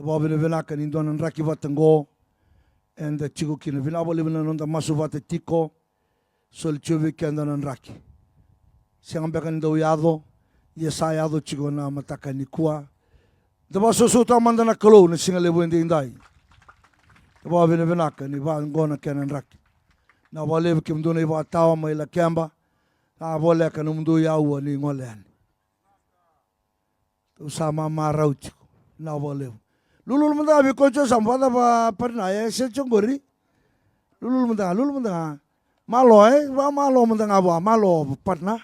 Bobina vinaka ni donan raki vatango and the chico kina vinabo livina non da masu vate tiko sol chuvi kenda nan raki. Siang bekan do yado yesa yado chico na mataka ni kua. Da baso suta manda na kalo na singa lebu indi indai. Da bobina vinaka ni va ngona kenan raki. Na wale kim do na iba tawa mai la kemba. Na wale ka numdu yawa ni ngolen. Tu sama marau chico na wale. Lulul menda abi kocho sampada pa pernaya se chongori. Lulul menda. Malo va malo menda ngabo malo partna.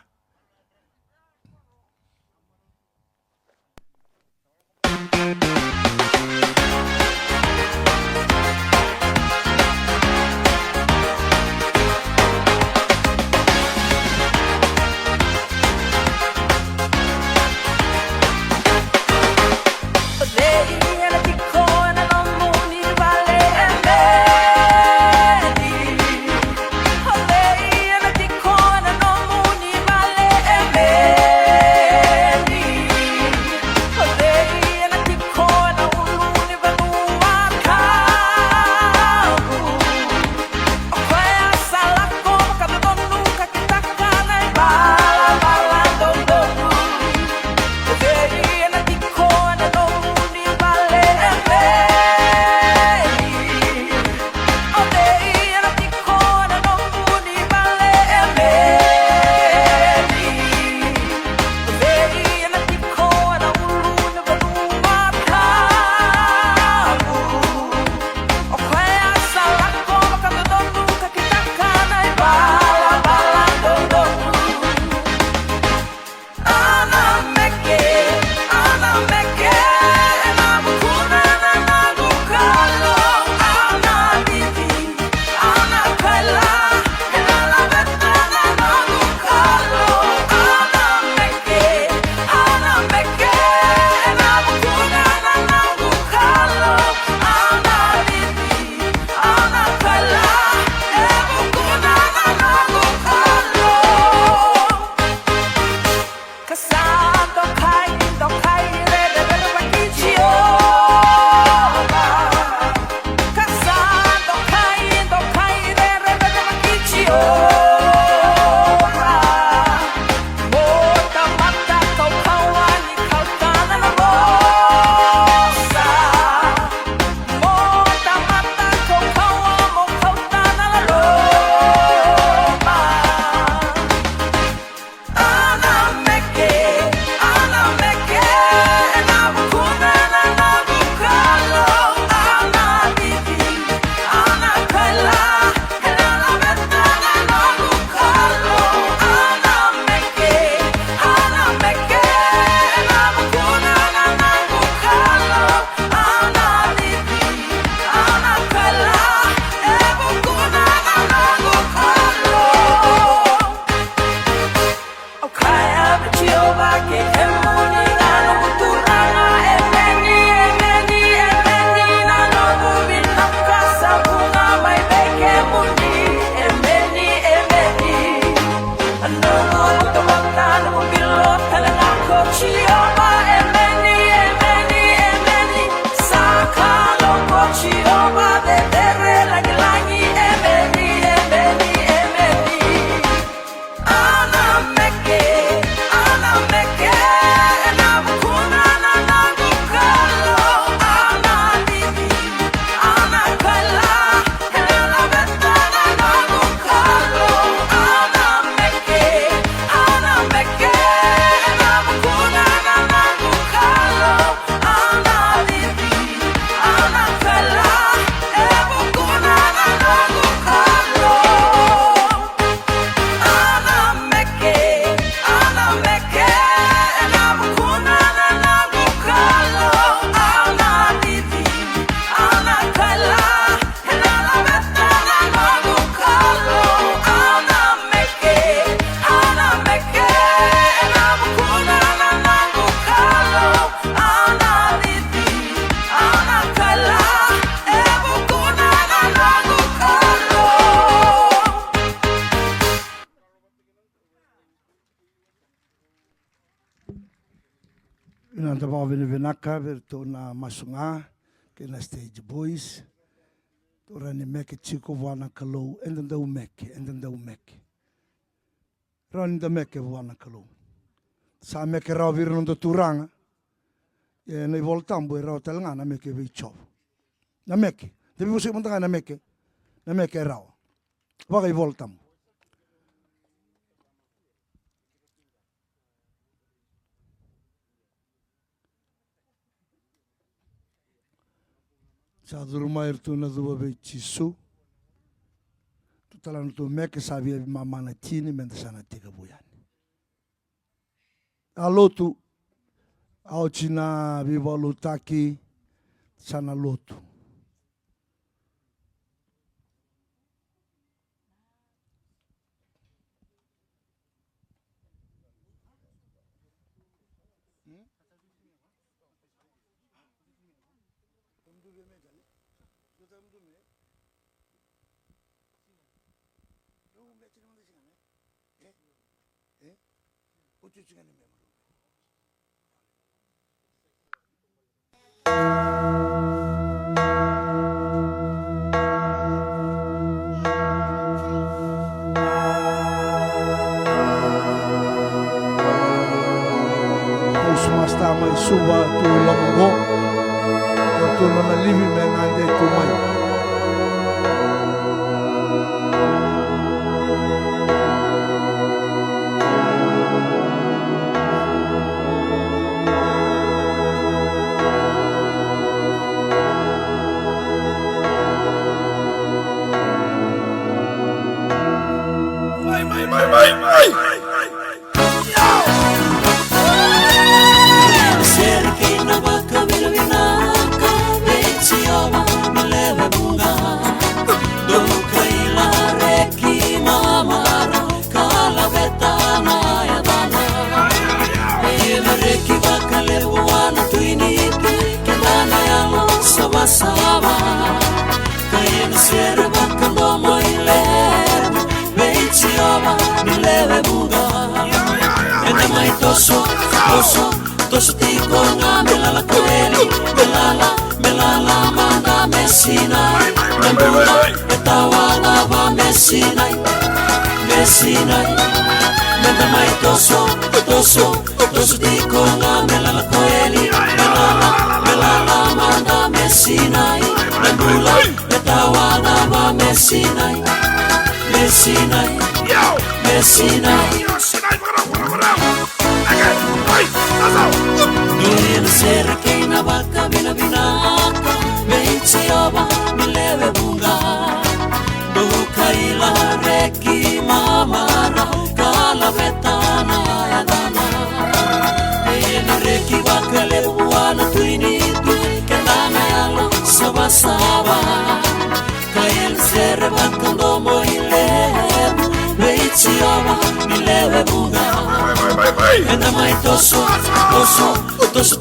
Inanta ba vini vinaka virtu na masunga kena stage boys. Torani meke chiko wana kalou, endandau meke. Rani da meke wana kalou. Sa meke rau viru no turanga. E nei voltambo e rau telangana meke vei chov. Na meke. Devi você montar na meke. Na meke rau. Vaga i voltambo. Sa duruma irtu na dua vei chisu. Tu talano tu meke sa via mamana tini menda sana tiga buyani. Alotu au china veivakalotutaki sana lotu. Masta mai suba tu longo tu nona livi menande tu mai sama kayen serba kando iler beitioba mileve buga ene mai toso tiko ngamela la kweli melala manda mesina nambula etawana va mesina ene mai toso tiko ngamela la kweli melala manda Messinai, nambula etawana va Messinai. Dunia serke na baka binaka, beitioba mileve bunga. Bukaila reki mamara, kala betana ya dana. Ena reki bakale buana tuini. Saba kayen serba kando moile beitioba mileve buga ena mai toso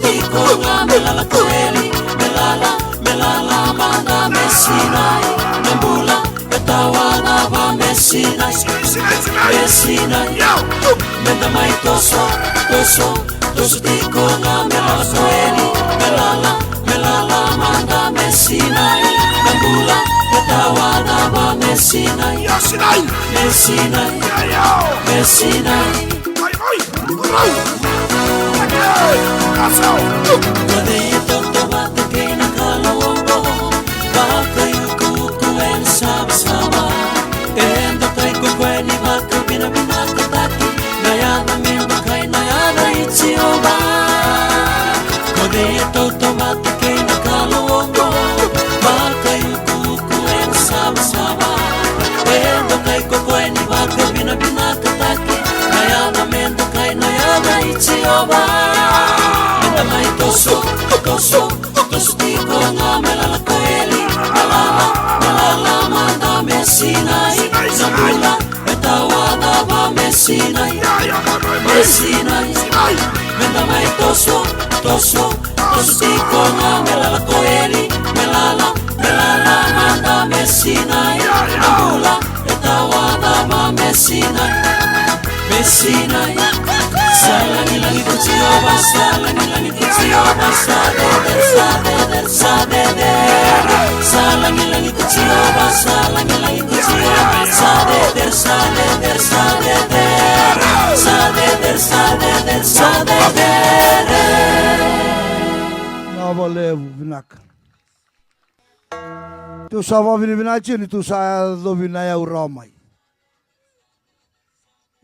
tiko ngamela la kweli melala manda messinai nambula etawana va messinai ena mai toso tiko ngamela la kweli melala manda Messinai, nambula etawana va Messinai. Kadito tomate kena kalongo, baka yuku en sama. Enda taiko kweni baka veivakalotutaki, nayana mimba kai nayana ichioba. Kadito tomate kena kalongo, baka yuku en sama. Enda taiko kweni baka veivakalotutaki, nayana mimba kai nayana ichioba. Enda mai toso tiko ngamela la kweli, melala manda Messinai, nambula etawana va Messinai. Enda mai toso tiko ngamela la kweli, melala manda Messinai, nambula etawana va Messinai. Salangi kuchioba, sadeder salangi-langi ku Jehovah salangi-langi ku Jehovah sadeder sadeder sadeder sadeder sadeder sadeder Navalevu vinaka. Tu sawa vini vinachini tu sa do Nayau ramai.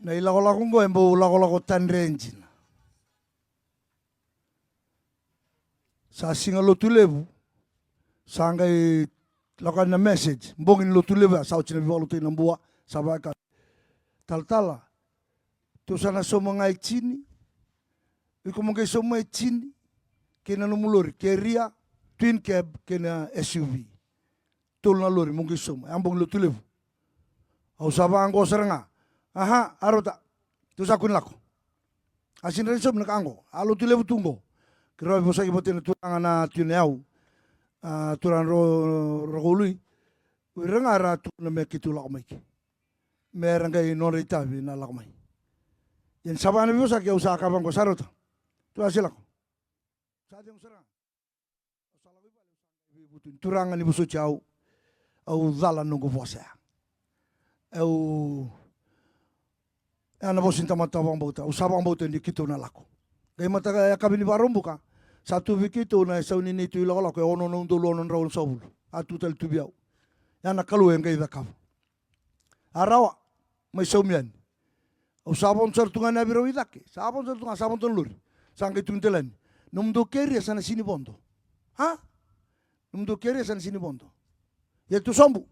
Na ilako ngo embo lako tanrenjina. Sa singa lotulevu sangai lakukan na message mbongin lotulevu sa uchina bivalo tu inambua sabaka tal-tala tu sana somo ngai chini iko mongai somo chini kena no mulori keria twin cab kena SUV tol na lori mongai somo ambong lotulevu au sabang go seranga aha arota tu sakun lako asin ren somo nakango alo tulevu tunggo kira bosa ibotin turang na Nayau turang rogului wiranga ra tu na me kitu lakomai meranga inorita vi na lakomai yen sabana bosa ke usa ka bango sarota tu asilako sadeng serang salawi bali butun turang ni boso chau au zala nungu bosa au ana bosin tamata bang bauta usabang bauta ni kitu na lako kay mata ya kabini barong buka satu vikito na sauni ni tu ilo ko ono no ndolo no raul saul atu tel tubiau yana kalu yang kay dakap arawa may saumian o sabon sartungan na biro idake sabon sartungan sabon tolur sangke tuntelan numdo keria sana sini bondo ha numdo keria sana sini bondo ya tu sombu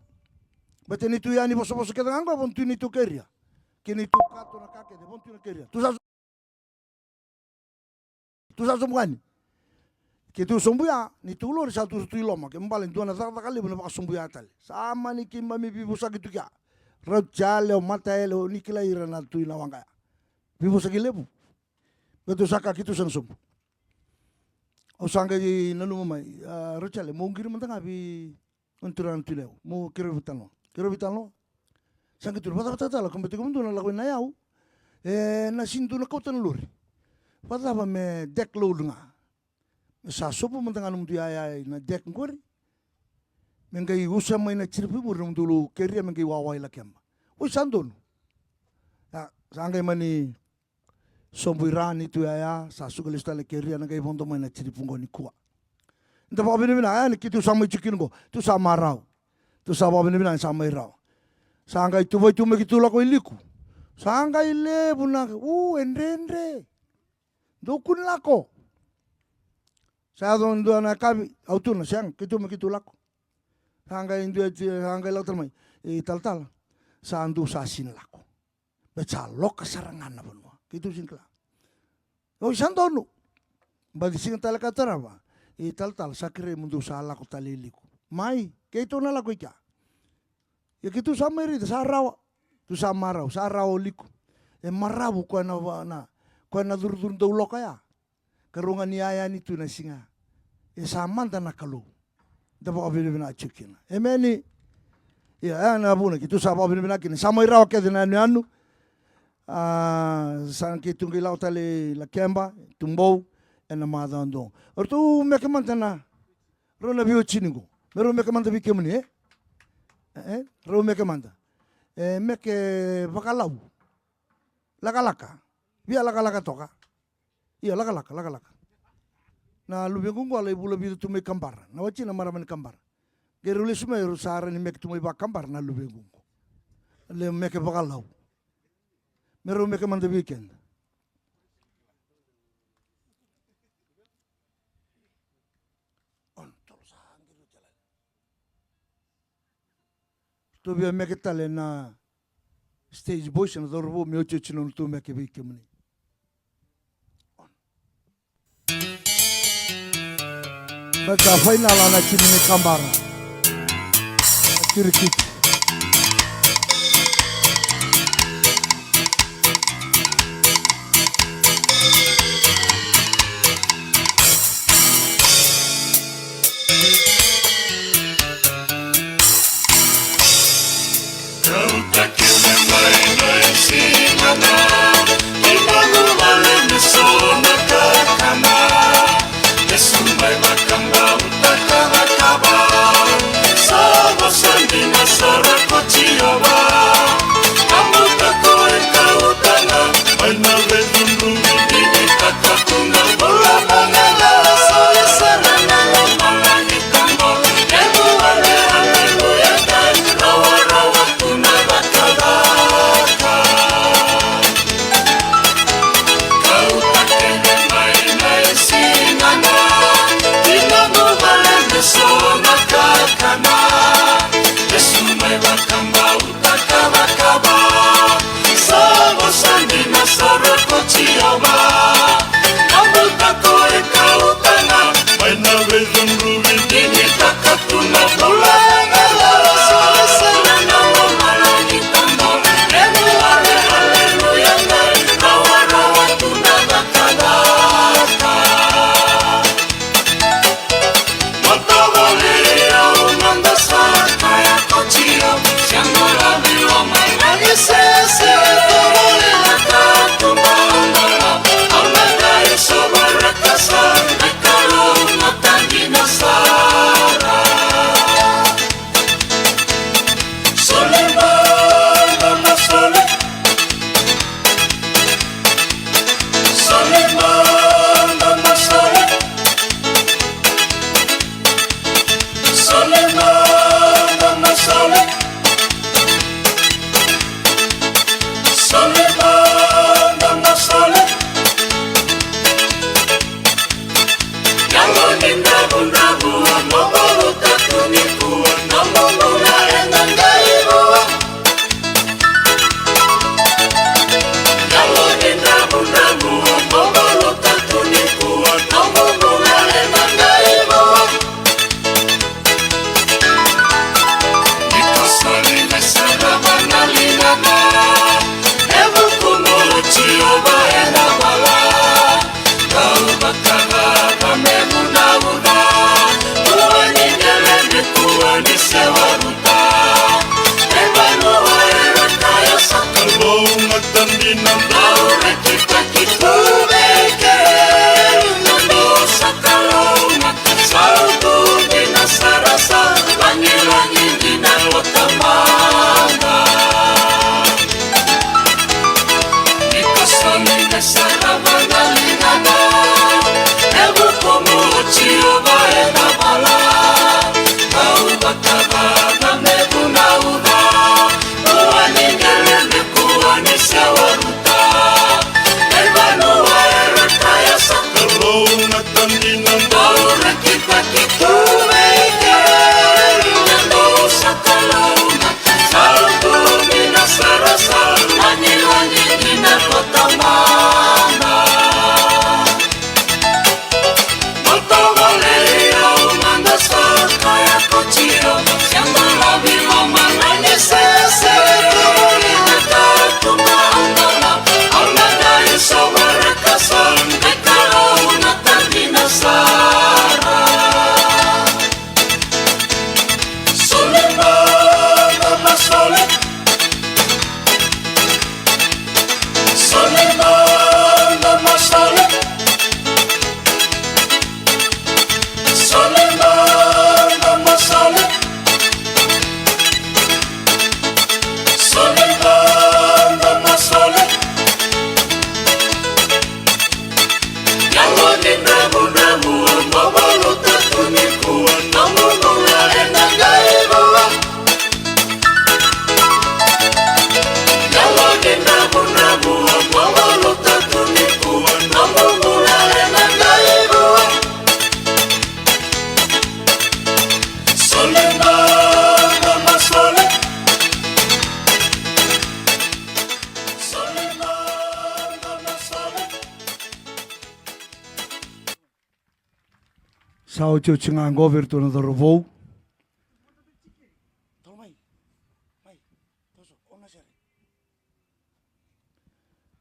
bateni tu yani boso kita nganggo bon tu ni tu keria kini tu kato na kake de bon tu na keria tu sa sumbuan kitu sumbuya ni tulor satu loma ke mbalen tuana tak kali bena pak sumbuya tal sama ni kimba mi bibusa gitu ya rojale mataelo ni kilaira na tu inawanga bibusa gilebu betu saka kitu san sumbu o sanga di nanu mai rojale mo ngir mantanga bi unturan tuleu mo kiro bitalo sanga tu bata tal kompeti kumdu na lagu Nayau na sindu na kautan luri Padahal me dek lo dunga. Sa sopo mentanga num tu ai na dek ngori. Mengai usa mai na chirpi burum dulu keria mengai wawai la kemba. Oi sandon. Ya sangai mani sombuirani tu ai sa sugalista le keria na kai bondo mai na chirpi ngoni kuwa. Nda pa bini bina ni kitu samai chikin go. Tu sama rau. Tu sa pa bini bina samai rau. Sangai tu vai tu me kitu la ko iliku. Sangai le buna endre. Dukun lako. Saya don na kabi autuna siang kitu me kitu lako. Hanggai indu hanggai lau termai tal sandu sasin lako. Becalok kesarangan na benua. Kitu singkla. Oh santonu. Badi sing tal katara ba. Tal sakire mundu sala ko taliliku. Mai kitu na lako ika. Ya kitu sameri sarau. Tu samarau sarau liku. Marabu ko na kau na dur daulo kaya, kerungan ni ayah ni tu na singa, saman tanah kalu, dapat abis bina cekin. Emeni, ya na buna kitu sapa abis bina kini, sama iraw kaya na anu, sang kitu ngilaw tali la kemba, tumbau, ena madandong. Ortu mereka mantana, ro na biu ciningu, meru mereka manta bikin ni, ro mereka manta, mereka bakalau, laka. Via laka toka. Iya laka. Na lubeng gua lai bula bitu tumai kambar. Na wachi na maraman kambar. Geruli suma sara ni mek tumai ba kambar na lubeng gua. Le mek bakalau. Meru mek manda weekend. Tu biar mek tale na stage boys na dorbo mi ocho chino tu mek weekend ni. Baca final anak cini ni kambar, kirikit. Vai makamba utaka Sao tio tinga ngover tu na rovou.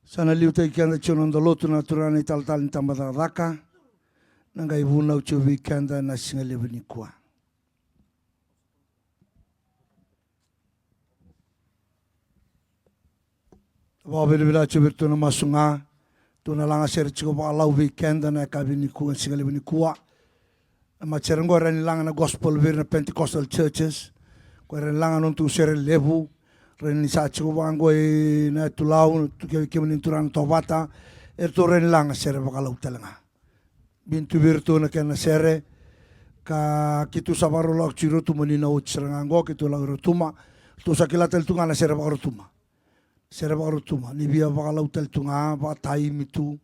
Sana liu te kianda tio na lotu na turana i tal ni tamada raka. Nanga i vuna u tio vi kianda na singa lewe ni kua. Wabere vila tio virtu na masunga. Tu na langa sere tiko pa alau vi kianda na ka vini kua singa lewe ni kua. Ma cerengo reni langa na gospel vir na Pentecostal churches. Ko reni langa nontu sere levu. Reni sa tiko wango e na tulau tu ke mani turana tobata. To reni langa sere bakalau telanga. Bintu virtu na kena sere ka kitu sabaro lak chiro tu mani na uchrangango kitu la rotuma tu sakilata el tunga na sere bakarotuma. Sere bakarotuma ni bia bakalau tel tunga ba tai mitu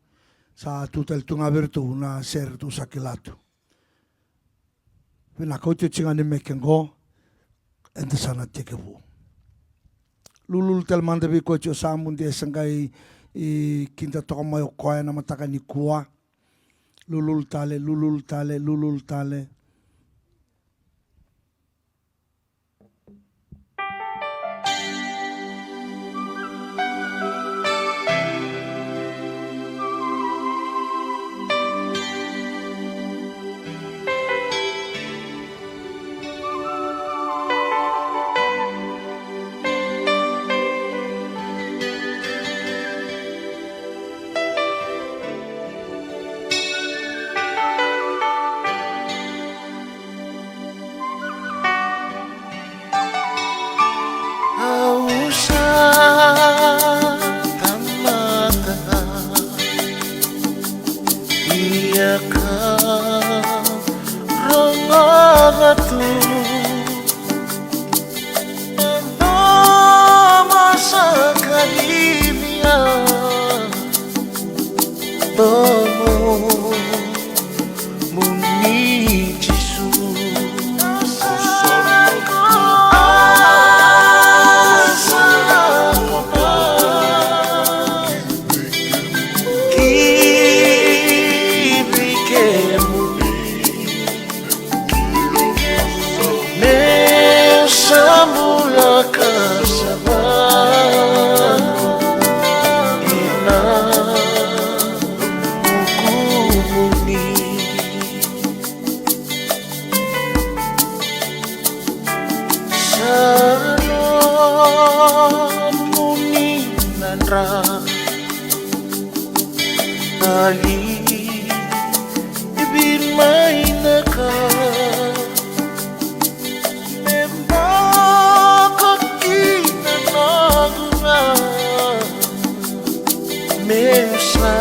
sa tu tel tunga virtu na sere tu sakilatu. Vina kau te tinga ni mekengo, ente sana teke wu. Lulul tel manda vi koe tio samundi e sangai i kinta toka mai o koe na mataka ni kua. Lulul tale, lulul tale, lulul tale. saratu masa kalimia tomo muni Jisu Ali ibin mainaka membakot kinanaguga meusa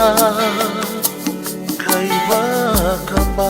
kaibakamba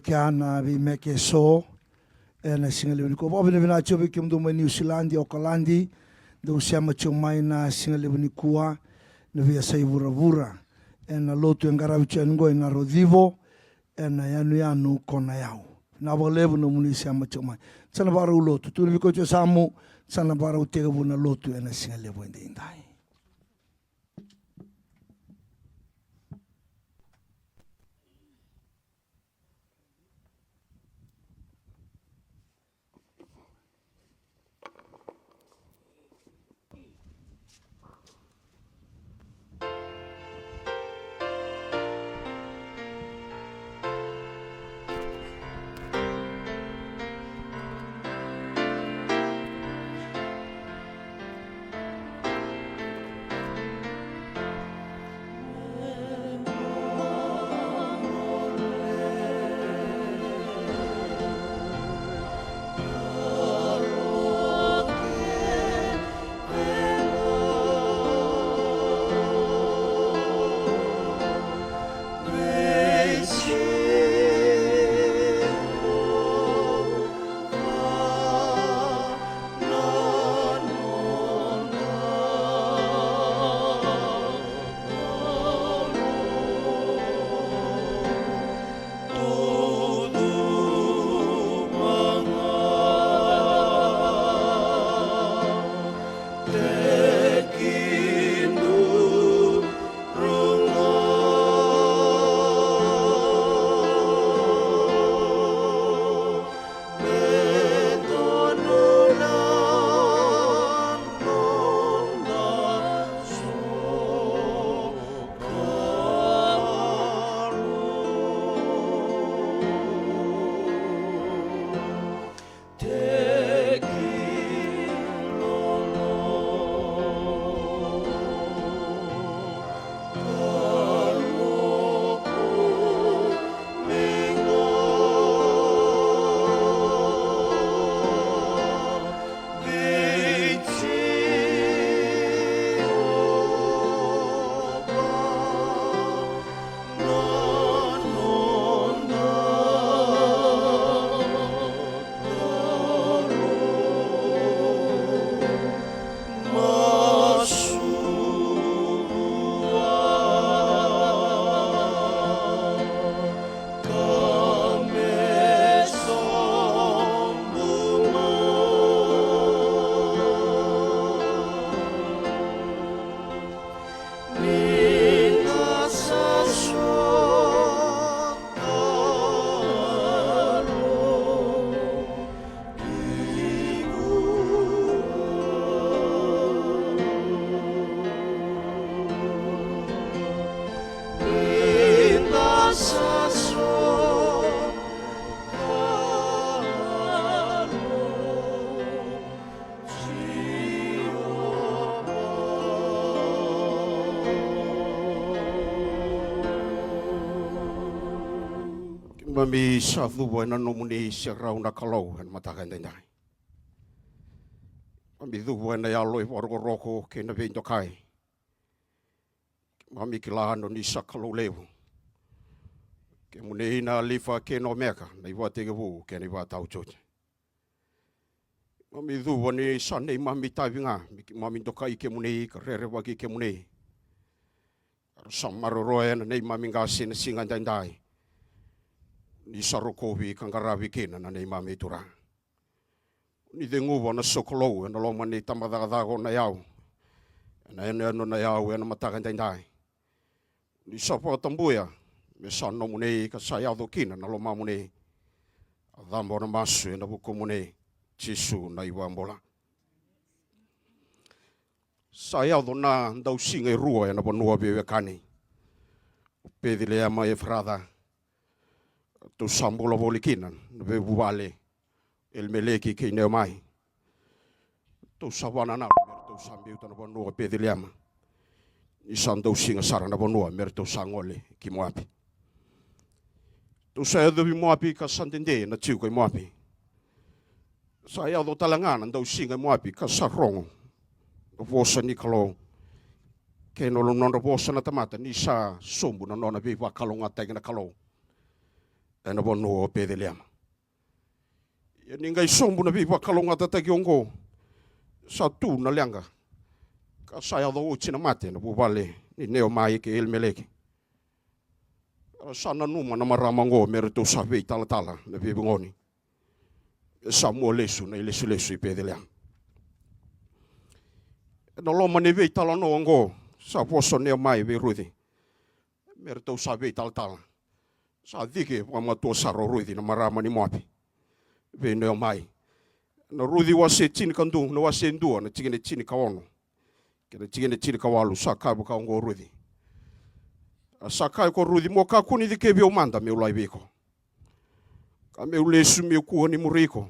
Kiana vi meke so na singalibuni ko bobi na chobi kim do New Zealand Auckland do siama chumai na singalibuni kuwa na via sai vura na lotu ngarabi chengo na rodivo na yanu ko Nayau na bolevu no muni siama chumai sana baru lotu tu vi ko samu sana baru tega buna lotu na singalibuni indai. Mami sa thuwa na nomuni siya rau na kalau an matakan dai. Mami thuwa na yalo I waroroko ke na vento kai. Mami kilahano ni sa kalau lewu. Ke mune ina lifa ke no meka na iwa te gewu ke na iwa tau chote. Mami thuwa ni sa nei mami tavinga mami tokai ke mune ka rere waki ke mune. Samaroroe na nei mami ngasi na singa dai. Ni sarokovi kangaravi kena na nei mami tura. Ni denguwa na sokolo na loma ni tamadagago Nayau. Na eno Nayau na matakan dai. Ni sapo tambuya me sanno mune ka sayado kina na loma mune. Adambo na masu na buko mune Jesu na iwambola. Sayado na ndau singa rua na bonua bewe kani. Pedile ama e frada. Tu sambola volikina be buale el meleki ke ne mai tu sawana na tu sambiu tana bonu pediliama ni sando singa sara na bonu merto sangole ki moapi tu sa do bi moapi ka santende na tiu ko moapi sa ya do talangana ndo singa moapi ka sarongo vosa ni kalo ke no no vosa na tamata ni sa sombu na nona be vakalonga tagina kalo ena bono o pedeliama. Ia ningai sombu na viva kalonga tataki ongo. Sa tu na leanga. Ka saya do uchi na mate na bubale ni neo mai ke elmeleki. Sa na numa na maramango merito sa vei tala na vivungoni. Sa mua lesu na lesu I pedeliama. Na loma ne vei tala no ongo. Sa poso neo mai vei ruthi. Merito sa vei tala. Sa dike wama to saro ruthi na marama ni moapi. Vene o mai. Na ruthi wase chini kandu, na wase ndua, na tigene chini kawono. Kena tigene chini kawalu, sa kai buka ongo ruthi. Sa kai ko ruthi, mo ka kuni dike vio manda me ulai viko. Ka me ulesu me ukuha ni muriko.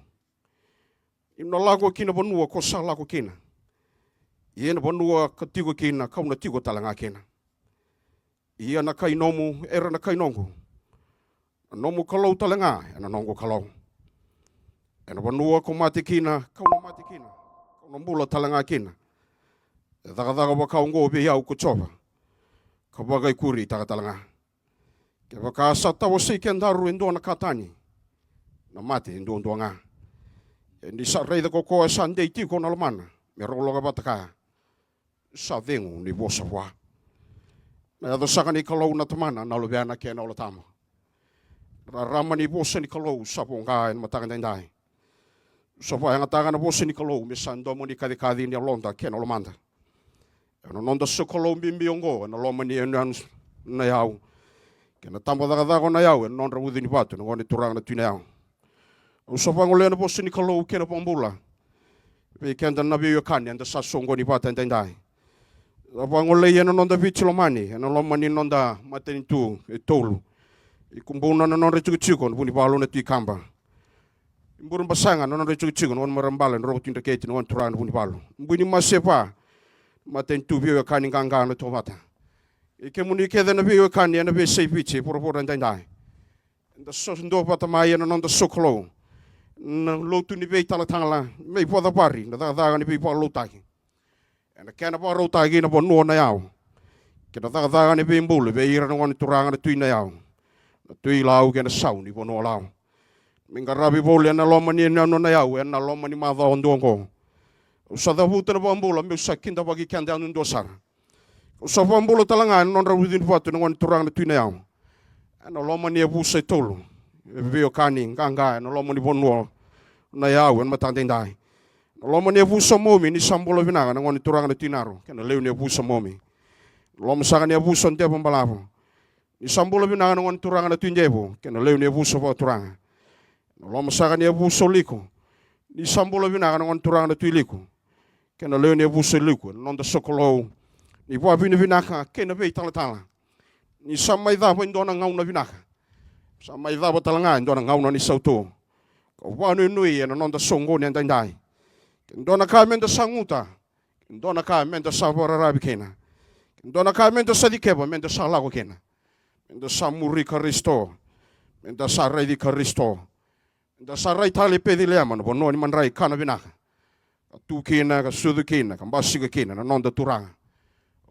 Ina lago kina banua ko sa lago kina. Iena banua ka tigo kina, kauna tigo talanga kina. Ia na kainomu, era na kainongu. Nomu kalau talanga, ena nongo kalau. Ena banua ko mati kina, kauna mati kina. Kauna mbula talanga kina. Daga waka ongo be yau ko choba. Ka bagai kuri taga talanga. Ke waka asa tawa sei kendaru endo na katani. Na mati endo nga. Endi sa reida ko sandei tiko na lamana. Me rologa bataka. Sa vengu ni bosa wa. Na yado saka ni kalau na tamana na lo beana ke na lo tamo. Rama ni bosa ni kalau sapo nga en matakan dai. Sapo yang atakan na bosa ni kalau misando mo ni kadi ni londa ke na lo manda. No nonda so kalau bimbi ongo na lo mani en Nayau. Ke na tambo daga ko Nayau en non rawudi ni batu no ni turang na Nayau. O sapo ngole na bosa ni kalau ke na pombula. Be kenda na biyo kan en sa songo ni batu dai. Sapo ngole en nonda vichlo mani en lo mani nonda mateni tu e tolu. Ikumbuna na nonre chuko no puni palo na tikamba. Imburun basanga no nonre chuko no marambala no rotin reketi no turana puni palo. Mbuni masepa maten tu bio kani ganga no tomata. Ike muni ke na bio kani na be sei piche por ndai. Nda so ndo pata mai no nonda soklo. Na lotu ni be tala tangla me poda pari na daga ni be pa lotaki. Ena kana pa lotaki na bono na yao. Ke daga ni be mbulu be ira no turanga na tuina yao. Tui lau kena sau ni bono lau. Minga rabi bole na loma ni na Nayau na loma ni madha ondongo. Usada huta na bambula me usakinda bagi kanda anu ndosar. Usa bambula talanga non rawudin patu na turang na tui Nayau. Na loma ni abusa tolu. Vio kani nganga na loma ni bono Nayau en matandendai. Na loma ni abusa momi ni sambola vinaga na turang na tui naro. Kena leu ni abusa momi. Loma saka ni abusa nte pambalavo. Ni sambola binanga ngon turanga na tuindebo kena leu ni abuso pa turanga. Lo masaka ni abuso liko. Ni sambola binanga ngon turanga na tuiliko. Kena leu ni abuso liko non da sokolo. Ni wa bini binaka kena be tala. Ni samai da ndona ngau na binaka. Samai da talanga ndona ngau na ni sauto. Ko wa nui na non da songo ni ndai. Ndona ka menda sanguta. Ndona ka menda sabora rabi kena. Ndona ka menda sadikeba menda salago kena. Mendo samuri karisto Enda sarai di Kristo. Enda sarai tali pedi leman bono ni manrai kana vinaka. Tu kina ka sudu kina ka basiga kina na nonda turanga.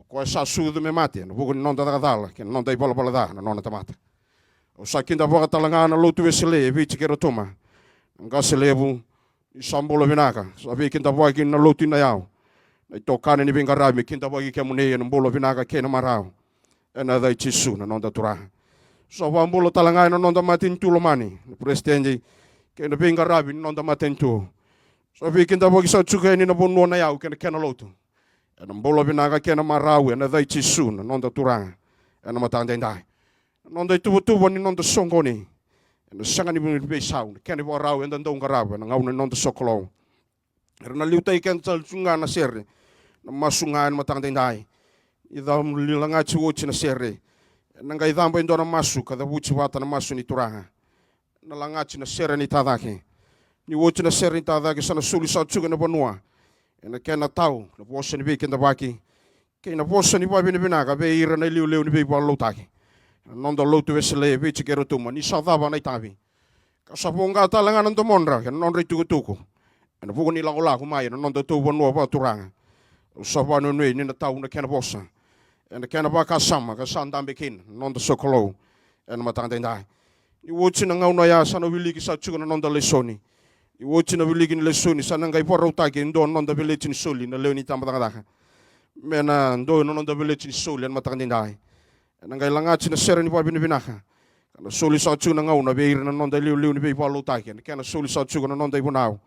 Ko sa sudu me mate no bugo nonda dala ke nonda i bola da na nonda tamata. O sa kinda boga talanga na lotu vesele vichi kero toma. Ngaselebu i sambola vinaka. Sa vi kinda boga kin na lotu Nayau. Na tokane ni vinga rami kinda boga ke mune na bola vinaka ke na marau. Ena dai chisu na nonda turanga. So wambolo talanga na nonda matin tulo mani. Presidente ke na vinga rami nonda matin tu. So vi kinda boga sa tsuka ni na bono Nayau ke na kena lotu. Ena bola vinaka ke na marau ena dai chisu na nonda turanga. Ena matanda ndai. Nonda tubo ni nonda songoni. Ena sanga ni be saun. Kena bo rau enda ndonga rau na ngauna nonda sokolo. Ena liuta ikan tsunga na serre. Na masunga na matanda ndai. Ida lilanga chuochi na serre. Ena ngai damba ndona masu kada buchi wata na masu ni turanga. Na langachi na serre ni tadake. Ni wochi na serre ni tadake sana suli sa tsuga na bonua. Ena kena tau na bosa ni be kenda baki. Kena bosa ni babi ni binaka be ira na liu ni be balotaki. Nonda lotu vesele vichi kero tuma ni sadava na itavi. Kasabonga talanga nando monra ke nonri tuku. Ena bugo ni lagola kumai na nonda tu bonua ba turanga. Usabano ni na tau na kena bosa. Ena kena ba kasama ka sandambe kin nonda sokolo. Ena matanda ndai. Ni wochi na ngauna ya sana wiliki sa tsuga na nonda lesoni. Ni wochi na wiliki ni lesoni sana ngai porra utaki ndo nonda village ni soli na leoni tambadanga. Mena ndo nonda village ni soli ena matanda ndai. Nangay langachi na sera ni babi ni binaka. Kana soli sa tsuga na ngauna be ira na nonda liu ni be palo utaki. Kana soli sa tsuga na nonda ibunau.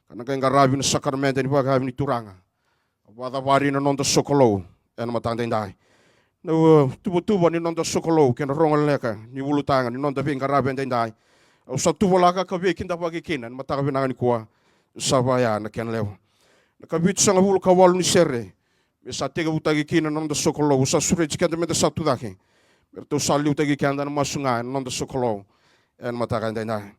Kana kay ngarabi na sakaramente ni baga ni turanga. Wada wari na nonda sokolo ena matanda ndai. No tubo ni nonda sokolo kena ronga leka ni ulutanga ni nonda be ngarabi ndai. O sa tubo laka ka be kinda bagi kina mataka binanga ni kuwa. Sabaya na ken lewo. Nakabit sa ngulu kawal ni serre. Sa tega utagi kina nonda sokolo sa sureci kanda meda satu dake. Berto sali utagi kanda na masunga nonda sokolo en mataka ndai.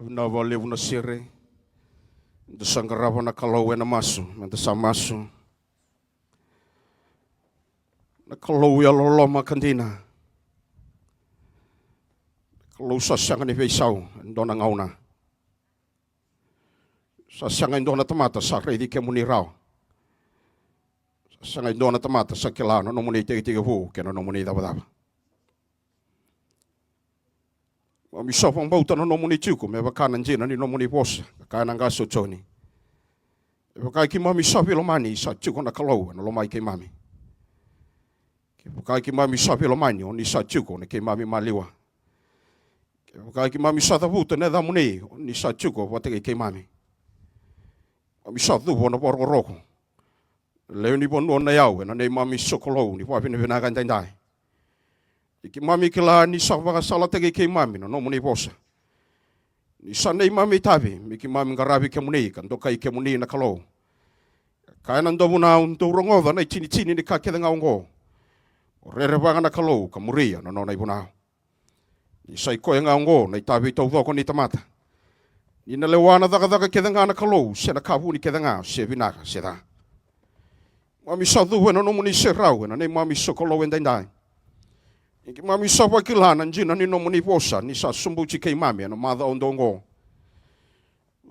Na vale una sere. Da sangarava na kalau na masu, na samasu. Na kalau ya loloma kantina. Kalau sasanga ni veisau, ndona ngauna. Sasanga ndona tamata sa reidi ke muni rao. Sasanga ndona tamata sa kelano no muni te hu ke no muni dava. Mi sopang bauta no muni tuku me bakana njina ni no muni posa, kana ngaso toni. Bakai ki mami sapi lo mani sa tuku na kalau no mai ke mami. Bakai ki mami sapi lo mani oni sa tuku na ke mami maliwa. Bakai ki mami sa tavuta ne da muni oni sa tuku wa te ke mami. Mami sa du bona por roko. Le ni bon no Nayau na ne mami sokolo ni wa pina pina kan dai. Ki mami kila ni sa wa sala te ke mami no muni posa. Ni sa nei mami tabi mi ki mami ngarabi ke muni kan to kai ke muni na kalau. Kai nan do muna un to rongo na chini chini ni ka ke nga ngo. Rere wa na kalau ka muria no nei buna. Ni sai ko nga ngo nei tabi to ko ni tamata. Ni na lewana daga ke nga na kalau se na ka hu ni ke nga se vinaka se da. Mami sa du no muni se rau na nei mami sokolo wendai. Ki mami sa wa kilana njina ni no muni posa ni sa sumbuchi ke mami no mada ondongo.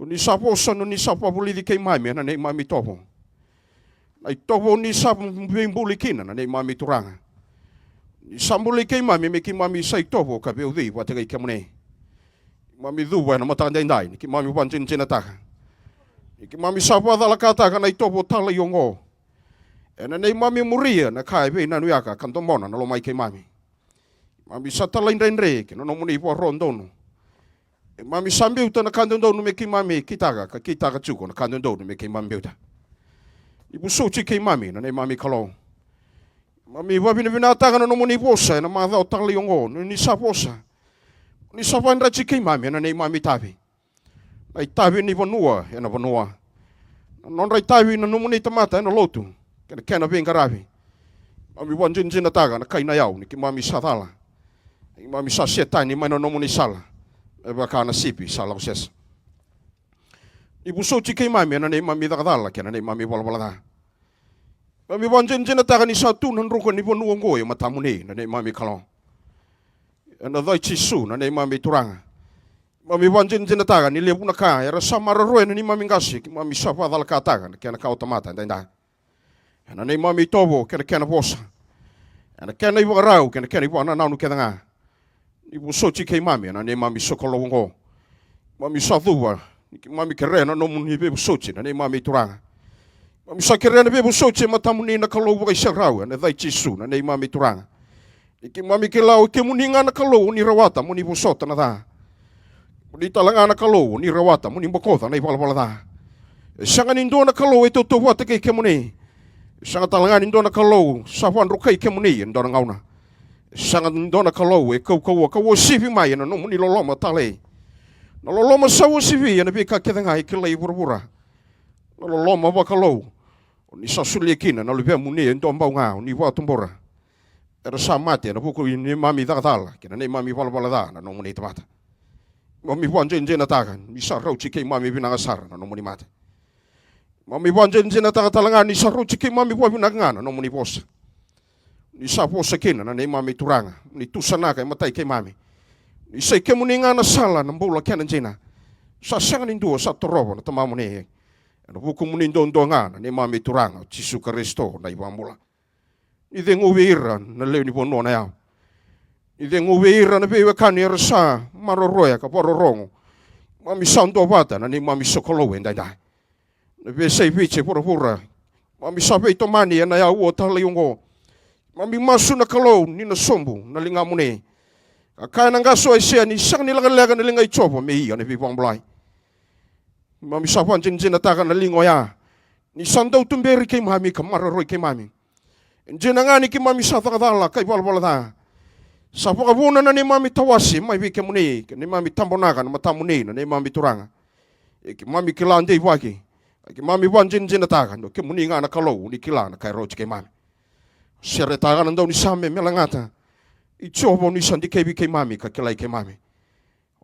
Ni sa posa no ni sa pabuli ke mami na nei mami topo. Ai topo ni sa mbuli kina na nei mami turanga. Ni sambuli ke mami me ki mami sai topo ka be udi wa te ke mune. Mami du wa na mata ndai ki mami wan chin china ta. Ki mami sa wa dala ka ta na topo tala yongo. Ena nei mami muria na kai be na nuaka kan to mona na lo mai ke mami. Mami sa talain renre ke no muni po rondono. Mami sambiu ta na kandono me ki mami kitaga chuko na kandono me ki mami uta. Ibu suci ke mami na mami kalau. Mami wa bina ta no muni posa na ma da tali ngo ni sa posa. Ni sa vandra chi ke mami na mami tabi. Ai tabi ni bonua na bonua. Non rai tabi no muni tamata no lotu. Ke na venga ravi. Mami wan jinjina taga na kai Nayau ni ki mami satala. Mami sa setani mai no muni sala. E bakana sipi sala ses. Ibu suci ke mami na mami da kadala ke na mami wala da. Mami wanjen jena ta ni sa tu nan roko ni bonu ngo e matamune na mami kalo. Na dai chisu na mami turanga. Mami wanjen jena ta ni lebu na ka era samara roe ni mami ngasi ki mami sa fa dal ka ta ke na ka automata ndai. Na mami tobo ke na bosa. Na ke na ibu rau ke na ibu na nu ke nga. Ibu sochi ke mami na mami sokolo ngo. Mami sa duwa, mami kere na no muni be sochi na mami turanga. Mami sa kere na be sochi matamuni na kalau ba isa rau na dai chisu na mami turanga. Iki mami ke lau ke muni nga na kalau ni rawata muni busota na da. Muni talanga na kalau ni rawata muni bokota na ipala da. Sanga nindo na kalau ito to wata ke muni. Sanga talanga nindo na kalau sa wan rokai ke muni ndo na ngauna. Sanga ndona kalau e kau sivi mai na no muni loloma tale. Na loloma sa sivi na be ka ke nga ke lai burbura. Na loloma wa kalau. Ni sa suliekina na lebe muni ndo mbau ni wa tumbora. Era sa mate na buku ni mami da dala ke na mami wala da na no muni tamata. Mami wanje njena taga ni sa rauchi ke mami binanga sara na no muni mate. Mami wanje njena taga talanga ni sa rauchi ke mami wa binanga na no muni posa. Ni sa posa kena na mami turanga. Ni tusanaka e matai ke mami. Ni sei ke muni ngana sala na mbula kena njena. Sa sanga ni ndua sa torobo na tamamu ne. Na buku muni ndo ngana mami turanga. Chisu Kristo na ibambula. Ni de nguveira na leo ni bono na yao. Ni de nguveira na bewe kani rasa maroroya ka pororongo. Mami sando bata na mami sokolo ndai. Na be sei viche porofura. Mami sabe tomani na ya o tala yongo. Mami masu na kalau ni na sombu na linga mune. Kaya na ngaso ay siya ni sang nilaga na linga ichopo me iya na bibang blay. Mami sapan jinjina taka na lingo ya. Ni sandaw tumberi kay mami kamararoy kay mami. Njina nga ni kay mami sa takadala kay balbala da. Sa pakabuna na ni mami tawasi may bike mune. Ni mami tambonaka na matamune na ni mami turanga. Ki mami kilande iwaki. Ki mami wan jinjina taka no kay muni nga na kalau ni kilana kay roch kay mami. Seretagan daw ni Same melangata. Ichobo ni sandi kebi kay mami ka kilay kay mami.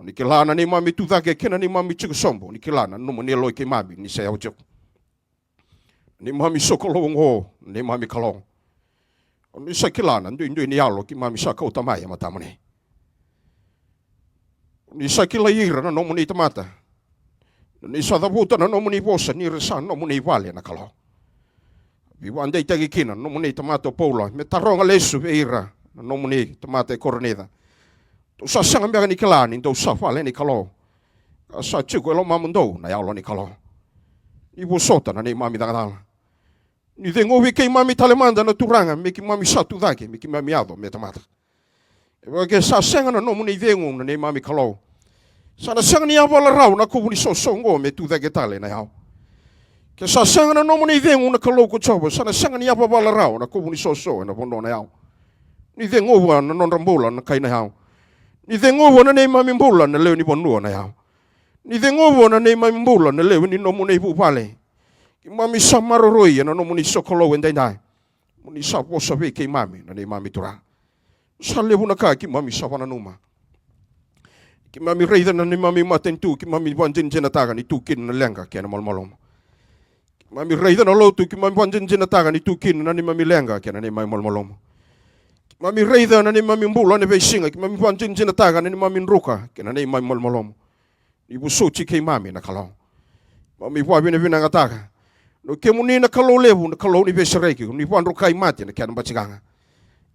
Ni kilana ni mami tutake kena ni mami chikusombo. Ni kilana no mo ni loi ke mami ni se au jok. Ni mami sokolo ngo ni mami kalong. Ni sa kilana ndu ni alo ki mami sa kau tamai matamane. Ni sa kila ira na no mo ni tamata. Ni sa dabuta na no mo ni bosa ni resa no mo ni vale na kalong. Vi wandei tagi kina no mo ni tamata pola me taronga lesu ira no mo ni tamata koroneda. Sa sanga mea ni kilani ndo sa fale ni kalo. Sa chico lo mamundo na yalo ni kalo. Ni bosota na ni mami dangadala. Ni dengo vi kei mami talemanda na turanga me ki mami sa tudake me ki mami ado me tamata. E ke sa sanga na no mo ni dengo na ni mami kalo. Sa na sanga ni avala rau na ko ni so songo me tudake tale na yao. Ke sa sanga na no mo ni dengo na kalo ko chobo sa na sanga ni avala rau na ko ni so na bondo na yao. Ni dengo wa na non rambola na kai na yao. Ni dengovo na nei mami mbula na leo ni bonua na yao. Ni dengovo na nei mami mbula na leo ni no mo nei pupale. Ki mami sa maroroi na no mo ni sokolo wendai nai. Mo ni sa posa ve ke mami na nei mami tura. Sa levu na ka ki mami sa wana numa. Ki mami reida na nei mami matentu ki mami wanjin jena taga ni tukin na lenga ke na malmalom. Ki mami reida na lotu ki mami wanjin jena taga ni tukin na nei mami lenga ke na nei mami malmalom. Mami reida na ni mami mbula ne veisinga ki mami wanjin jina taga na ni mami nruka ke na ni mami malmalomo. Ni busuchi ke mami na kalau. Mami wabi ne vina ngataga. No ke muni na kalau levu na kalau ni vesireki ni wanru kai mati na kiana bachiganga.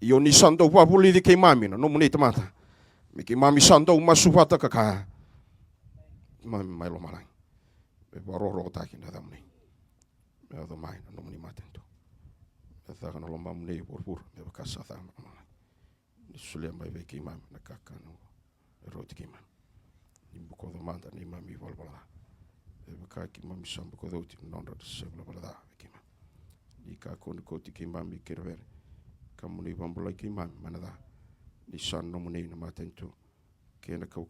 Iyo ni sando wabuli di ke mami na no muni tamata. Miki mami sando masufata kaka. Mami mailo malang. Be waroro taki na damni. Be ado mai na no muni matento. Be taka na lomba muni burbur be bakasa ta. Sulia mai ve ki mam na kaka no roti ki mam ni buko do manda ni mami volvola e ka ki mam sam buko do ti non do se volvola ki mam ni ka ko ko ti ki mam ki rever kam ni volvola ki mam manada ni san no moni na matentu ke na ko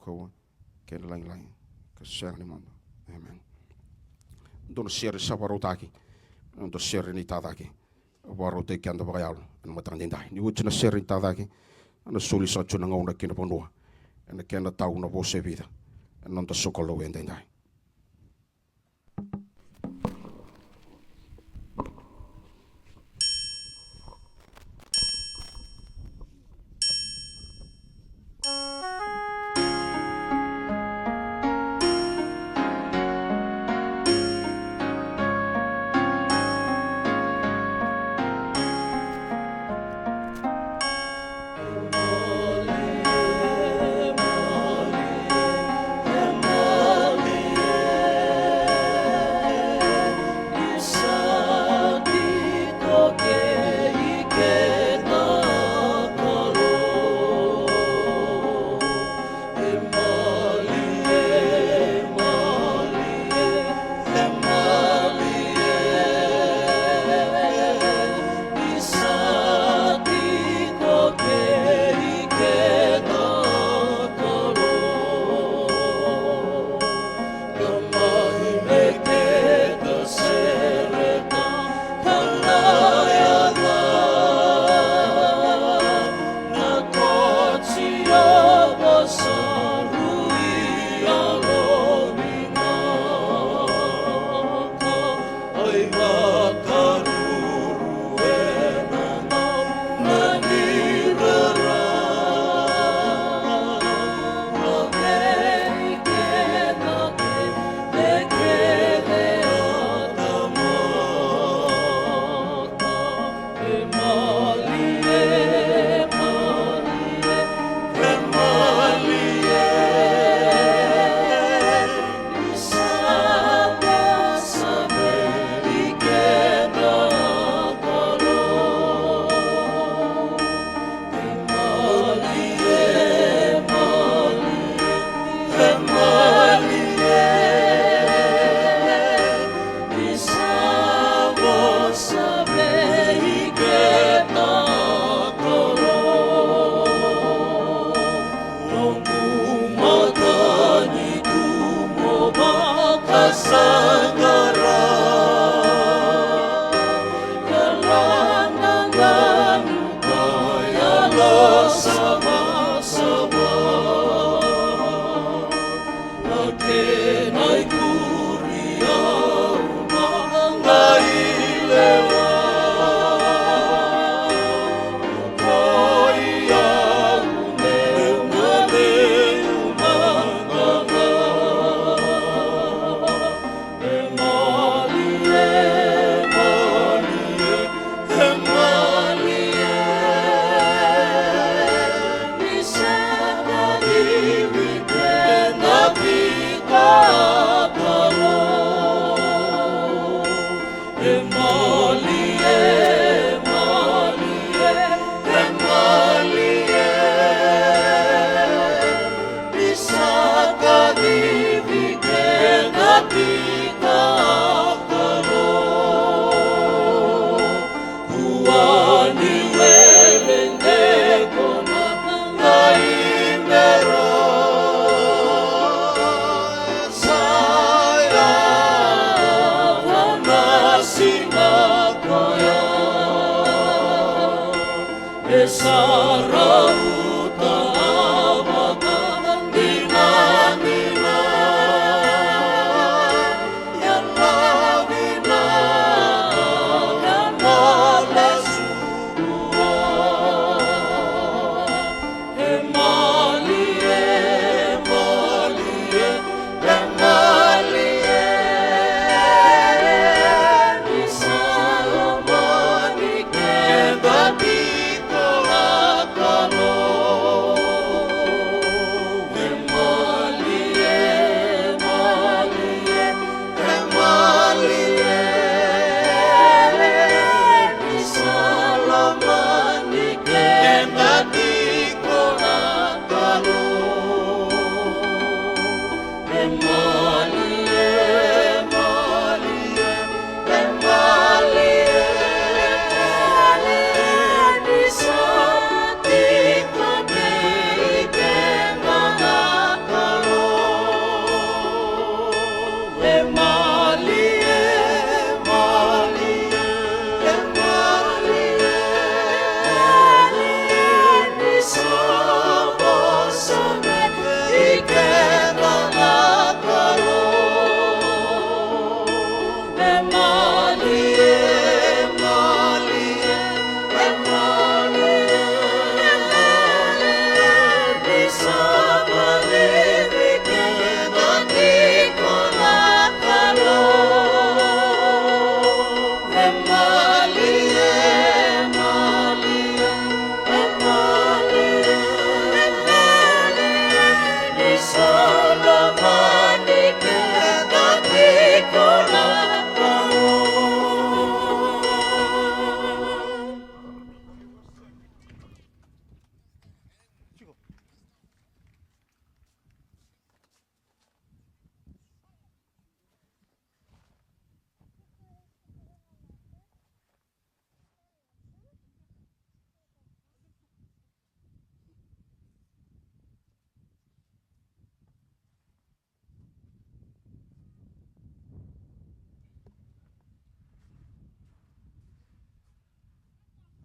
ke na lang ka ser ni manda amen don ser sabarotaki don ser ni tadaki warote ki anda bagayalo na matandindai ni uchna ser ni tadaki ana suli sa tuna ngauna kina ponua ana kena tau na vose vida ana ta sokolo wendai.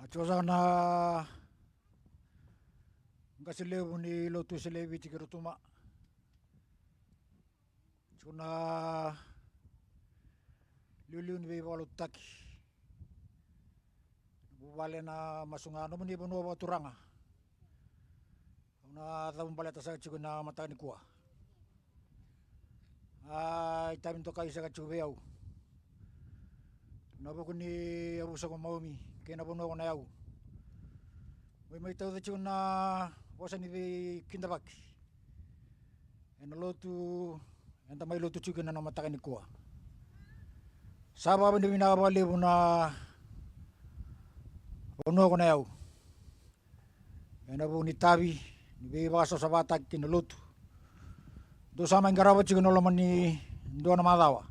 Atsosa na ngasilevu ni lotu selevi tikirutuma. Tsuna liuliu ni veivakalotutaki. Bubale na masungano muni puno wa turanga. Na tabumbale tasa tsuna matani kuwa. Itamin to kaisa kachubeau. Nabukuni abusa ko maumi kena puno ko Nayau. May tau tsuna wasan ni kindabaki. Enalotu enta may lotu tsuna na matani kuwa. Saba ni binabali puna puno ko Nayau. Enabu ni tabi ni bebaso sabata kinalotu. Do sama ngarawa tsuna laman ni do na madawa.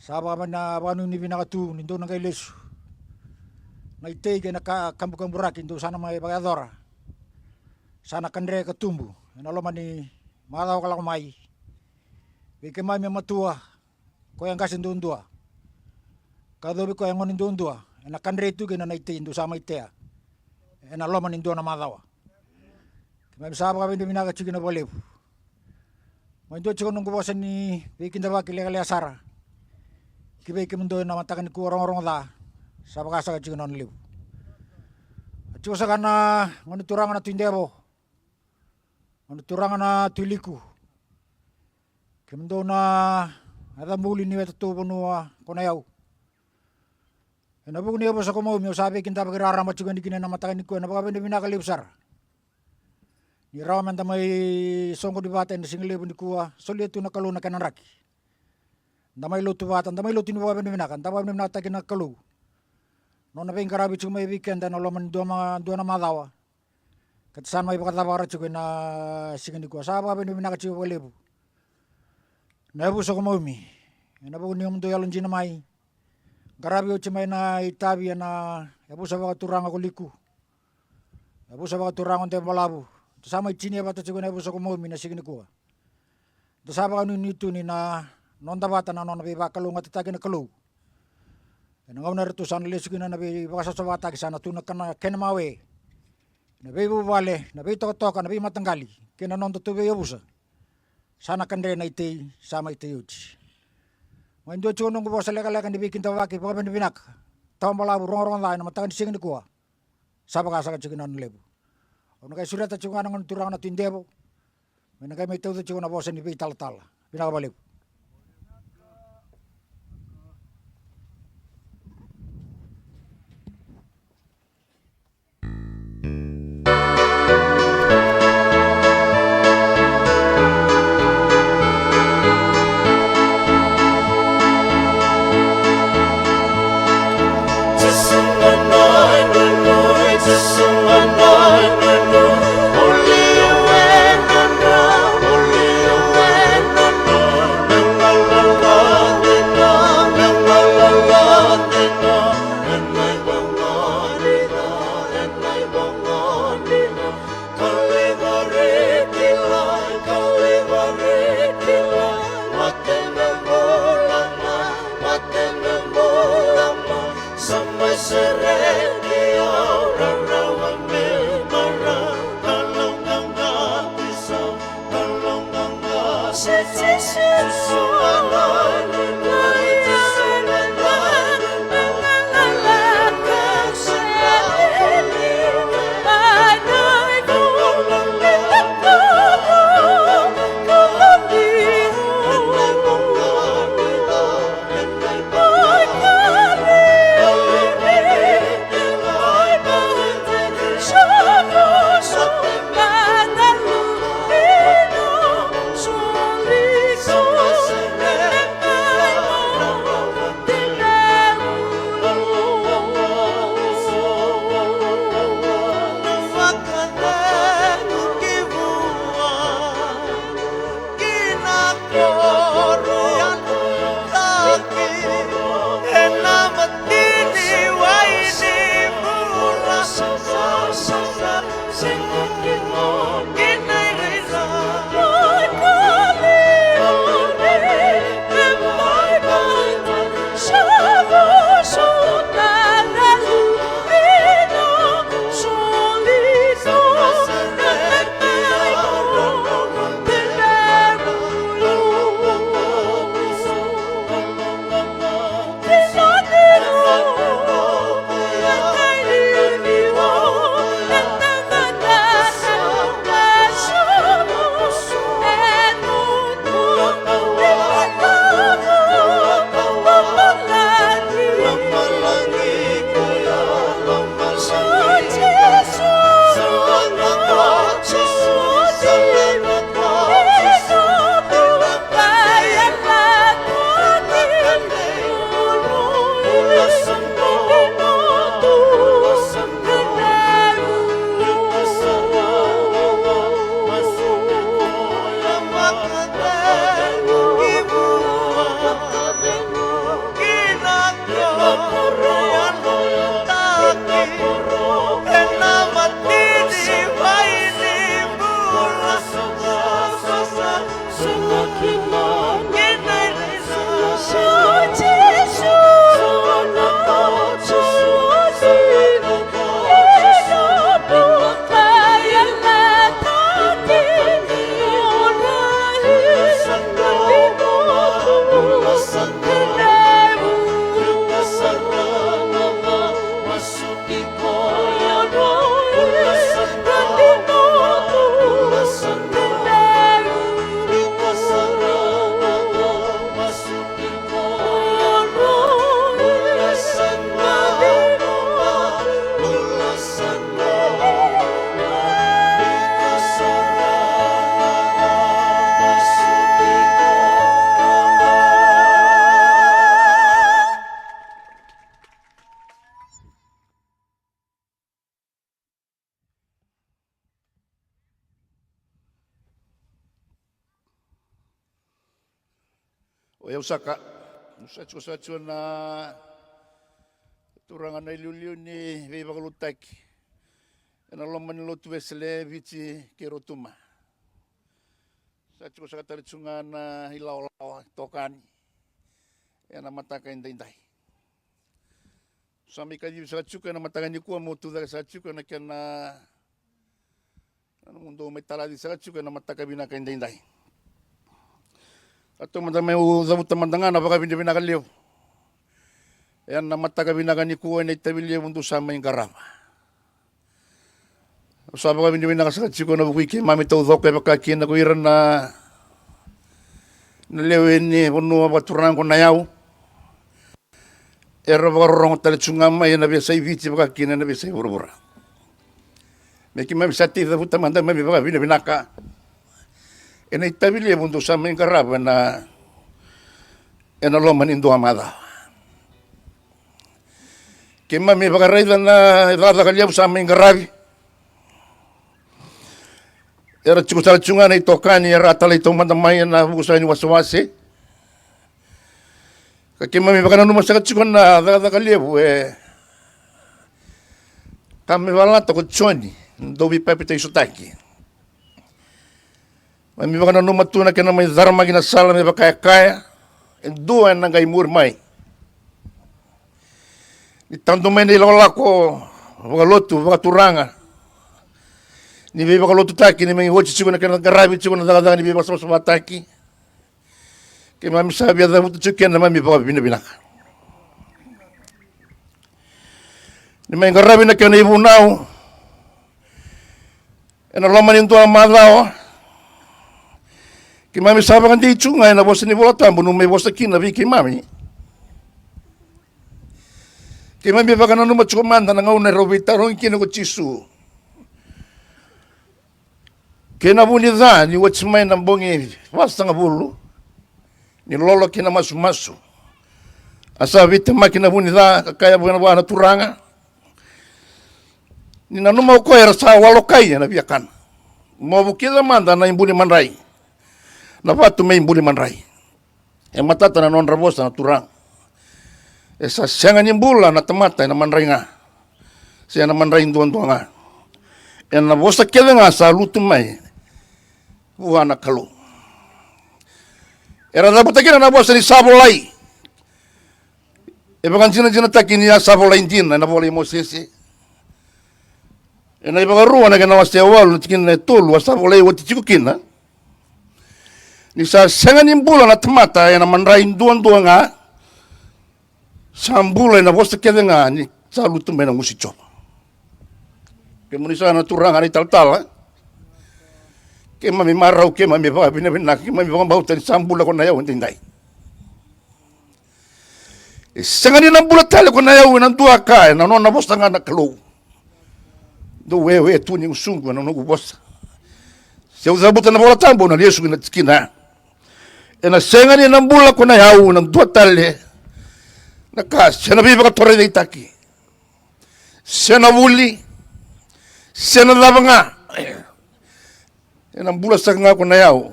Saba na banu ni binakatu ni do na kailesu. Naitei na kambu-kambu rakin do sana may bagadora. Sana kandre katumbu. Enaloman ni madawa kala kumai. Bike mai matua ko yang kasin dundua. Kadobi ko yang onin dundua. Ena kandre itu kena naitei do sama itea. Enaloman ni do na madawa. May saba kami binaka tsuna balebu. Main tu nunggu bosan ni bikin dapat kile asara. Kibai kimundo na matakan ku orang-orang da. Sabak asa ka non liu. Cuba sakana ngoni turang na tindebo. Ngoni turang na tuliku. Kimundo na ada muli ni wetu bonua Nayau. Na buku ni apa sa ko mo mi sabi kinta pagirara machugan di kinena matakan ku na baka benda binaka liusar. Ni ramen tamay songko di bata na single di kuwa soli tu na kalu na kanaraki. Damay lutu bata damay lutu ni baka benda binaka taba benda binaka na kalu. No na pengkarabi chuma weekend na loman dua na madawa. Katasan may pakataba chugan na single di kuwa sa baka benda binaka chuwa lebu. Na bu sa ko mo mi. Na buku ni mundo yalon jina mai. Garabi o chimay na itabi na yabu sa baka turang ako liku. Yabu sa baka turang on malabu. Sama chini bata chugo na buso ko mo mina signi ko. To saba kanu nitu ni na nonda bata na nona veivakalung at tatagi na kalu. Nangaw na rito sana lesu na nabi baka sa bata sana tu na kana kenamawe. Nabi bubale, nabi toka nabi matanggali. Kena nonda tu busa. Sana kandre na ite sama ite yuchi. Main do chugo nung bosa leka dibikin tawaki baka binak. Taw malabu rong lain matakan signi ko. Saba ka sa chugo na lebu. Ono kay surat at yung anong turang na tindebo. May nagay may tawdo yung na bosa ni Tal-Tal. Pinakabaliw. O eu saka. Usatsu na turangan na iliuliu ni veivakalotutaki. Ena loma ni lotu vesele viti kerotuma. Satsu saka talitsunga na hilau-lau tokani. Ena mataka indai-indai. Sami kadi satsu na mataka ni kuwa motu da satsu na kena mundo metala di satsu na mataka binaka indai-indai. Atau madamay uzabuta mandangana baka binibinaka liyo. Yan na mataka binaka ni kuwa na itabiliyo mundo sama yung karama. Usaba ka binibinaka sa katsiko na bukwiki mami tau dhoko e baka kina ko iran na nalewin ni puno baturang ko Nayau. Era baka rorong talitsunga yan na biya viti baka kina na biya burubura. Meki mami sati zabuta mandamay baka binibinaka. Ena itabilia mundo sama yung karaba na loman indo amada. Kima may bakarayda na idada kalyaw sama yung karabi. Era tsukutalachunga na itokani era atalay itong mandamayan na bukusayan yung wasawasi. Kakima may bakananumang sa katsukan na idada kalyaw kami walata ko tsoni dobi pepita isutaki. Mami baka na numatuna ka na may dharma ginasala may bakaya-kaya. Dua na ngay murmay. Itando may nilola ko. Baka lotu, baka turanga. Ni veivakalotutaki ni may hochi sigo na kanagarabi sigo na dagadanga ni veivakalotutaki. Kaya mami sabi ada mutu tsukian na mami baka binabinaka. Ni may garabi na kaya na ibunaw. E na loman yung tuwa madao. Kaya mami sabi kan di chunga na bosa ni volatan bunu may bosa kina vi kay mami. Kaya mami baka na numatsukumanda na ngauna robita ron kina ko chisu. Kaya nabunidha ni watsimay ng bongi basta nga bulu. Ni lolo kina masu-masu. Asa vitima kina bunidha kaya buwan na turanga. Ni nanumaw ko era sa walokay na biyakan. Mabukida manda na imbuni manray. Napatu may imbuli manray. E matata na non rabosa na turang. E sa siyangan yung bula na tamatay na manray nga. Siya na manray duwan-duwan nga. E nabosa kaya nga sa lutumay. Buha na kalo. E radabutakin na nabosa ni sabolay. E bakan sinataki niya sabolay din na nabolay mo sisi. E na ibagaruwa na ganawa siya walo. Tikin na tulu. Sabolay wati chikukin na. Ni sa sengan yung bulan at mata yan naman rain duwan-duwan nga sa ambulay na bosta kaya nga ni sa lutumay ng musitso. Kaya muna sa naturang nga ni tal-tal kaya mami maraw kaya mami baka binabinak kaya mami baka bautan sa ambula ko na yaw hindi. Sengan yung ambulat tali ko na yaw ng duwa ka na noon na bosta nga nakalo. Do wewe tu yung sunggo na nagubos. Siya usabutan na bola tambo na liyesu na tskina. E na senga ni nambula ko na yaw ng dua tali na kas, siya na bibaka tore na itaki. Siya na wuli, siya na labanga. E nambula sa nga ko na yaw,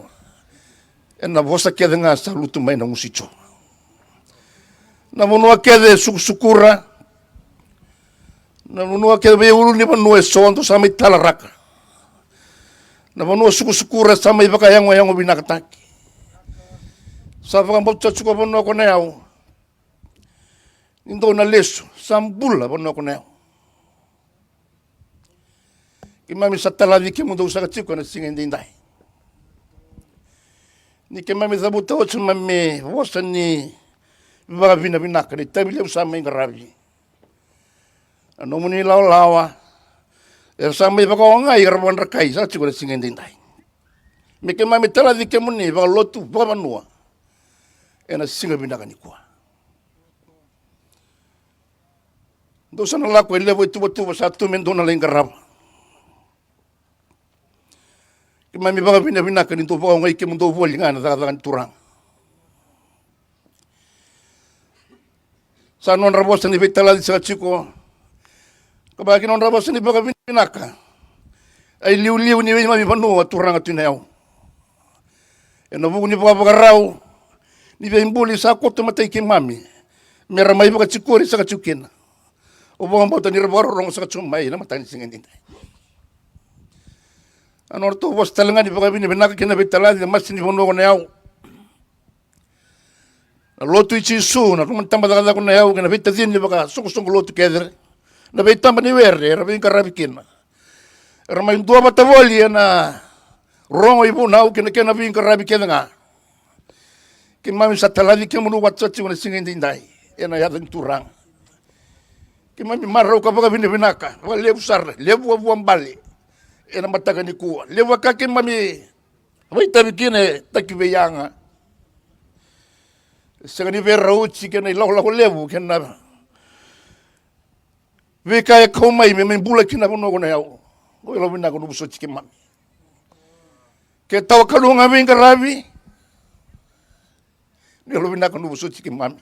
e na bosa kaya nga sa lutumay na musitso. Na munua kaya sukura, na munua kaya may ulo ni manua sonto sa may talaraka. Na munua sukura sa may baka yang binakataki. Sa vakang bautsatsuko pono ako na yaw. Indo na leso. Sambula pono ako na yaw. Kimami sa talavi kimundo sa katsiko na singin dinday. Ni kimami zabuta otsu mami wosan ni baka binabinaka ni tabilaw sa may garabi. Ano mo ni lawa-lawa. E sa may baka wangay garaban rakay sa katsiko na singin dinday. Mi kimami talavi kimuni baka lotu baka manua. Ena singa binaka ni kuwa. Dosa na lako elevo ituwa-tuwa sa tumendo na lang karama. Kimami baka binabinaka ni tuwa ko ngay kimundo wali nga na dakadakan turang. Sa non rabosa ni Vitaladi sa chiko, kabaki non rabosa ni baka binabinaka, ay liw-liw ni mami panu at turang at tunayaw. E nabuko ni baka raw, Ni vei mbuli sa koto matai ki mami. Mera mai baka tsikori sa katsukina. O baka mbauta ni rabaro rongo sa katsumai na matani singin inday. Ano to was talangan di baka bini benaka kina betaladi na mas ni bono ko Nayau. Lotu ichisu na kung tamba daga ko Nayau kina betadin di baka sungko lotu together. Na betamba ni werde rabin karabikina. Ramai dua batavoli na rongo ibu nau kina bin karabikina nga. Kin mami sa taladi kina munu watsatsi wana singin indai. Ena yadang turang. Kin mami marau ka baka bini benaka. Baka lebu sar, lebu abuang bali. Ena mataga ni kuwa. Lewa kakin mami, wai tabi kine takibeyanga. Sanga ni vera uchi kena ilau lewu kena. Wekaya kaumai me bula kina kuno kona yau. Ko ilau bina kuno buso chike mami. Ke tawa kalunga winga rabi. Ni ilau bina kuno buso chike mami.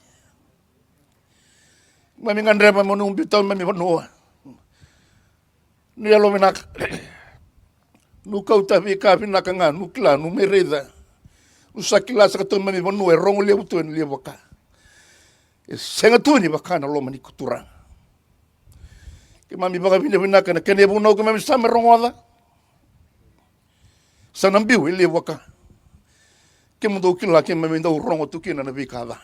Mami ngandrema monu umbitau mami wanua. Ni ilau bina Nukau tabi ka pinaka nga nukla numereda usakila sa katong mami bonu rongo lebu tu en lebu ka senga tu ni baka na lo mani kutura ke mami baka pinaka na kene bu no ke mami sa rongo ada sa nambiu lebu ka ke mundo kila ke mami do rongo tu kina na bika da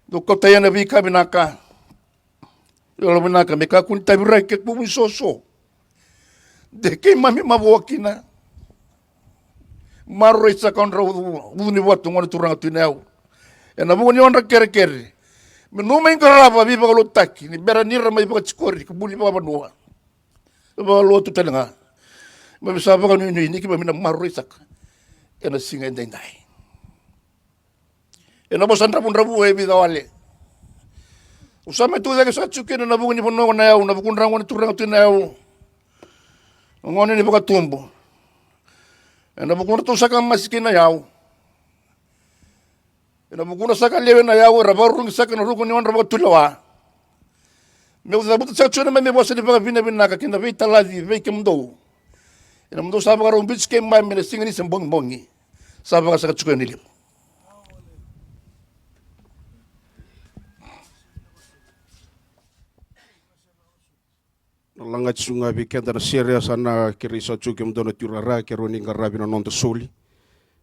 do ko taya na bika pinaka yo lo pinaka me ka kun tabi ra ke bu so de que mami mabokina maro isa kontra uni watu ngone turanga tunau ena buni onra kere me no me engarava veivakalotutaki ni bera nira mai baka tsikori kubuli baba noa baba lo tu tenga me bisa baka ni ki mami na maro isa ena singa ndai ena bosandra pun rabu e vida wale usame tu de que sa tsukena na buni bono Nayau na bukun rango turanga tunau ngone ni baka tumbo. Ena bukuna to saka masiki Nayau. Ena bukuna saka lewe Nayau rabarung saka no ruko ni on rabar tulawa. Me uza buta saka chuna me bosa ni baka vina naka kinda vei taladi vei kemdo. Ena mdo sa baka rombits ke mai me singa ni sembong bongi. Sa baka saka chukua ni. Langat sunga bikenda na serious ana kirisa chuki mdono turara kironi ngarabi na nonto soli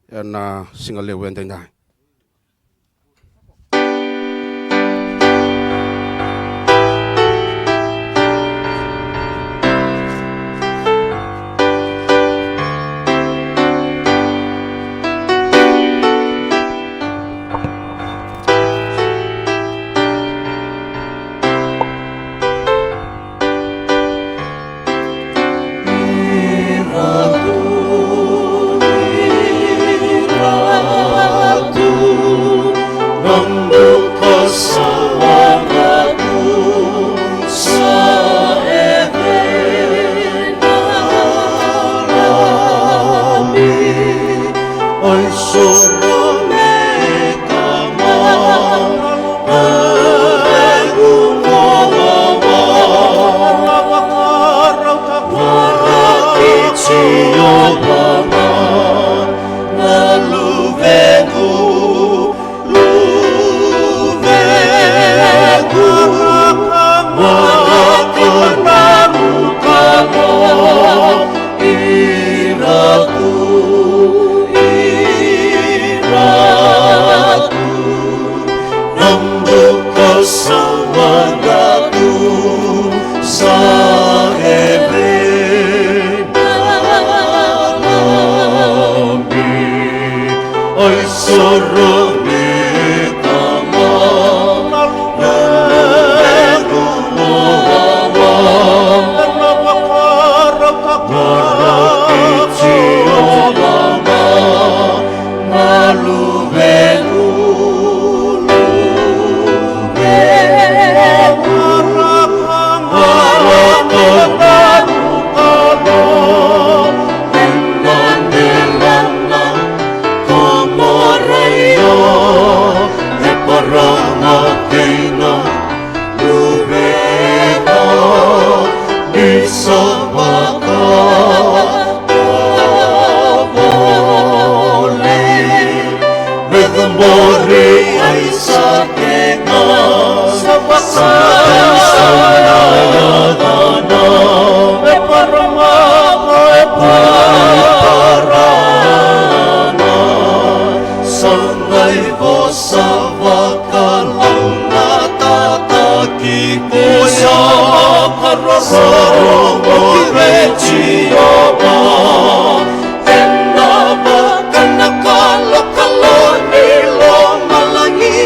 na singale wende na Como rey mori ai sa kenga sa sangai bosa vakalau natataki kuya karasaro veciaba enaba kanakalo kaloni lo malangi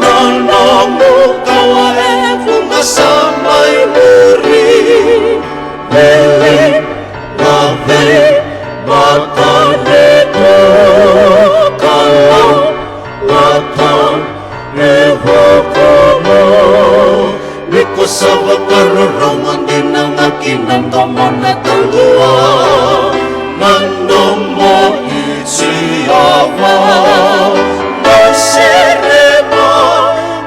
nanamu kawa evunga samai muri lele lave batanedo kalau latan evokomo Niko sawa karorong dinang akinang kamona talua Nandomo ichiawa Naserema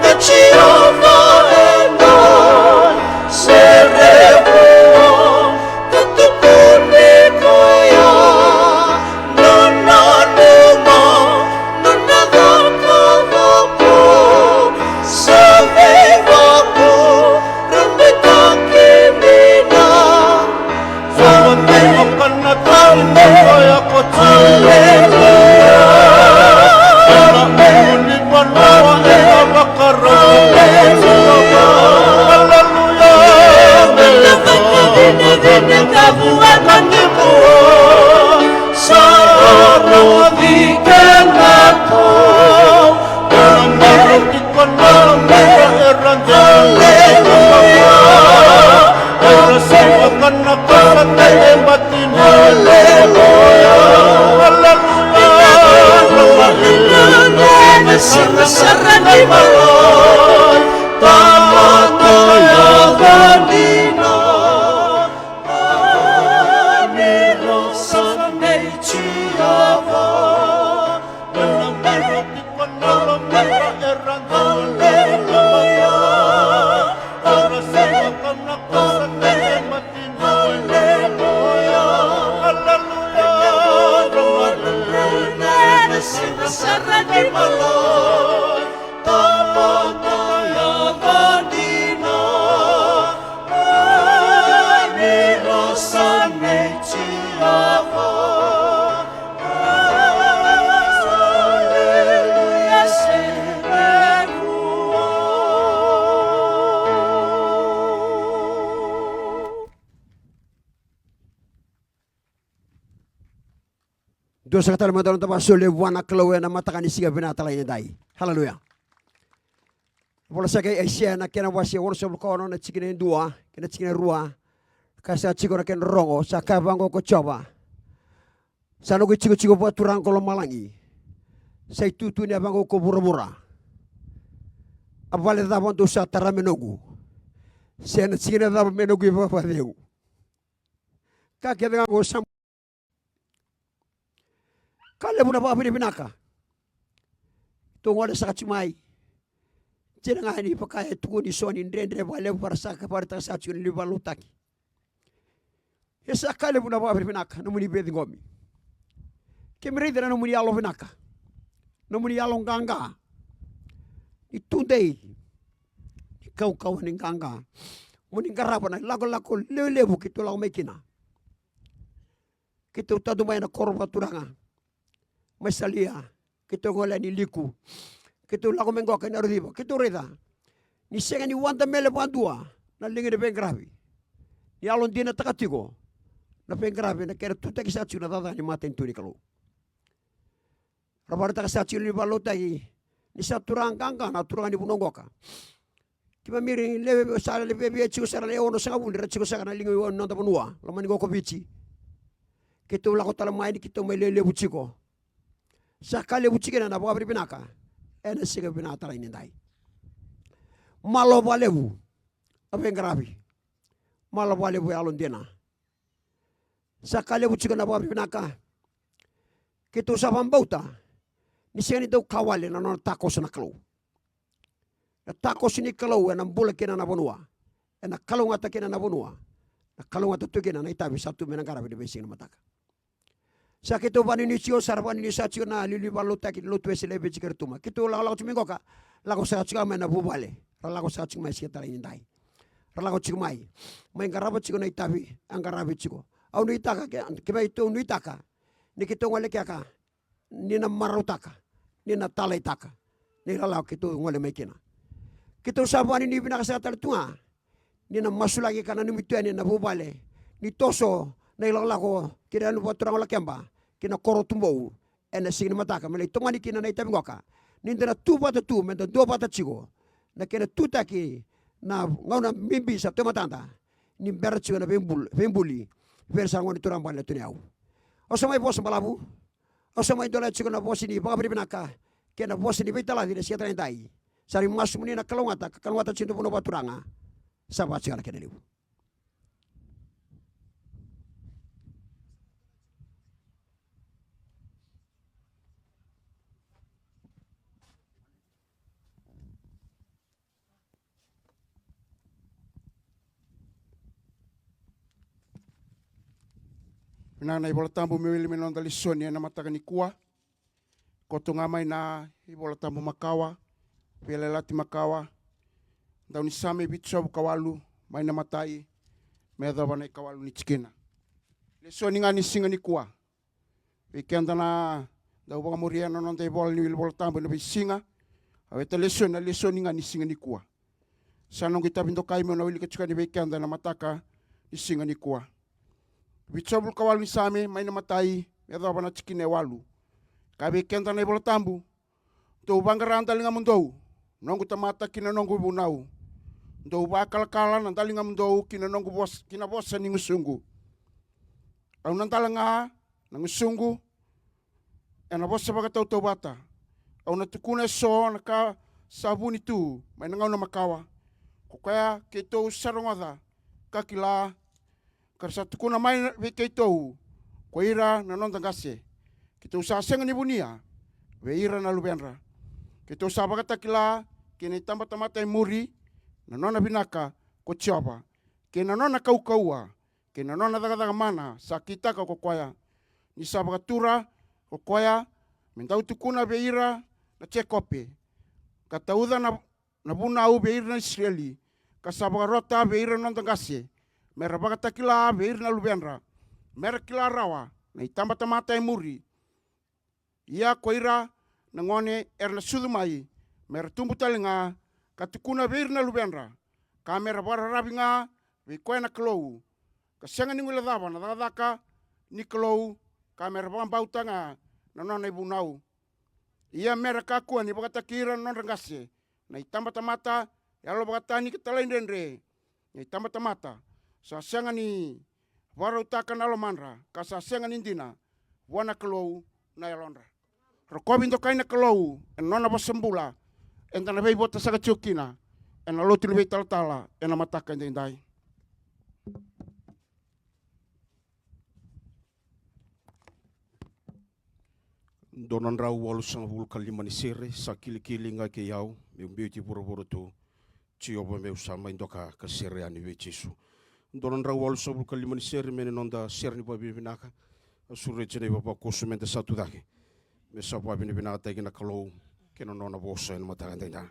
Nachiawa enan Seremo Katukuni koya Nananuma Nanadakavako Savivaku Rambitaki mina Dosa kata lama tahun tempat sule wana keluar nama takani siga binata lain dai. Haleluya. Bola saya kayak Asia nak kena wasi orang sebelum kau nak cikin dua, kena cikin rua. Kasih cikgu nak kena rongo, saka bangko ko coba. Sano ko cikgu buat turang kalau malangi. Saya tutu ni bangko ko bura-bura. Apalagi tak bantu saya tera menogu. Saya nak cikin ada menogu ibu apa dia. Kakek dengan ko sam. Kalau pun apa di binaka, tunggu ada sahaja cumai. Jangan ini pakai tuku di soni ndre balik perasa kepada sahaja ni veivakalotutaki. Ya sekali pun apa di binaka, namun di bedi gomi. Kemeri tidak namun di alo binaka, namun di alo gangga. Itu deh, kau ni gangga. Muni garapan, lagu lebu kita lagu mekina. Kita utadu main korban turanga. Masalia, kita ngolani liku, kita lagu menggo kena riba, kita reda. Ni senga ni wanta mele bandua, na lingi de bengravi. Ni alon dina takatigo, na bengravi na kera tuta kisatsu na dada ni mata intuni kalau. Rabar takasatsu ni veivakalotutaki, ni sa turang gangga na turang ni bunongoka. Kiba miri lebe sala lebe biachi sara le ono sanga bundi rachi sanga na lingi ono nanta bunua, lamani go ko bichi. Kita ulah kota lamai kita mele lebu chiko. Sakali bucikena na bawa binaka, ena siga binata lain dai. Malo balebu, apa yang gravi? Malo balebu alon dena. Sakali bucikena bawa binaka, kita usah pambauta. Nisian itu kawale na non takos na kalau. Na takos ni kalau ena bola kena na bonua, ena kalau ngata kena na bonua, na kalau ngata tu kena na itabi satu menangkara di besi na mataka. Sa kito vanini sio sarvani sa sio na lili balotaki lotu esele beji kertuma. Kito la chumi ka la sa chika mena bubale. La sa chika mai sieta indai. La chika mai. Mai garabo chiko na itabi angarabi chiko. Au ni itaka ke mai to ni itaka. Ni kito ngole ka ni na marutaka. Ni na tala itaka. Ni la kito ngole mai kina. Kito sabani ni bina sa tunga. Ni na masulagi kana ni mituani na bubale. Ni toso na ilalako kira nu paturang la kemba. Kina koro tumbou ena singin mataka mele tongani kina na itabi ngoka nindena tu bata tu menta do bata chigo na kena tu taki na ngauna mimbi sa tomatanda ni ber chigo na bembuli versa ngoni turang bale tuniau osamai bos balabu osamai dola chigo na bos ni bangabri binaka kena bos ni betala di sia trendai sari masumuni na kalongata cintu puno paturanga sabat sigala kena liu. Nana i bola tambu mewili menonda lisoni na mataka ni kua. Koto ngamai na i bola tambu makawa. Pele lati makawa. Dauni same bitsobu kawalu. Mai na matai. Medha wana i kawalu ni chikina. Lisoni ngani singa ni kua. Wikenda na da ubanga muria na nonda i bola ni wili bola tambu na bisinga. Aweta lisoni ngani singa ni kua. Sanong kita bindo kaime na wili kachukani wikenda na mataka ni singa ni kua. Bitsobul kawalu ni same mai na matai medha bana chikine walu kabe kenta na bola tambu to bangaranda linga mundou nongu tamata kina nongu bunau do bakal kala na dalinga mundou kina nongu bos kina bosa ni ngusungu au nantalanga na ngusungu ena bosa baga tau bata au na tukuna so na ka sabuni tu mai na ngauna makawa kokaya ke to sarongoda kakila karsa tukuna mai weke tou ko ira na nonda gase kita usa senga ni bunia we ira na lubenra kita usa bagata kila kini tamba tamata muri na nona binaka ko chaba kina nona kaukaua kina nona daga mana sakita ka kokoya ni sabagatura kokoya mendau tukuna be ira na chekope katauda na buna u be ira na Israeli kasabagarota be ira nonda gase mera bagata kila beir na lubenra mera kila rawa na itamba tamata muri ia koira na ngone erna sudumai mera tumbu talinga katukuna beir na lubenra ka mera bara rabinga we koena klou ka senga ningula dava na daka ni klou ka mera bautanga na nona ibunau ia mera kakua ni bagata kira non rangase na itamba tamata yalo bagata ni kitalaindendre na itamba tamata sa senga ni warau taka na lomanra ka sa senga ni dina wana kelou na yalonra rokobi ndo kaina kelou en nona basembula en tana bei bota saga chukina en la lotu bei tala en mataka ndai donan rau walu sang bul kalima ni sere sa kili nga ke yau me beauty boro tu chioba me usama indoka ka sere ani we chisu donan rau walu sang bul kalima ni sere me nonda sere ni babi binaka surre chene baba kosumenta satu dake me sa babi ni binaka tegina kalou ke nona bosa en mataka ndai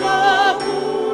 Rabu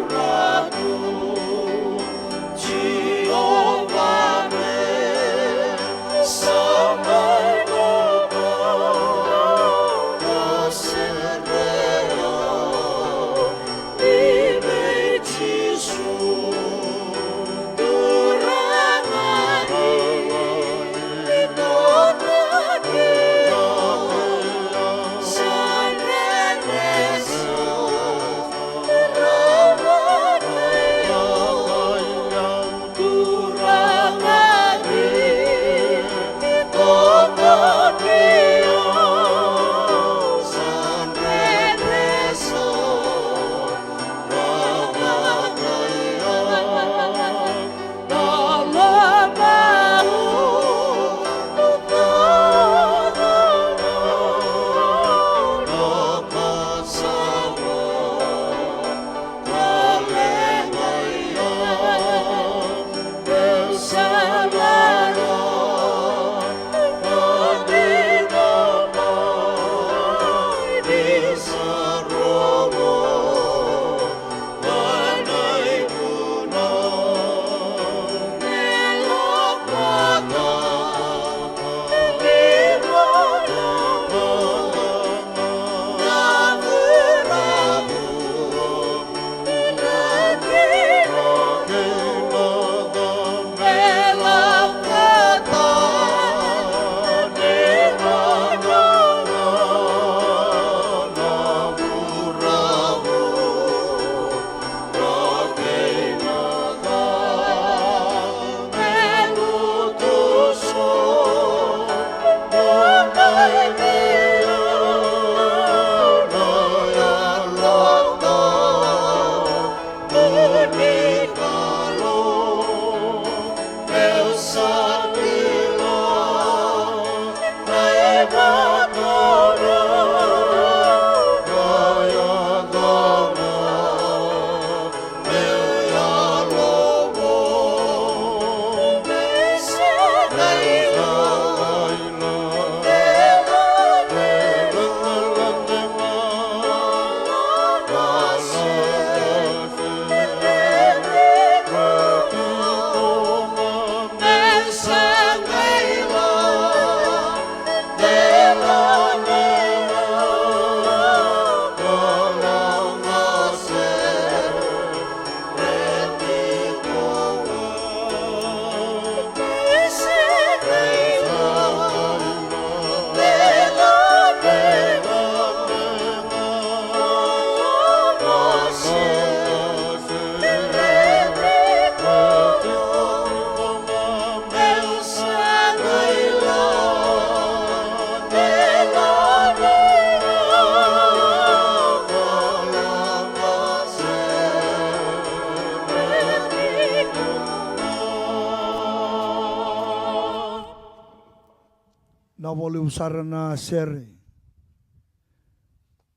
na vole usara na sere.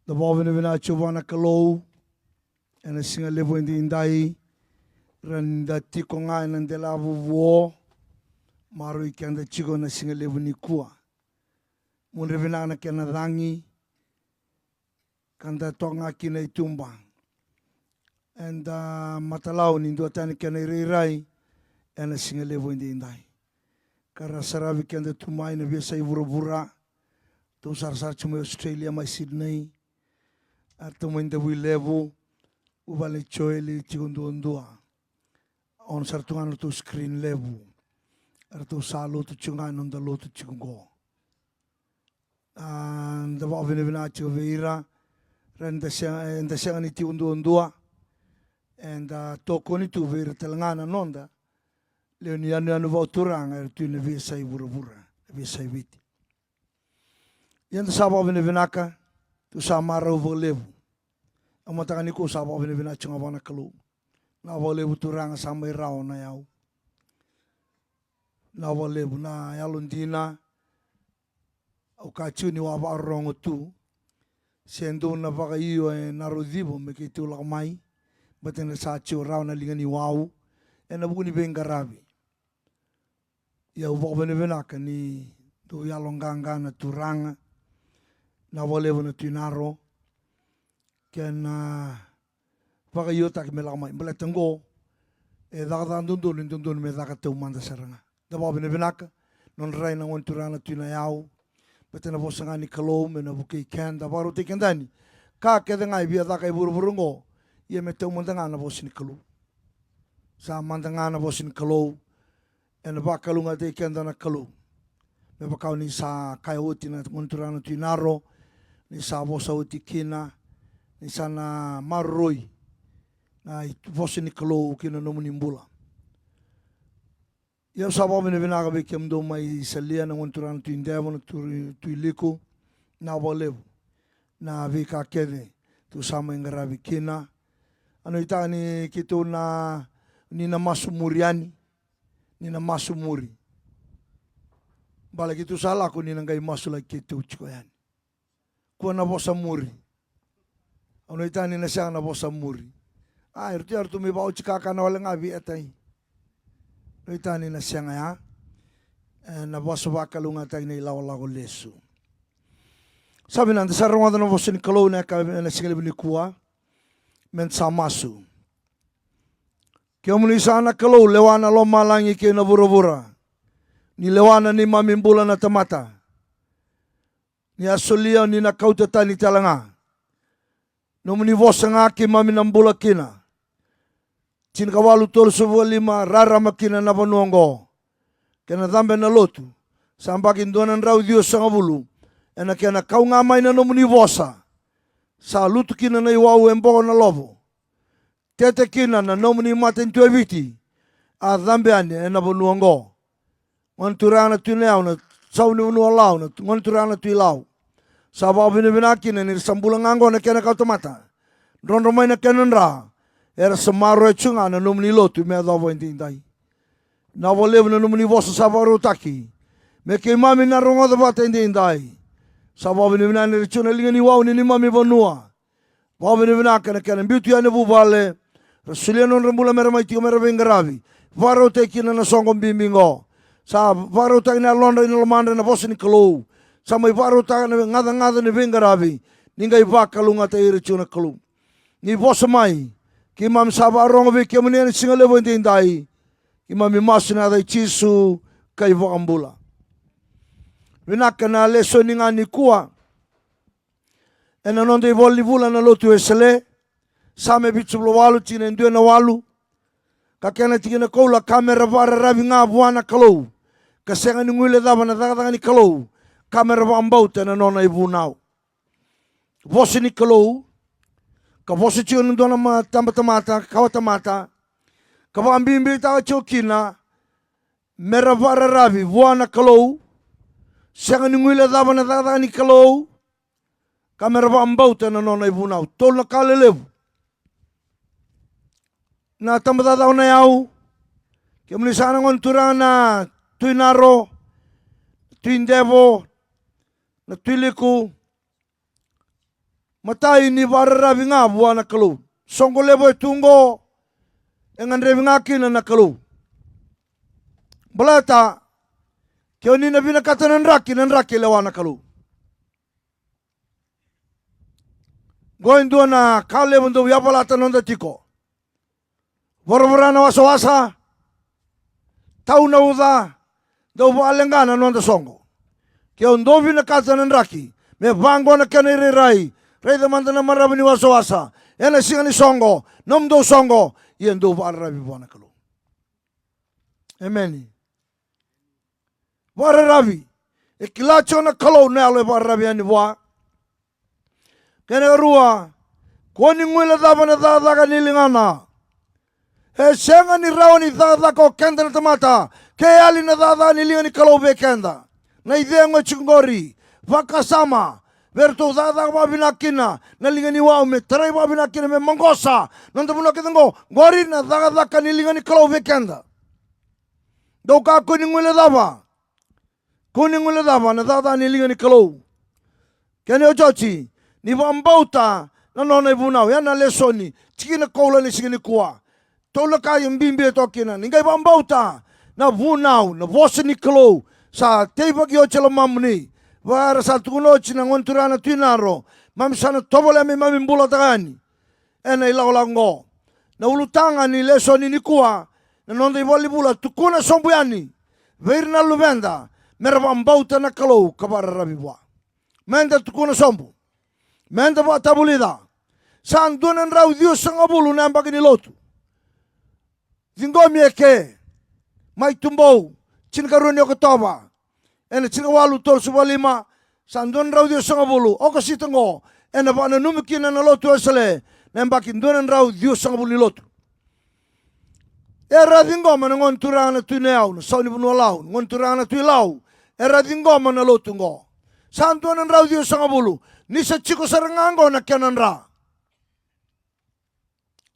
Da vovene vina chuvana kalou, ena singa levo indi indai, randa tiko ngai nande lavu vuo, maru i kanda chiko na singa levo ni kua. Munre vina na kena rangi, kanda tonga kina i tumba. And matalau ni ndua tani kena irirai, ena singa levo indi indai. Kara saravi kenda tumai na biasa i vura-vura, tu sar-sar cuma Australia mai Sydney, atau main dewi levo, ubale choeli cigundu-undua. On sartungan tu screen levo, artu salu tu cungan on dalu tu cigungo. Dawa vina cigu veira, renda siang ni ti undu-undua, and toko ni tu veira telangana nonda, leo ni anu vau turang, artu ni visa i vura-vura, visa i viti. Yang tu sabo vinaka, tu samara uvo levu. Amataka ni ko sabo vina chunga wana kalu. Na uvo levu turanga sama irao Nayau. Na uvo levu na yalundina. Au kachu ni waba rongo tu. Sendo na baka iyo narudhibo meki tu lakamai. Batena sa chu rao na linga ni wau. Na buni bengarabi. Ya uvo vinaka ni tu yalonganga na turanga. Na wale na tinaro ken paka yo tak me lamai bela tengo da dundun me da ka teu manda saranga da ba bene benaka non rai na on turana Nayau betena bosanga ni kalo me na buki kan da baru te kendani ka ke da ngai bia da kai burungo ye me teu manda na bosin kalo sa manda na bosin kalo en ba kalunga te kenda na kalo me ba kau ni sa kai oti na on turana tinaro ni sa vosa uti kina, ni sana marroi, na vosa ni kalau kina nomu nimbula. Ia sa vavene vinaga veke mdo mai salia na ngonturana tu indevo na tu iliku, na walevu, na vika kede, tu sama ingaravi kina. Ano itani kitu na nina masu muriani, nina masu muri. Bala kitu salah ko nina ngai masu lagi kitu chikoyani. Kua na vosa muri. Ano itani na siya na vosa muri. Irti artu mi bau chikaka na wala nga vi atay. Ano itani na siya nga ya. Na vosa wakalunga tayo na ilaw-law lesu. Sabi nanda, sa rungada na vosa ni kalaw na singalibin ni kuwa. Men sa masu. Kaya muli sana kalaw, lewana lo malangi kayo na bura-bura. Ni lewana ni mamimbula na tamata. Ni asulia ni nakautata ni talanga. Nomu ni vosa ngaki mami nambula kina. Chinkawalu tolu suwa lima rara makina na panuongo. Kena dhambe na lotu. Sambakin doanan rau Dios sangabulu. Ena kena kau ngamay na nomu ni vosa. Sa lutu kina na iwau emboko na lobo. Tete kina na nomu ni maten tueviti. A dhambe ane ena panuongo. Nganturana tunayau na sauni unualau na nganturana tuilau. Sabab bina-binakin na nisambulang anggo na kena kau tamata. Ron-romay na kena ra. Era samaro e chunga na numni lotu me adavo intinday. Na walev na numni vosa sabaro taki. Me kay mami na rongo da bata intinday. Sabab bina-binakin na chuna linga ni wau ni mami vanua. Sabab bina-binakin na kena beauty ane bubale. Rasulianon rambula mera may tiyo mera bengaravi. Varo teki na nasongong bimbingo. Sa varo teki na londra ina lamandra na vosa ni kalou. Sa may varo tayo na ngada-ngada ni bengaravi. Ningay vakalunga tayo rechuna kalou. Ni vosa mai. Ki mami sabarong vi kaya mani singalevo intinday. Ki mami masu na day chisu kay vakambula. Vinaka na leso ni nga ni kuwa. E na nonde voli vula na lotu esele. Same bitsulo walu tina indue na walu. Kakena tigina koula kamera vara ravi nga buana kalou. Kasenga ni ngwile daba na daga ni kalou. Kamera vambau tena nona ibu nau. Vosi ni kalou. Ka vosi chio ni dona ma tamata, kawatamata. Ka vambimbi tawa chio kina. Mera vara ravi buana kalou. Senga ni ngwile daba na daga ni kalou. Kamera vambau tena nona ibu nau. Tol na kalelevu. Na tamata daw na yau. Kaya muli sana ngon turana tuinaro. Tuindevo. na tuiliku matai ni vararavi nga vua na kalau. Songo levo e tungo engan revi nga kina na kalau. Balata kio ni na vina kata nan raki lewa na kalau. Goin dua na kale bundu ya balata nonda tiko. Vara na wasa tau na uda do valengana nonda songo. Kio ndo vina kata nan raki me vango na kena rai da manda na marabani wasa ena singani songo nom do songo yen do vararavi vua kalau. Amen. Vararavi e kilacho na kalau na ale vararavi ani vua. Kena rua koni ngwela dava na dada nilingana. E senga ni rawa ni dada ko kenda na tamata. Ke ali na dada nilingani kalau be kenda. Na idhengo chungori vakasama verto dada babinakina na lingani wao me tarai babinakina me mangosa nanda buno kitango gori na dada nilingani kalau be kenda. Doka koni ngwela dava. Koni ngwela dava na dada nilingani kalau. Kene ojochi ni vambauta na nona ibunau ya na lesoni chikina koula ni sigini kuwa tola kaya mbimbi tokina ningai vambauta na vunau na vosi ni kalau sa teipa ki ochela mamni vara sa tukunochi na ngonturana tuinaro mami sana tobole me mami mbula tagani ena ilaola ngo na ulutanga ni lesoni ni kuwa na nonda iboli bula tukuna sombuyani veirna luvenda mera vambauta na kalau kabara rabibwa menda tukuna sombu menda ba tabulida san dunan rau Dios sangabulu na ambagini lotu zingomi eke mai tumbou chinkaruni okotoba ena chinkawalu tol subalima san dunan rau Dios sangabulu okositango ena ba na numikina na lotu esale na ambagin dunan rau Dios sangabulu lotu era dingoma na ngonturanga na tuineau na sauni bunualau ngonturanga na tuilau era dingoma na lotu ngo san dunan rau Dios sangabulu ni sa chiko sarangango na kiananra.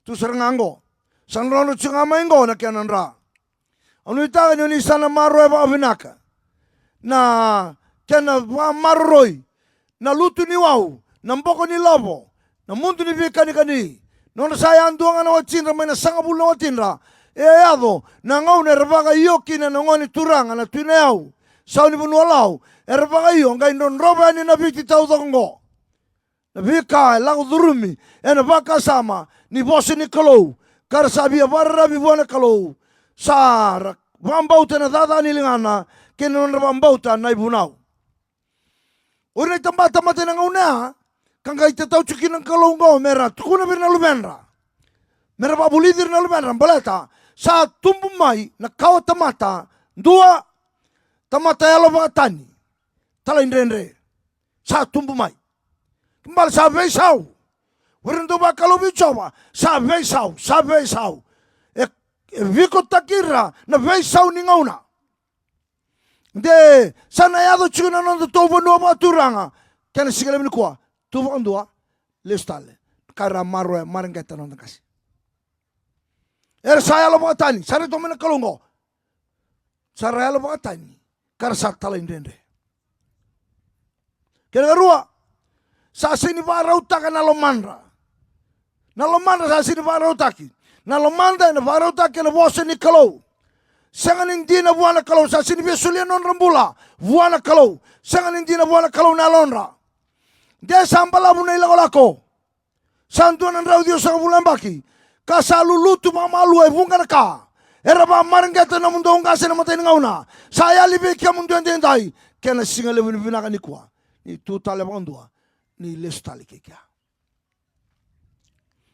Tu sarangango. San rono chingamaingo na kiananra. Anu itaga ni sana maro eba avinaka. Na kiana maroroi. Na lutu ni wau. Na mboko ni lobo. Na mundu ni vika ni kani. Nona saya anduanga na watinra may na sangabul na watinra. E ado na ngau na rabaga yoki na ngoni turanga na tuineau. Sauni bunualau. E rabaga iyo ngai non roba ni na viti tau dongo. Na vika lagu durumi ena baka sama ni bosi ni kalau kar sabia vararavi vua na kalau sa vambauta na dada nilingana kena na vambauta na ibunau uri tambata mate na ngaunea kanga itatau chuki na kalau ngau mera tukuna birna lumenra mera babulidir na lumenra baleta sa tumbu mai na kawa tamata dua tamata yalo vakatani talain renre sa tumbu mai Kembali sa veisau. Werindu ba kalau bicoba sa veisau. E viko takira na veisau ni ngauna. De sana yado chuna nando tovo no baturanga. Kana sigale ni kwa. Tuvo andua lestale. Kara maro marengeta nando kasi. saya lo batani. Sare to mena kalungo. Sare lo batani. Kara satala indende. Kena rua. Sa sini varautaka na lomandra. Na lomandra sa sini varautaki. Na lomandra na varautaki na vosa ni kalau. Sangan hindi na vua na kalau. Sa sini besulia non rambula. Vua na kalau. Sangan hindi na vua na kalau na lonra. Dia sambalabu na ilagolako. Santuan ang rau Dios sa kabulambaki. Kasalulutu mamalu ay bunga na ka. Era ba maranggeta na mundo ang kasi na matay nga una. Saya libik ka mundo ang dinday. Kaya nasingalibin binakanikwa. Ni tutalabandua. Ni lestali kekya.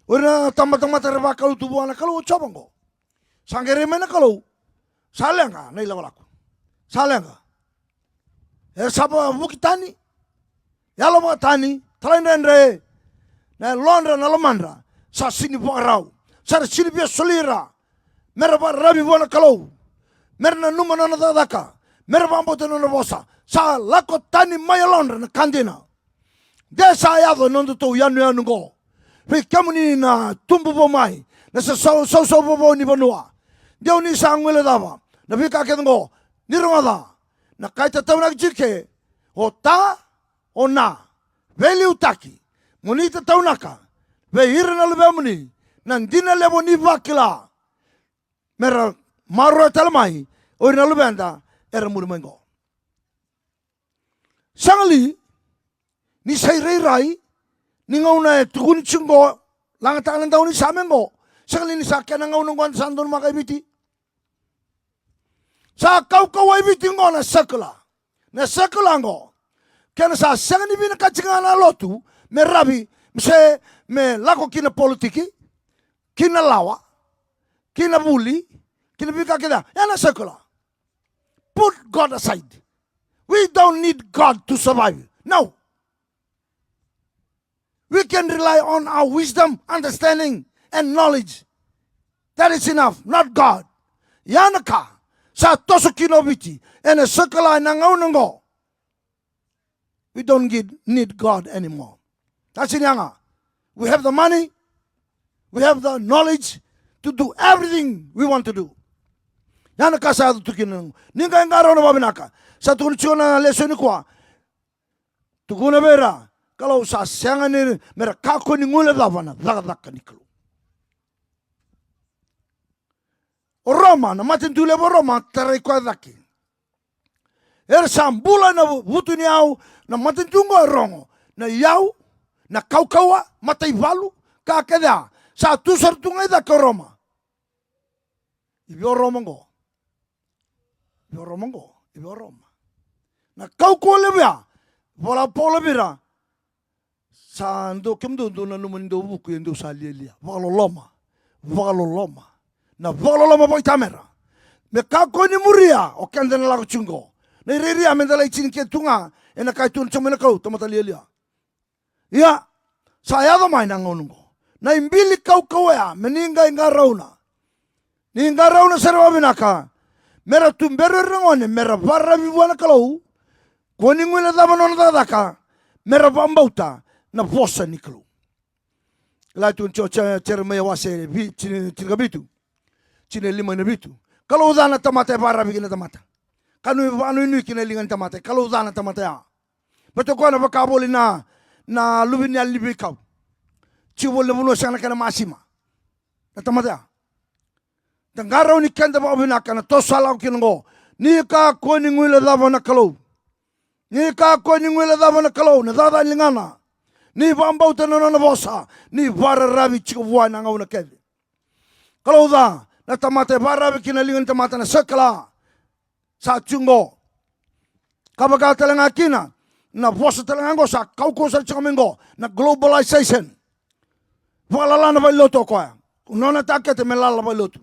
Ora tama-tama terba kalau tubuh anak kalau coba ko. Sangere mana kalau salenga na ilawalako. Salenga. Saba bukitani. Yalo tani talendendre. Na londra na lomandra. Sa sini parau. Sa sini bia solira. Merba rabi bona kalau. Merna numana na dadaka. Merba ambote na bosa. Sa lako tani maya londra na kandina. Desa yado nondo to yanu go. Pe kamuni na tumbu bomai. Na sa so bobo ni banua. Dia ni sangwele dava. Na vika ke ngo. Ni rongada. Na kaita taw na jike. O ta o na value taki muni te taunaka ve hira na lebe muni nan dina lebo ni vakila mera maro talamai o na lubenda era muri mengo sangali ni sai rai ni ngauna tukun chungo langa tangan daun ni samengo sangali ni sakya na ngauna ngwan sandon makai biti sa kau ai biti ngo na sakla ngo kena sa sangani bina kacingana lotu me rabi me lako kina politiki kina lawa kina bully kina bika kida yana sakla put God aside. We don't need God to survive. No. We can rely on our wisdom, understanding, and knowledge. That is enough, not God. Yanaka, sa toso kinobiti, and a circle nangaunango. We don't need God anymore. That's in Yanga. We have the money, we have the knowledge to do everything we want to do. Yanaka sa tukinang, ninga ngaro na babinaka. Sa tukun na lesson ni kwa, tukuna bera, kalau sa siangan ni mera kako ni ngula davana, dagadaka ni kalu. O Roma, na matin tule bo Roma, taray kwa daki. Sambula na vutu ni au, na matin tungo rongo, na yau, na kaukawa, matay valu, kakeda, sa tusar tungay da ka Roma. Ibyo Roma ngo. Ibyo Roma ngo, ibyo Roma. Na kauko lebya, wala pola bira, sa ando kemdo na numendo buku endo sa lielia, wakaloloma, na wakaloloma boy tamera. Me kako ni muria, o kende na lako chungo. Na iriria mendala ichini kia tunga, ena kai tun chomena kau, tamata lielia. Ya, sa yado mai na ngonungo. Na imbili kauko ya, meninga inga rauna. Ni inga rauna sarawa binaka, mera tumbere rengone, mera varra vivuana kalau, koni ngwila dabanon dadaka, mera vambauta, na vosa niklu. Lai tu ncho chere mea wase chine bitu. Chine lima na bitu. Kalau udana tamata barra bigina tamata. Kanu anu inu kine lingan tamata. Kalau udana tamata ya. Beto ko na bakaboli na lubin ya libikau. Chiwo lebuno sana kana masima. Na tamata ya. Tangaraw ni kenda ba binaka na tosalaw kingo. Ni ka ko ni ngwila dava na kalau. Ni ka ko ni ngwila dava na kalau na dada lingana. Ni vambau tena na vosa, ni vara ravi chiko vuai na ngau na kevi. Kalau da, na tamate vara ravi kina lingan tamata na sekala, sa chungo. Kabaga telenga kina, na vosa telenga ngo sa kauko sa chiko mingo, na globalization. Valala na vai loto koya, unona takete melala vai loto.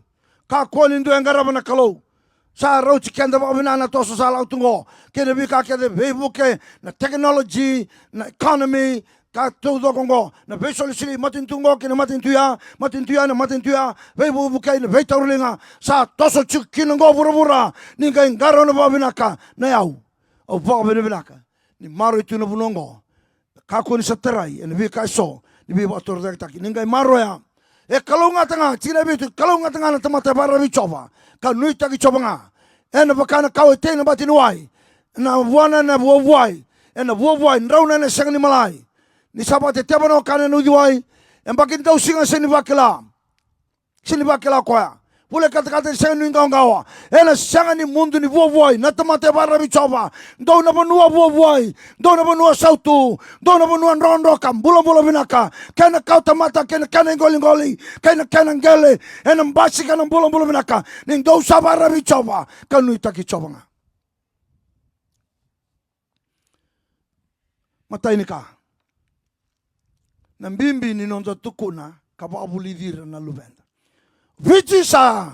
Ka koni ndu engaraba na kalau. Sa rauchi kenda ba binana toso sa lautungo, kene bika kede veivuke, na technology, na economy, ka todo kongo na visual sili matin tungo kina matin tuya veibu bukai na veitarulinga sa toso chikingo burubura ninga ngaro na babinaka Nayau o babinaka ni maro itu na bunongo ka ko ni saterai en vi so ni vi bator taki ninga maro ya e kalunga tanga china bitu kalunga tanga na tamata bara vi chova ka nui taki chova nga en bakana ka te na batinuai na wana na vuai en vuai nrauna na sangni malai ni sabate tebano kana nudiwai embakin tau singa sinibakela kwa pule kata singa ningawa ela sanga ni mundu ni vuoi na tamate bara bichova ndo na bonua vuoi ndo na bonua sautu ndo na bonua rondo kambulo binaka kana kau tamata kana ngoli kana ngele ena mbasi kana bulo binaka ning do sabara bichova kanu itaki chova matai nika na mbimbi ni nonzo tukuna kapa abulidira na luvenda. Vici sa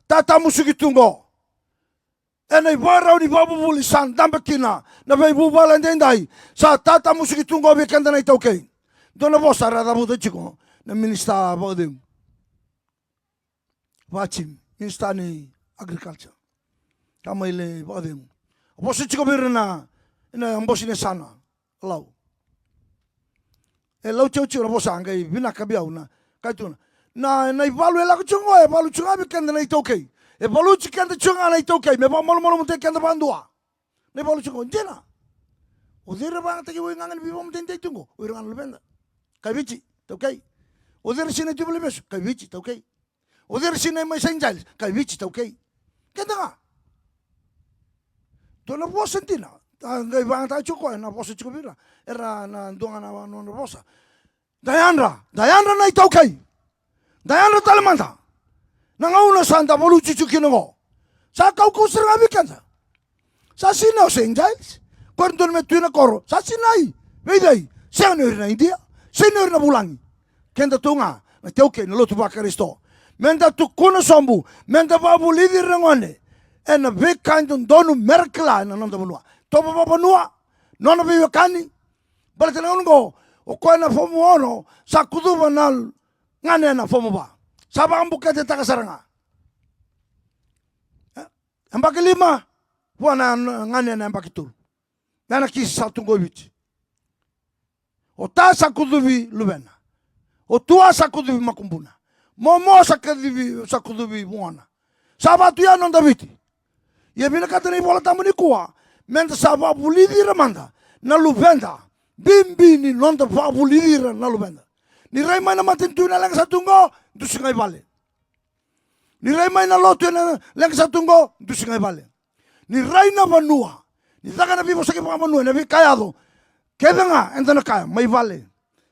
tata musukitungo. Ena ibara ni babu buli san dambekina na vei bubala ndendai sa tata musukitungo bekenda na itokei. Dona vosa rada buda chiko na minista bodem. Vachim minista ni agriculture. Kama ile bodem. Vosa chiko birna ina mbosine sana. Lau. E lau chau na bosa angai vina kabiau na kaituna na ivalu ela kuchungo e valu chunga bikenda na itokei e valu chikenda chunga na itokei me molo molo mute kenda bandua ne valu chungo njena Odere bang tagi wo ngangan bi bom tente tungo. Wo ngan lubenda. Kai bici, tau kai. Odere sine tu bele beso, kai bici tau kai. Odere sine mai senjal, kai bici tau kai. Kenda nga. Dona bosa sentina. Ngai bang ta chuko na bosa chuko bila. Era na ndonga na bosa. Dayandra na tau kai. Dayandra talemanta. Nangauna santa bolu cucu kinongo. Sa kau kusir ngabi kansa. Sa sino senjal. Kordon metuina koro. Sa sinai. Vedai. Senor na India. Senor na bulangi. Kenda tunga. Na teuke na lotu bakaristo. Menda tu kuna sombu. Menda babu lidir rangone. Ena vekandon donu merkla na nonda banua. Topa baba nua. Nona biwe kani. Balata na ungo. O koe na fomu ono. Sa kuduba na ngane na fomu ba. Sa bambu kete takasaranga. Ambaki lima. Wana ngane na ambaki turu. Nana kisi sa tungo bichi. O ta sa kudubi lubena. O tua sa kudubi makumbuna. Momo sa kudubi muana. Sa batu ya nonda biti. Ia bila kata ni bola tamu ni kuah. Menta sa babu lidira manda. Na lubenda. Bimbi ni nonda babu lidira na lubenda. Ni rai mai na matintu na lang sa tungo. Dusingai bale. Ni rai mai na lotu na lang sa tungo. Dusingai bale. Ni rai na vanua. Ni taka na bibo sakit pa vanua. Na bi kayado. Keda nga. Enta na kaya. Mai vale.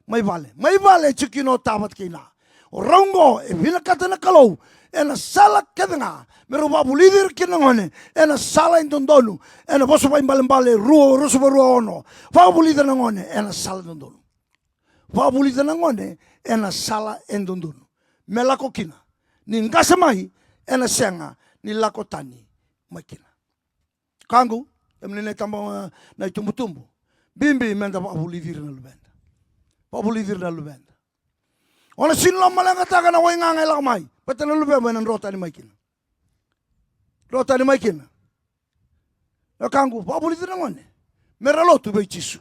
Mai vale. Mai vale chikino tabat kina. O raungo. E bila kata na kalau. Ena sala keda nga. Mero babu lidir kinangone. Ena sala intondonu. Ena boso pa imbale ruo. Roso pa ruo ono. Babu lidir nangone. Ena sala intondonu. Babu lidir nangone. Ena sala intondonu. Melako kina. Ni ngasa mai. Ena senga. Ni lako tani. Makina. Kangu. Emnene tamba na itumbu-tumbu. Bimbi menda babu lidir na lubenda. Babu lidir na lubenda. Ona sinlo malanga taka na way ngangay lakamay. Pata na lubenda ng rota ni Maikina. Rota ni Maikina. Nakangu, babu lidir na ngone. Mera lotu bay chisu.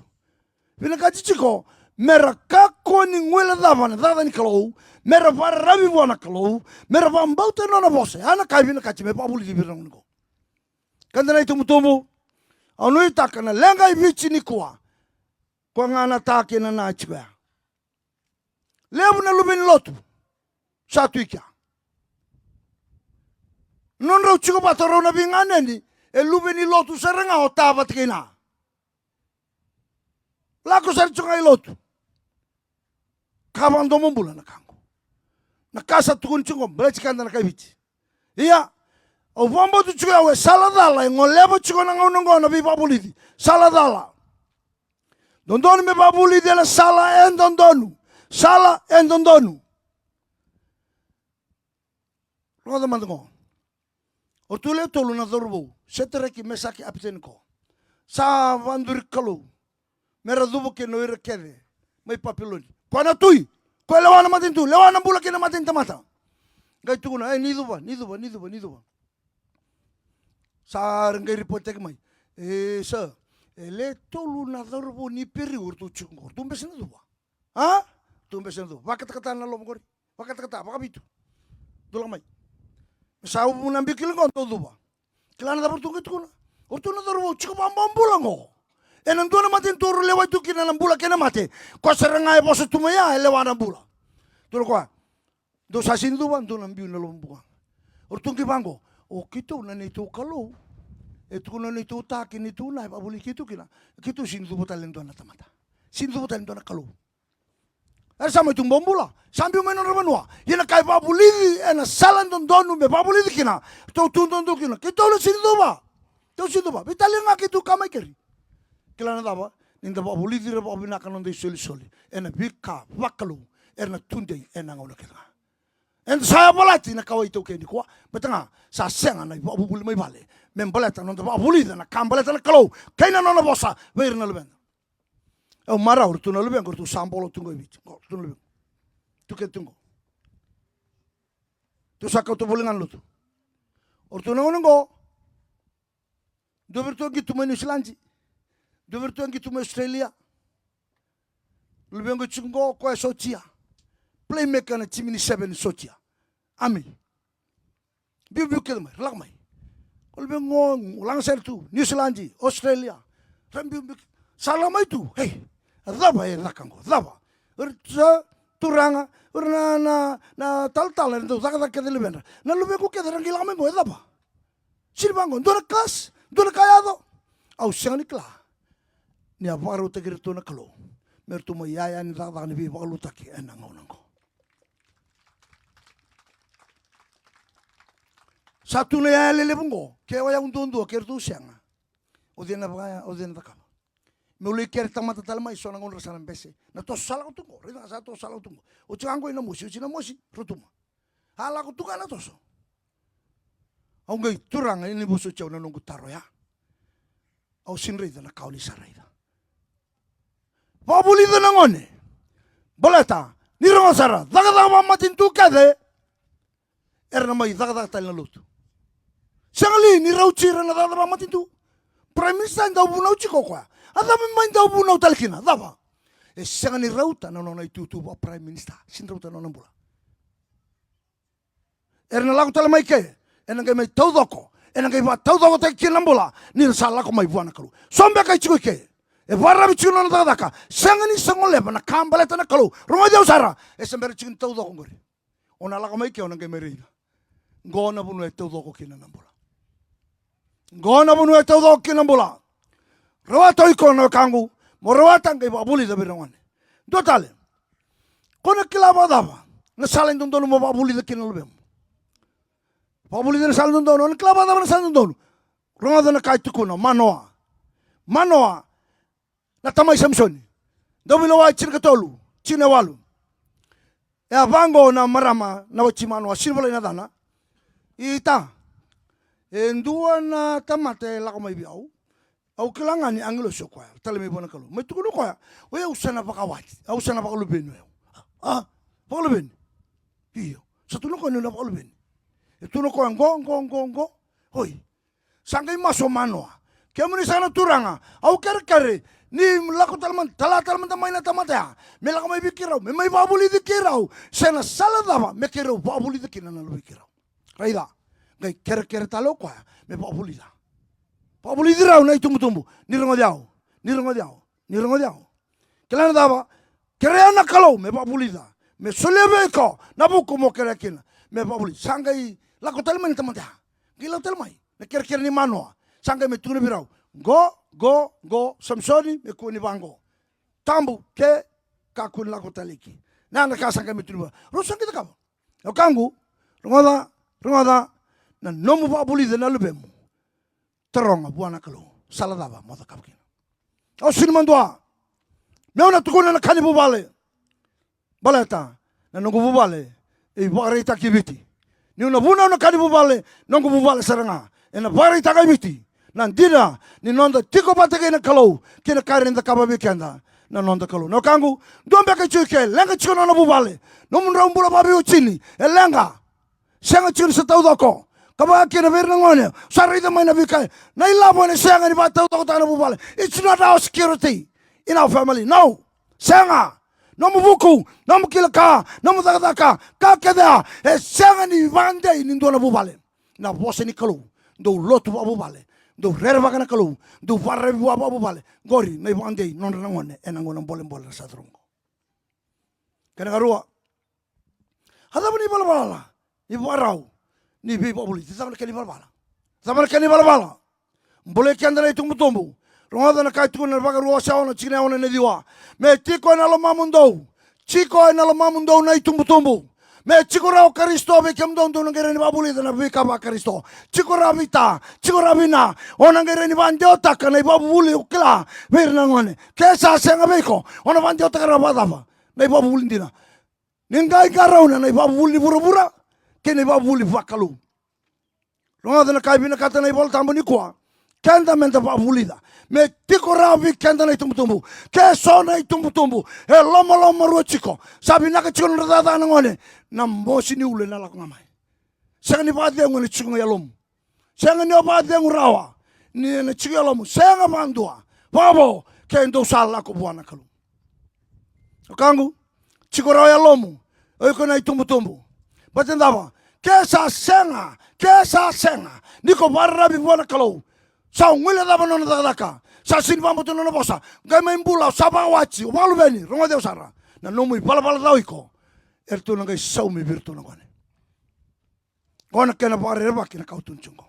Pinakachichiko, mera kako ni ngwela dava ni kalau. Mera para rabi wana kalau. Mera pa mbauta na bose. Ana kai pinakachi, me babu lidir na ngone ko. Kanda na itumbu-tumbu. Ano itaka na lenga ibichi ni kuwa. Kwa ngana take na nachibaya. Lebu na lubeni lotu. Satu ikia. Non chiko batoro na bingane ni. E lubeni lotu seranga o tabat kina. Lako sari chunga lotu. Kabang domumbula na kango. Na kasa tukun chungo. Belechi kanda na kaibichi. Iya. O vambo tu chiko yawe saladala. Ngolebo chiko na ngaunongo na bibabulidi. Saladala. Dondonu me babulidi na sala en dondonu. Sala en dondonu. Roda mandango. Ortule tolu na dorbo. Setereki mesaki apitenko. Sa vandur kalu. Mera dubo ke noira kede. Mai papiloni. Kwana tui. Kwa lewana matin tu. Lewana bula ke na matin tamata. Gai tukuna. Niduba. Sa ngai ripotek mai. Sa. Le tolu na dorbo ni peri urtu chungo. Tumbe sena duba. Ha? Tumbe sena duba. Wakat-kata na lomogori. Wakat-kata. Wakabitu. Dulang mai. Sa ubu nambi kilingon to duba. Kilana da portungi tukuna. Urtu na dorbo chiko pambambulango. Enanduna matin turu lewa itu kina nambula kena mate. Ko seranga e boso tumaya lewa nambula. Turu kwa. Do sasin duba do nambiu na lombuka. Urtungi bango. O kito na nito kalau. Etu kuna nito taki nito na babuli kito kina. Kito sin duba talento na tamata. Sin duba talento na kalau. Sama itu bombula. Sambil main orang benua. Yana kai babuli ena salan donu me babuli kina. Tau tundon kina. Kito na sin duba. Tau sin duba. Bitalinga kito kamay keri. Kilana daba, ninda babu lidira babu nakanon de soli. Ena bika wakalu, ena tunde ena ngona kita. En saya balati na kawai to kendi kwa, betanga sa senga na babu buli mai bale. Men balata non da babu lidira na kam balata na kalau, kaina nona bosa, weir na leben. O mara urtu na leben urtu sambolo tungo bit. Tu leben. Tu ke tungo. Tu sakau tu bulingan lutu. Urtu na ngo. Do bertu gitu menu selanji. Dovertu gitu me Australia. Lubengo chungo ko socia. Playmaker na chimini 7 socia. Ami. Biu kelma, lagmai. Lubengo lang tu New Zealand, Australia. Rambiu Salama itu, hey, dava rakango, dava. Sa turanga, na tal ndo zaka ke dele benda. Na lube ko ke rangi lama ngo dava. Sirbango ndora kas, ndora kayado. Au sangni kla. Ni avaru te kirto na kalo. Mertu mo yaya ni zaka ni veivakalotutaki enango. Satu na yaya lele bungo, ke waya undondo ke tu sianga. Odena baya, odena takapa. Mulai kira tamata talma iso nangon rasa nambese. Na to salah kutungo, rida sa to salah kutungo. O chango ina musi, ucina musi, rutuma. Hala kutunga na toso. Au ngai turanga ini busu chau na nungu taro ya. Au sinrida na kauli sarida. Babuli da nangone. Boleta, ni rongo sara, daga mamatin tu kade. Erna mai daga tal na lutu. Sangali ni rauchira na daga mamatin tu. Prime Minister ndau bunau chiko kwa. Ada memang ndau bunau talkina, dava. Sangani rauta na nona itu ba Prime Minister, sin rauta nona bula. Erna lagu tala mai ke, enang mai taudoko, enang ba taudoko te kina bula, ni sala ko mai buana kalu. Sombe kai chiko ke. E varra bichu nona daka, sangani sangole na kambale tana kalu. Rongo dia usara, sember chikin taudoko ngori. Ona lagu mai ke ona mai reina. Ngona bunu taudoko kina nambula. Ngona bunu taudoko kina bula. Rawato iko na kangu, mo rawatan kay babuli da birangane. Dotale. Kona kilaba dava, na salen dono mo babuli da kinalbem. Babuli da salen dono, na kilaba dava na salen dono. Ronga na kay tukuna manoa. Manoa na tamay Samsoni. Dawilo wa chirkatolu, chinewalu. E abango na marama na wachimano sirvala na dana. Ita. Endua na tamate la kamay biau. Au kelangan ni anglo sokwa taleme bona kalu mai tukuno kwa we usana pakawati au usana pakalubeni pakalubeni iyo satu no kono pakalubeni itu no ko ngo hoi sangai maso manoa kemuni sana turanga au kare ni laku talman tamaina tamata me laku mai bikirau me mai babuli dikirau sena saladava me kirau babuli dikina na bikirau raida ngai kere talo kwa me babuli da Babuli dirau na tumbu ni rongo diao. Kelana dava, kereana kalau me babuli da. Me solebe ko na buku mo kerekina. Me babuli sangai la ko talman tamata. Gila talmai. Na kere ni manoa. Sangai me tunu birau. Go Samsoni me kuni bango. Tambu ke kakun la ko taliki. Na ka sangai me tunu. Rosan kita ka. O kangu rongo da na nomu babuli da na lubemu. Teronga buana kalu saladava mota kapkina. Au sinmandua. Meuna tukuna na kani bubale. Baleta na nungu bubale e bare takibiti. Ni una buna na kani bubale nungu bubale saranga. Ena bare takibiti. Nan dina ni nonda tiko patake na kalu kina karin da kababi kenda na nonda kalu. No kangu dombe ka chuke lenga chikono na bubale. No munra umbula babi uchini elenga. Senga chini sataudoko. Kaba kina verna ngone, sarida mai na bikai. Na ilabo ne senga ni batau tau tana bubale. It's not our security in our family. No, senga. No mubuku, no mukilaka, no mudaka, kakeda. Senga ni vande ni ndona bubale. Na bose ni kalu, do lotu bubale, do rerva kana kalu, do varre bubale. Gori na vande non ngone enangona bolem sa trongo. Kana garua. Hadabu ni balabala. Ibarau. Ni bibo buli zaman kali balbala mbole kandana itumbu ronga na kai tukuna baga ruwa saona chine ona ne diwa me tiko na lo mamundo chiko na lo mamundo na itumbu me chiko ra Kristo be kemdo ndo ngere ni babuli na bika ba Kristo chiko rabina ona ngere ni bande otaka na babuli ukla verna ngone kesa senga beko ona bande otaka ra badava na babuli ndina ningai karauna na babuli burubura kene babuli vakalu. Ronga na kaibina kata na ibol tambo ni kwa. Kenda menta babulida. Me tiko rabi kenda na itumbu. Keso na itumbu. E lomo ruchiko. Sabi naka chiko na dada na ngone. Na mosi ni ule na lako ngamai. Senga ni baadhi yangu ni chiko ya lomu. Senga ni baadhi yangu rawa. Ni chiko ya lomu. Senga bandua. Babo. Kendo sala ko buana kalu. Kangu. Chiko rawa ya lomu. Oiko na itumbu. Batendaba. Kesa senga. Niko barra bi buana kalau. Sa ngwile da banona da daka. Sa sinipambo to na bosa. Ngai mai mbula saba wachi. Walu beni. Ronga deu sara. Na nomu pala tau iko. Tu na ngai sau mi virtu na kone. Kona kena pare reba kina kautun chungo.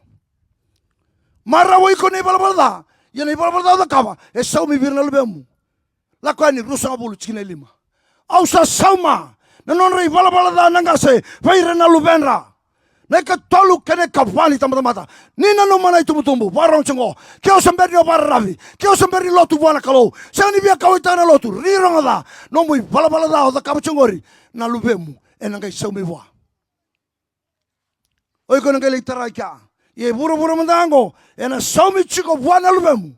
Mara wo iko nei pala da. Ya nei pala da kava. Sau mi virna lebemu. La kwani rusa bulu chine lima. Au sa sauma. Na non rei pala da nangase. Vaire na lubenra. Neka tolu kene kafani tamata. Nina no mana tumbu. Barong chungo. Keo semberi o barravi. Keo semberi lotu buana kalau. Sani bia kau itana lotu. Rirong da. No mui pala da o da kapachungori. Na lubemu. Enangai sau mi voa. Oi kono ngai litara kia. Ye buru mandango. Ena sau mi chiko buana lubemu.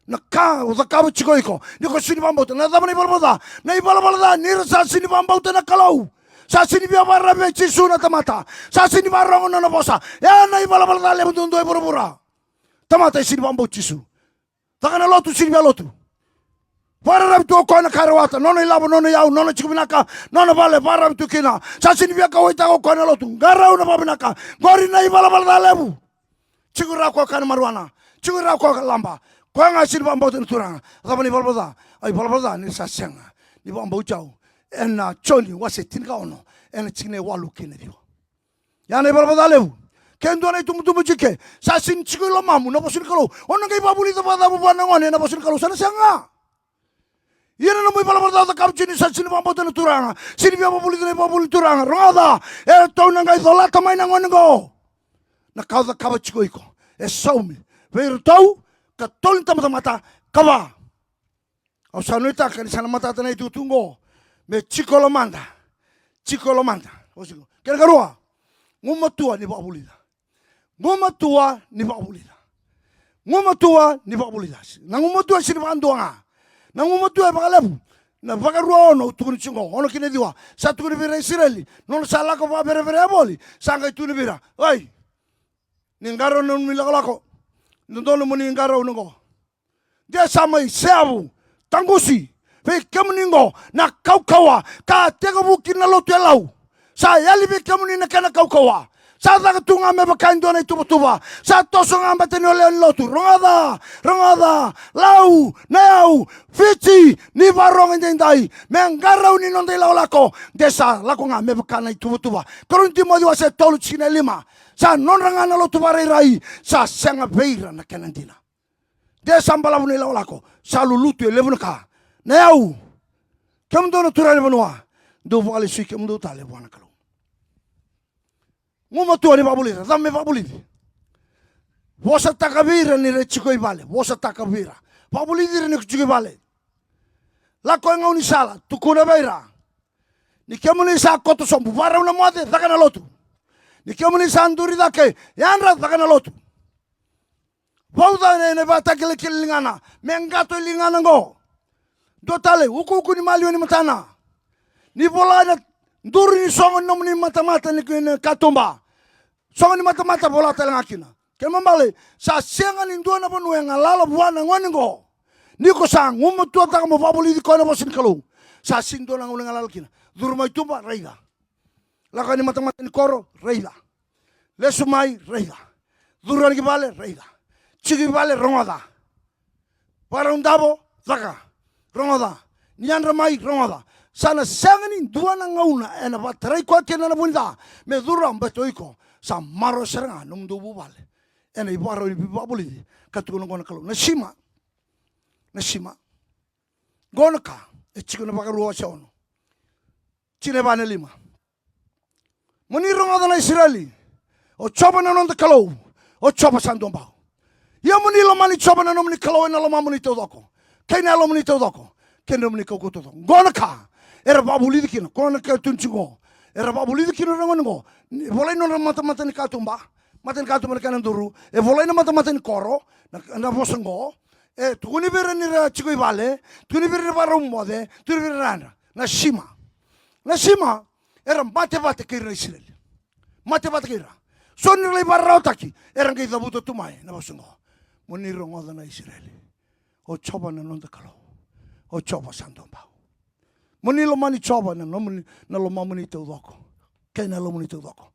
Na ka o da kapachiko iko. Niko sini pambauta. Na dama ni pala na ipala nira sa sini pambauta na kalau. Sa sini bia barra be chisu na tamata. Sa sini barra na bosa. Ya na ibala le mundo bura. Tamata sini bambo chisu. Takana lotu sini bia lotu. Para rab tu ko na karawata. Nono ilabo nono yau nono chikubinaka. Nono vale para tu kina. Sa sini bia ka oita ko na lotu. Garau na babinaka. Gori na ibala lebu. Chigura ko kan marwana. Chigura ko lamba. Ko nga sini bambo tu turanga. Tapani balbada. Ai balbada ni sa senga. Ni bambo chau. Ena choni wase tinka ono ena chine walu kene dio yana balbada lebu kendo na tumu jike sa sin chiku lo mamu na bosin kalo ono ngai babuli to bada bu bana ngone na bosin kalo sana sanga yena no muy balbada da kam chini sa sin bambo na turanga sin bia babuli turanga roda e to na ngai dola ta mai na ngone go na kauda kaba chiku iko e saumi ver tau ka tol mata kaba au sanuita kan sana mata tana itu tungo me chikolo manda. Osiko. Kera karua. Nguma tua ni babulida. Nguma tua ni babulida. Na nguma tua sini bandoanga. Na nguma tua bakalebu. Na bakarua ono tukuni chingo. Ono kine diwa. Sa tukuni bira Israeli. Non sala ko ba bere boli. Sanga tuni bira. Oi. Ningaro non milakalako. Ndono muni ngaro nungo. Dia samai seabu. Tangusi. Pe kamuningo na kaukawa ka tega bukin na lotu elau sa yali be kamuni na kana kaukawa sa daga tunga me bakain dona tuba sa tosonga bateni ole lotu rongada lau nayau fiti ni varong ndai mengarau ni nonde lako desa lako nga me bakana tuba korunti mo diwa se tolu chine lima sa non rangana lotu rai sa senga beira na kanandina desa mbalabu ni lako sa lulutu elebunka Nayau, kamu dono turane banua, do vale sui kamu do tale buana kalau. Nguma tua ni babulira, dame babulidi. Wosa takabira ni rechiko vale, wosa takabira. Babulidi ni chiko vale. La ko ngau ni sala, tukuna beira. Ni kamu ni sa koto sombu, vara una moade, takana lotu. Ni kamu ni sa anduri dake, yanra takana lotu. Bauda ne bata kile lingana, mengato lingana ngo. Dotale, uku ni maliu ni matana. Ni bola na duri ni songo nom ni mata ni katomba. Songo ni mata bola talangakina. Kema male, sa senga ni ndua na bonu yang alala buana ngoni ngo. Ni ko sang ngumu tua taka mo babuli di kona bosin kalau. Sa sindo na nguling alala kina. Durmai tumba reiga. Laka ni mata ni koro reiga. Lesumai reiga. Duran ki bale reiga. Chigi bale rongoda. Para undabo zaka. Rongoda, nian ramai rongoda. Sana sangani dua na ngauna ena batrai kwa kena na bunida. Me duram betoiko sa maro seranga num dubu bale. Ena ibaro ni bibabuli katukono kona kalau. Nashima. Gona ka e chiko na bakaruwa shaono. Chine bane lima. Muni rongoda na Israeli. O choba na nonda kalau. O choba sandombao. Ya muni lomani choba na nomni kalau ena loma muni todoko. Kena lo muni todoko, kena muni kau kototo. Gona ka, era babuli dikina, gona ka tuncingo, era babuli dikina rangongo. Volai non mata ni katumba, mata ni katumba kanan duru. Volai non mata ni koro, na bosango. Tukuni bere ni ra chico ibale, tukuni bere barum mode, tukuni bere rana. Na shima era mate kira Israel, mate kira. Soni le barra otaki, era ngai dabuto tumai na bosango. Muni rongoda na Israel. O choba na nonda kalau, o choba sandombao. Muni lo mani choba na lo mamuni teu doko, kena lo muni teu doko.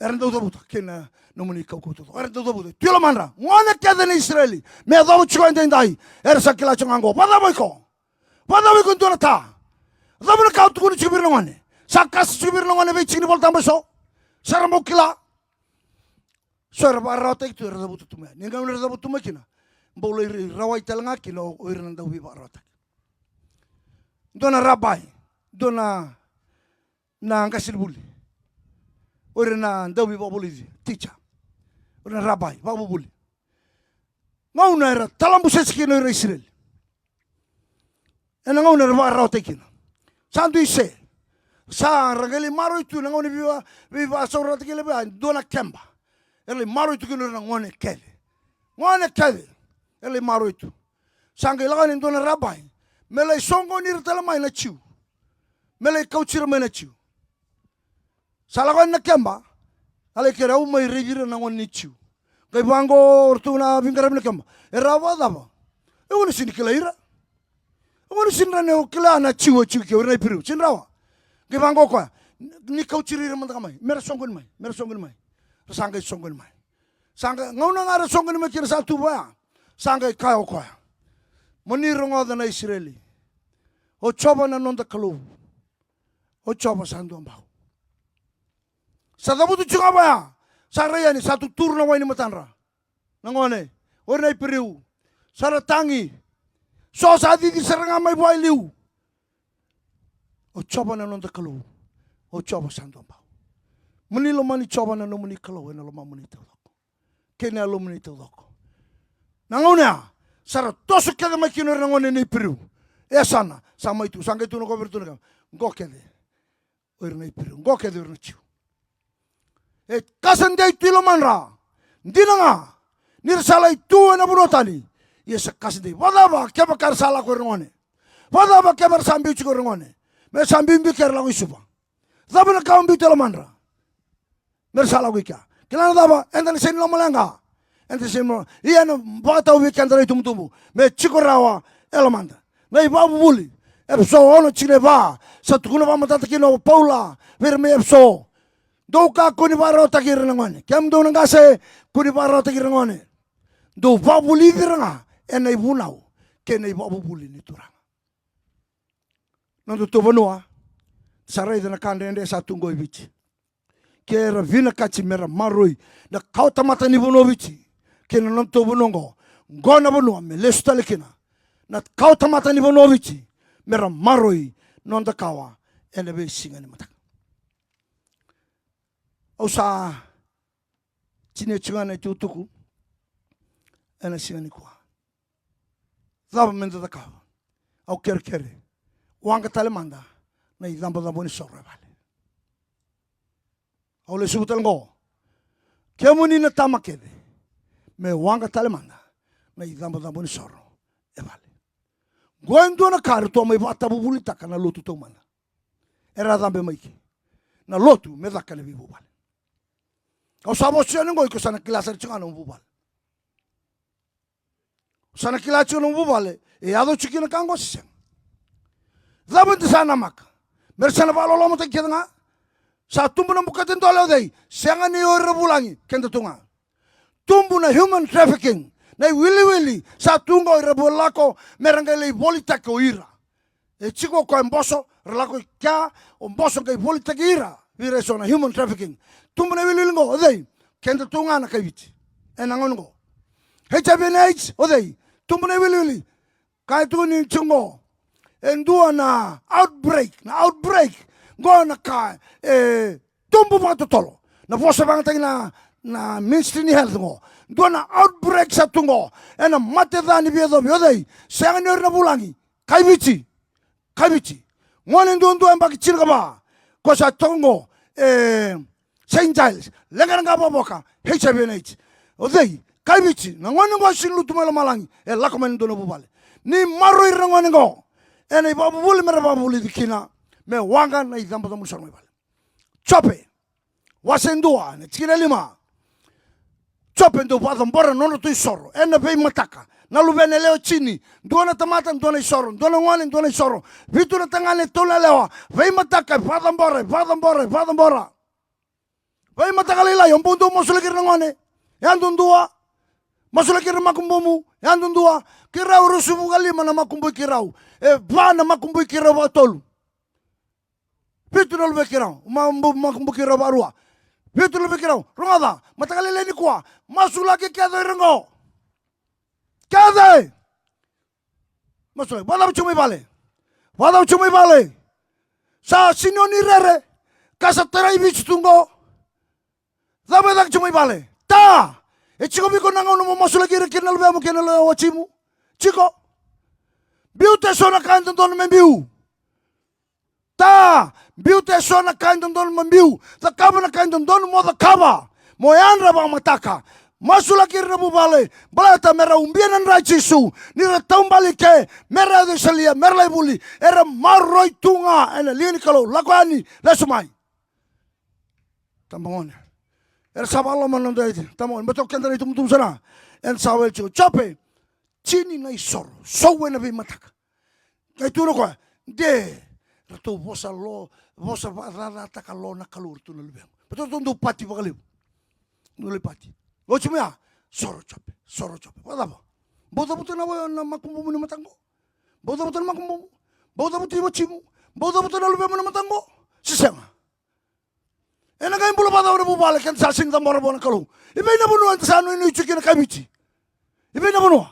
Eran do buta kena no muni kau kutu. Eran do buta. Tilo manra. Ngone kede ni Israeli. Me do chuko ndai. Era sakila chongango. Pada boiko. Pada boiko ndona ta. Dabra kau tu kuni chibir ngone. Sakas chibir ngone be chini volta beso. Saramo kila. Sora barata itu era buta tume. Ninga era buta tume kina. Boleh rawai telanga kilo oiran da ubi barata. Dona rabai. Dona na ngasir buli. Ora na ndawi babuli teacher. Ora rabai babuli. Ngau na era talambu seskino era Israel. Ena ngau na ra tekina. Sandu ise. Sa rageli maro itu ngau ni viva sora tekile ba dona kemba. Ele maro itu kino ngone kele. Ngone kele. Ele maro itu. Sangai lagan dona rabai. Melai songo ni talamai na chiu. Melai kauchira mena chiu. Salagon na kemba, ale kera umai regire na ngon nichu. Kai bango ortuna vingaram na kemba. Erawa dava. E woni sin kilaira. E woni sin rane o kila na chiu ke ora piru. Sin rawa. Kai bango kwa ni kauchiri ra manda mai. Mera songon mai. Mera songon mai. Sanga songon mai. Sanga ngona ngara songon mai kira satu ba. Sanga kai o kwa. Moni rongo da na Israeli. O choba na nonda kalu. O choba sandu ambau. Sa dabutu chunga ba saraya ni satu turna wa ni matanra nangone ornai periu sara tangi so sa di seranga mai boy liu o choba na nonda kalu o choba sandu ba muni lo mani choba na no muni kalu na lo mani to kena lo mani to nangone sara tosu kada mai kino nangone ni periu esana sama itu sanga itu no cobertura ngokede ornai periu ngokede orna chiu e kasande tilo manra ndinanga nirsala itu na bunotani yes kasande wadaba keba kar sala ko ngone wadaba keba sambi ko ngone me sambi mbi ker la ko suba zabana ka mbi tilo manra nirsala ko kya kilana daba endan sen lo malanga endan sen mo iano bata wi kandra tumtumu me chikorawa elomanda nei babu buli epso ono chineva satukuna va matata kino paula verme epso Doka kuni baro takir ngone. Kem do ngase kuni baro takir ngone. Do babuli diranga enai bunau kenai babuli ni turanga. Nando to banua sarai dana kande satu ngoi bichi. Kera vina kachi mera maroi na kauta mata ni bono bichi. Kena nanto bonongo ngona bonua me lestale kena. Na kauta mata ni bono bichi mera maroi nonda kawa enebe singa ni mata. Osa chine chungana tutuku ena singani kwa zaba menda da kawa au kere wanga talemanda na idamba da boni sorre vale au le subutal ngo kemuni na tamakede me wanga talemanda na idamba da boni sorro e vale goendo na kar to mai bata bubulita kana lotu to mana era dambe maiki na lotu me da kana vivo vale Kau sabo siya nunggoy ko sana kilasar chunga nung bubal. Sana kilasar nung bubal e ado chiki na kango siya. Zaban di sana mak. Mersana ba lolo mo tagkita nga. Sa tumbo na bukatin dolaw day. Siya nga ni ora bulangi kenda tunga. Tumbo na human trafficking. Na wili sa tungo ira bulako merangay bolita ko ira. E chiko ko emboso relako kya emboso kay bolita ira. Vire so na human trafficking. Tumbo na wili ngo odei kenda tunga na kayiti enangon ngo HIV/AIDS odei tumbo na wili kay tuni chungo endua na outbreak ngo na ka tumbo pa tolo na posa bang tagina na ministry ni health ngo do na outbreak sa tungo ena mate dani biedo odei senganor na bulangi kayiti ngone ndo embaki chirga ba ko sa tongo Saint Giles, lengan nga boboka, HIV/AIDS. Odei, kaibichi, nangone ngo sinlu tumelo malangi, lakomen dono bubale. Ni maroi rangone ngo, ene babuli mera babuli dikina, me wanga na idamba da musang bale. Chope, wasendua, ne tikina lima. Chope ndo badam bora nono tu isoro, ene bei mataka. Na lubene leo chini, dona tamata dona isoro, dona ngone dona isoro. Vitu na tangane tola lewa, bei mataka, badam bora. Vai matakalila yung punto mo sulakir ng ngone. Yan tundua. Masulakir na makumbumu. Yan tundua. Kiraw rusubu kalima na makumbuy kiraw. Ba na makumbuy kiraw atol. Pitu na lube kiraw. Makumbuy kiraw arua. Pitu lube kiraw. Rungada. Matakalila ni kuwa. Masulaki kada rengo. Kada. Masulaki. Wala chumay bale. Wala chumay bale. Sa sinyo ni rere. Kasatara ibig tungo. Dapat tak chumay bale. Ta. Chiko biko nangaw mo masulaki rekin nalbe mo kinala wachimu. Chiko. Biu te sona kain tonton membiu. Ta. Biu te sona kain tonton membiu. Ta kaba na kain tonton mo da kaba. Mo yan rabang mataka. Masulaki rabu bale. Balata mera umbianan rajisu. Nira taumbali ke. Mera de salia. Mera buli. Era marroi tunga. Ena liani kalau. Lakuani. Lesumai. Tambangone. Era sabalo manonda iti. Tambangone. Betok kentara itu mutum sana. En sawel chico. Chape. Chini na isoro. Sowe na mataka. Kaya tuno ko. De. Rato bosa lo. Bosa rata kalo na kalur tu na lubeng. Betok tundu pati pakaliw. Nuli pati. Lo cuma ya. Soro chape. Soro chape. Wala ba? Bota buta na makumbumu na matango. Bota buta na makumbumu. Bota buta na machimu. Bota buta na lubeng na matango. Sisenga. Ena kain bulu pada udah bubale kan sasing tambora bona kalau. Ibe na bunua sanu ini ucikin kamici. Ibe na bunua.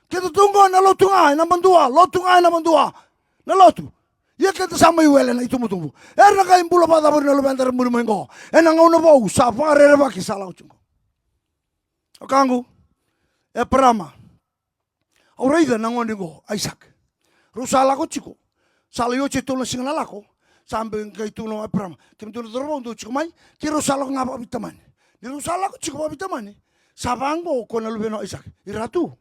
Kita tunggu na lo tungai na bandua, lo tungai na bandua. Na lo tu. Ya kita sama iwele na itu mutumbu. Ena kain bulu pada udah lo bentar bulu mengo. Ena ngau na bau sapa rere baki salah ucungo. Okangu. Perama. Auraida na ngondi go Isaac. Rusala ko chiko. Sala yo chito na singalala ko. Sampai ke itu no Abraham. Kim tu dorong tu cikumai. Kiro salah ngapa bitaman. Kiro salah ko cikuma bitaman. Sabango ko na lubeno Isaac. Iratu.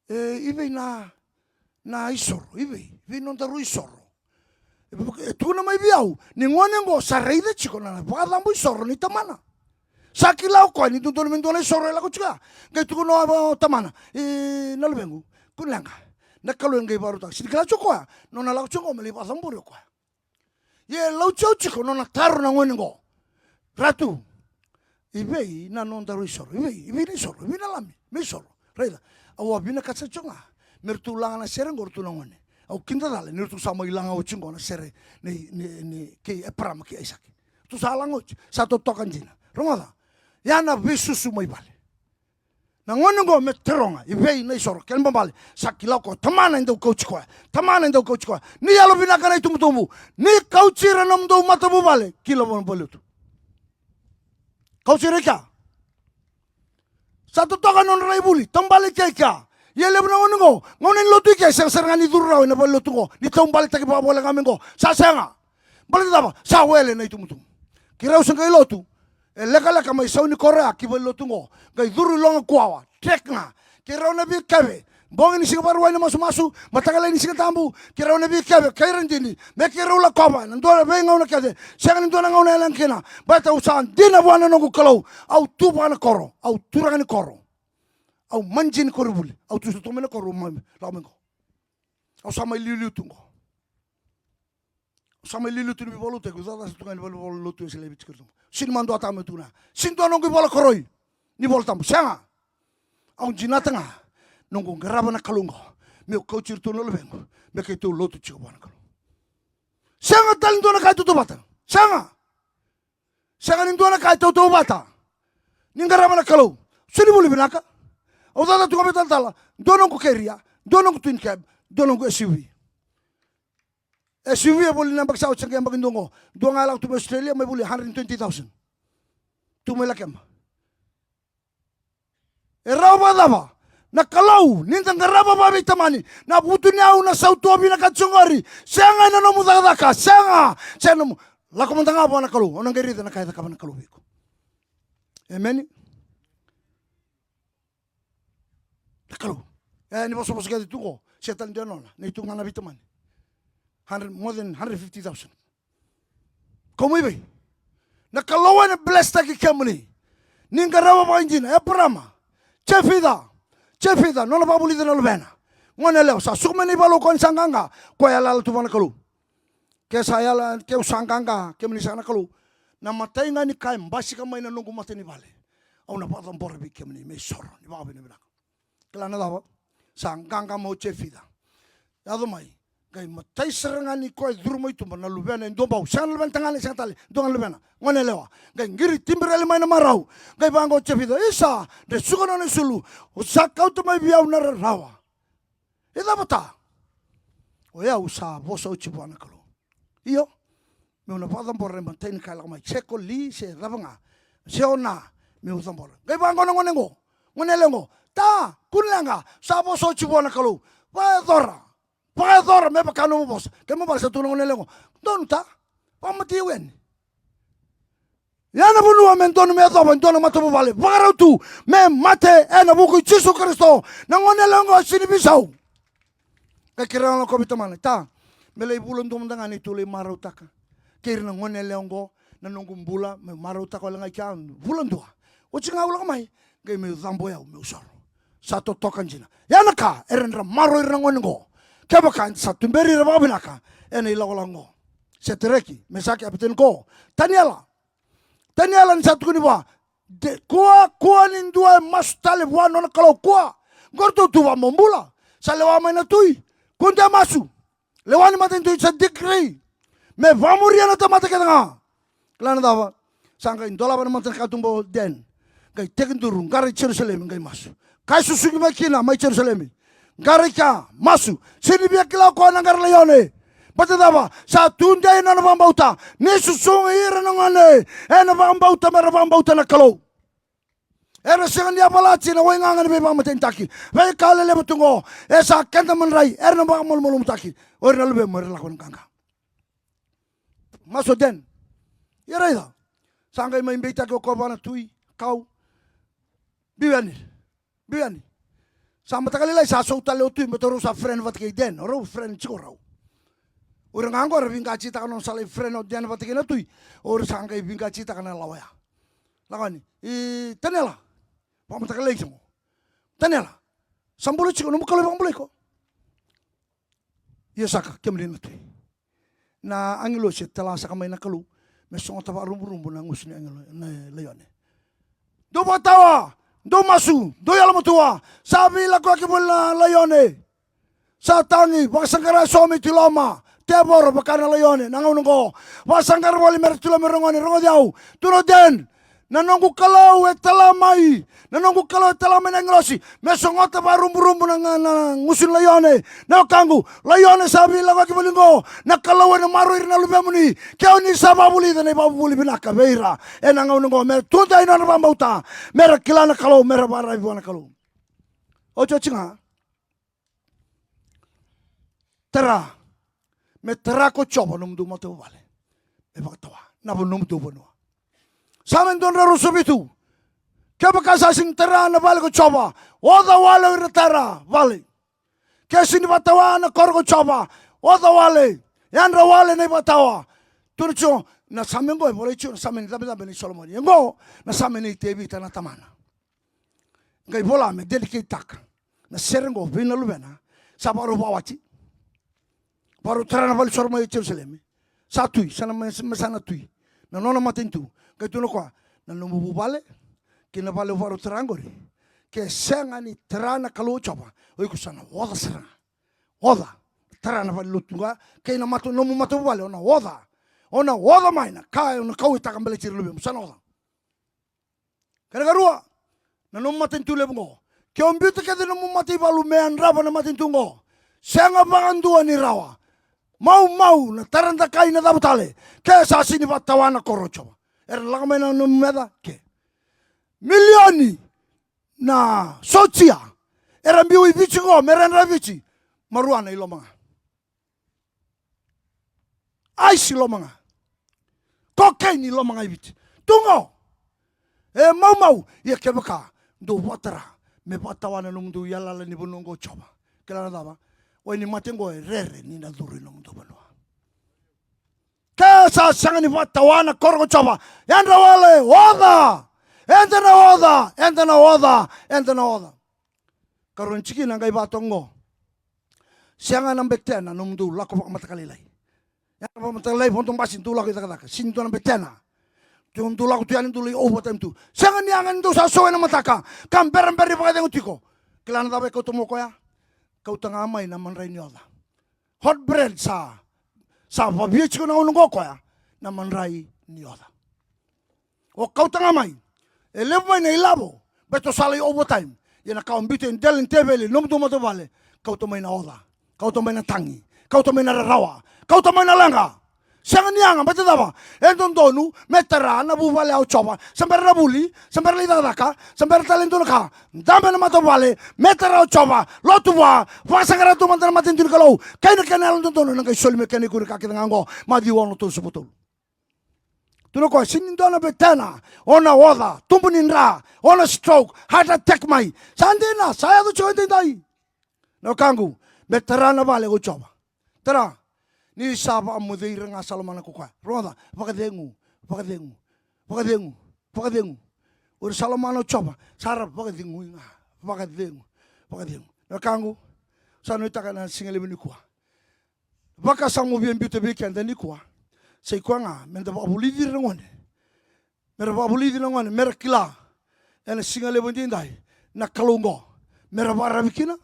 Ibe na isoro. Ibe non taru isoro. Tu na mai biau. Ni ngone ngo sareida ciko na. Baka lambu isoro ni tamana. Sakilau ko ni tu tu mendo na isoro la ko cika. Ke tu no tamana. Na lubengu. Kunlanga. Nakalo ngai baru tak. Sini kala coko ya. Nona lau coko meli pasang buru ko. Ye lau coko ciko nona taru na ngone ngo. Ratu. Ibe na non taru isoro. Ibe ni isoro. Ibe na lami. Me isoro. Reida. Awa bina katsa conga. Mertulangan na sereng gortu na ngone. Au kinta dale. Nirtu sama ilang au cingo na sere. Ni ke Abraham ke Isaac. Tu salang uci. Satu tokan jina. Rongada. Yana besusu mai bale. Na ngone ngo meteronga ibe na isoro ken bambale sakila ko tamana ndo coach ko tamana ndo coach ko ni yalo bina kana itu mutumbu ni coachira nam do matabu bale kilo bon bolutu coachira ka satu toka non raibuli tambale keka yele bna ngone lotu ke serangani durra na bolutu ko ni tambale taki ba bola ngamengo sasenga bale daba sa wele na itu mutumbu kirau sengai lotu leka mai sauni korea ki bolo tungo gai duru longa kuawa tekna kira na bi kabe bong ni siga baru na masu matakala ni siga tambu kira na bi kabe kairan dini me kira ula koba ndora be ngauna kade sanga ndona ngauna lankena bata usan dina bwana no kalau au tu bwana koro au turani koro au manjin korubuli au tu to mena koro lamengo au sama lilu tungo sama lilu tu bi bolu te guzada tunga ni bolu tu sele bitskirtum sin mando atame tuna sin to nongi bola koroi ni bol tam sanga au jinatanga nongo garaba na kalungo me ko chirtu no lebengo me ke tu lotu chico bana kalu sanga tal ndona ka tu bata sanga ni ndona ka tu bata ni garaba na kalu sini buli binaka au dada tu ka tala dono ko keria dono ko twin cab dono ko SUV SUV boleh nampak sao cengke yang bagian dongo. Dua ngalang tu Australia mai boleh 120,000. Tu mai lakem. Eraba daba. Na kalau nintang garaba babi tamani. Na butunya au na sautu abi na kacungari. Sanga na nomu daka sanga. Sanga nomu. Lako mentanga apa na kalau. Onang geri na kaya kapan kalau biko. Amen. Na kalau. Ni boso kaya dituko. Setan dia nona. Ni tu ngana bitamani. More than 150,000. Como ibe? Na kalawa na blessed ki kamuni. Ninga rawa ba injina Abraham. Chefida no la babuli de no bena. Ngone leo sa sukmeni balo kon sanganga ko ya lal tu mana kalu. Ke saya la ke usanganga ke meni sana kalu. na matai ngani kai mbasi kamay na nungu mati ni vale. Au na patang bora bikim ni me soro ni babi ni bilang. Kelana dawa sang ganga mo chefida. Yado mai kai matai serangani koi durmo itu mana lubena ndo bau sang lubena tangani sang tali dongan lubena ngone lewa kai ngiri timbrele mai na marau kai bango chefida isa de sukono ni sulu usakau tu mai biau na rawa. Ida bata. Oya usa bosa uchibuana kalau. Iyo me una patang bora matai ni kai la mai cheko li se ravanga se ona me usang bora. Kai bango na ngone lengo ta kunlanga sa bosa uchibuana kalau. Pakai dora me pakano mo bos. Kemo basa tulong nileng ko. Don ta. Pamatiwen. Yana bunua men don me ato don matobo vale. Pakaraw tu me mate na buku Jesu Kristo. Nangone lengo sini bisau. Kakira ko bitamana ta. Mele bulon dum dangan ituli marau taka. Kir nangone lengo nanungum bula me marau taka lengai kan. Bulan dua. Ochinga ulang mai. Gay me zamboya me usar. Satu tokan jina. Yana ka erendra maro irangone go. Kebakan satu beri rababinaka ene ilagolango setereki mesaki apitin ko Daniela ni satu kuni ba de kuwa ni dua masutale bwa nona kalau kuwa gordo tuwa mombula sa lewa mai na tui kunta masu lewani matin tui sa degree me vamuria na tamata kedanga klana dawa sanga indola ban matin katumbo den kai tekendurung gari Jerusalem ngai masu kai susugi makina mai Jerusalem Garika masu sini biar kila ko nangar layone patadaba sa tunda ina na bambauta ni susung ira nangane ena bambauta mera bambauta na kalau era sengan dia balaci na wengangan be bamaten taki be kala le betungo esa kenta menrai era bang mol taki ora lebe mer lakon kanga maso den ira ida sangai mai beita ko bana tui kau biani sama takali lai sa sauta le tu metoro sa friend vat ke den ro friend chorau urang angor vinga cita kanon sale friend od den vat ke na tui or sangai vinga cita kana lawaya lakani tanela pam takali samo tanela sambulu chiko no kale bambule ko yesaka kemlin tui na angelo se tala sa kamay na kalu mesong taba rumbu na ngusni angelo na leone do batawa do masu, do yala matua, sabi la kwa kibula layone, sa tangi, wakasangkara somi tilama, tebor bakana layone, nangunungo, wakasangkara wali mertula merongone, rongo diau, tuno den, nanongu kalau etalamai, nanongu kalau etalamai nanglosi, mesongota ba rumbu nang ngusun layone, na kangu, layone sabi la kwa kibulingo, na kalau na maru irna lubemuni, kau ni sababuli dan ibabuli binaka beira, nangunungo mer tunda ina na bambauta, mer kilana kalau mer barai buana kalau. Ojo cinga. Tera, me tera ko coba numdu matu vale, me baktawa, nabu numdu bonua. Samen don rarusu bitu. Kebaka sing tera na vale ko coba. Oda wale retara vale. Kesini batawa na kor ko coba. Oda wale. Yandra wale na batawa. Turcho na samen go boleh chu samen tabe ni Solomon. Yengo na samen ni tebi tana tamana. Ngai bola me delicate tak. Na serengo bina lubena. Sabaru bawachi. Baru tera na vale Solomon Jerusalem. Satui sana mesana tui. Na nona matintu. Kaya tuno kwa, na numubu vale, kina vale varu terangori, kaya senga ni terana kalau coba, oi kusana wada seranga, wada, terana vale lutunga, kaya na matu nomu matu vale, ona wada maina, kaya ona kau itakam bele ciri lebih, sana wada. Kaya karua, na nomu matin tu lebongo, kaya ombiuta kaya nomu mati valu mean raba na matin tungo, senga bangan dua ni rawa, mau na teranda kai na dabutale, kaya sa sini batawana koro coba. Lakamay na numeda ke milioni na socia erambiu ibichi go merenda bichi maruana ilomanga aisi lomanga cocaine ilomanga ibichi tungo mau ya kebaka do watara me patawana numdu yala ni bunungo choba kala daba wani matengo rere ni na duri numdu banwa kesa sangani patawana korgo choba yandra wale wada enda na wada karon chiki na ngai batongo sianga nang betena numdu lako matakalilai ya matakalilai fontong basin tu lako itakataka sinto nang betena Jong tu laku tian tu li overtime tu. Sangan niangan tu sa soe na mataka. Kam beri pakai tengok tiko. Kelana tabe kau temu kau ya. Kau tengah amai na man rai nyoda. Hot bread sa pabia chiko na unong kau ya. Na man rai nyoda. O kau tengah amai. Elevo mai na ilabo. Beto salai overtime. Yana kau ambito in delin tebeli. Nom tu mato vale. Kau to mai na oda. Kau to mai na tangi. Kau to mai na rawa. Kau to mai na langa. Sangan nianga baca apa? Enton tonu metera na bu vale au coba. Sampai na buli, sampai na idaka, sampai talento na ka. Dambe na mato vale metera au coba. Lotu wa, pasangara tu mantan matin tu kalau. Kaina kana enton tonu na kai sol mekani kuri kaki ngango. Madi wono tu sebetul. Tuno ko sinin dona betena, ona oda, tumbunin ra, ona stroke, heart attack mai. Sandina, saya tu coba tindai. No kangu, metera na vale au coba. Tera. Ni saba amudei renga salomana kuka. Roda, pakadengu. Ur salomana coba. Sarap pakadengu inga. Pakadengu. Na kangu. Sanu itaka na singale bini kuwa. Baka sangu bien bute beken dani kuwa. Sei kuwa nga. Menda babulidi rengone. Mera babulidi rengone. Mera kila. Ena singale bini indai. Na kalungo. Mera barabikina.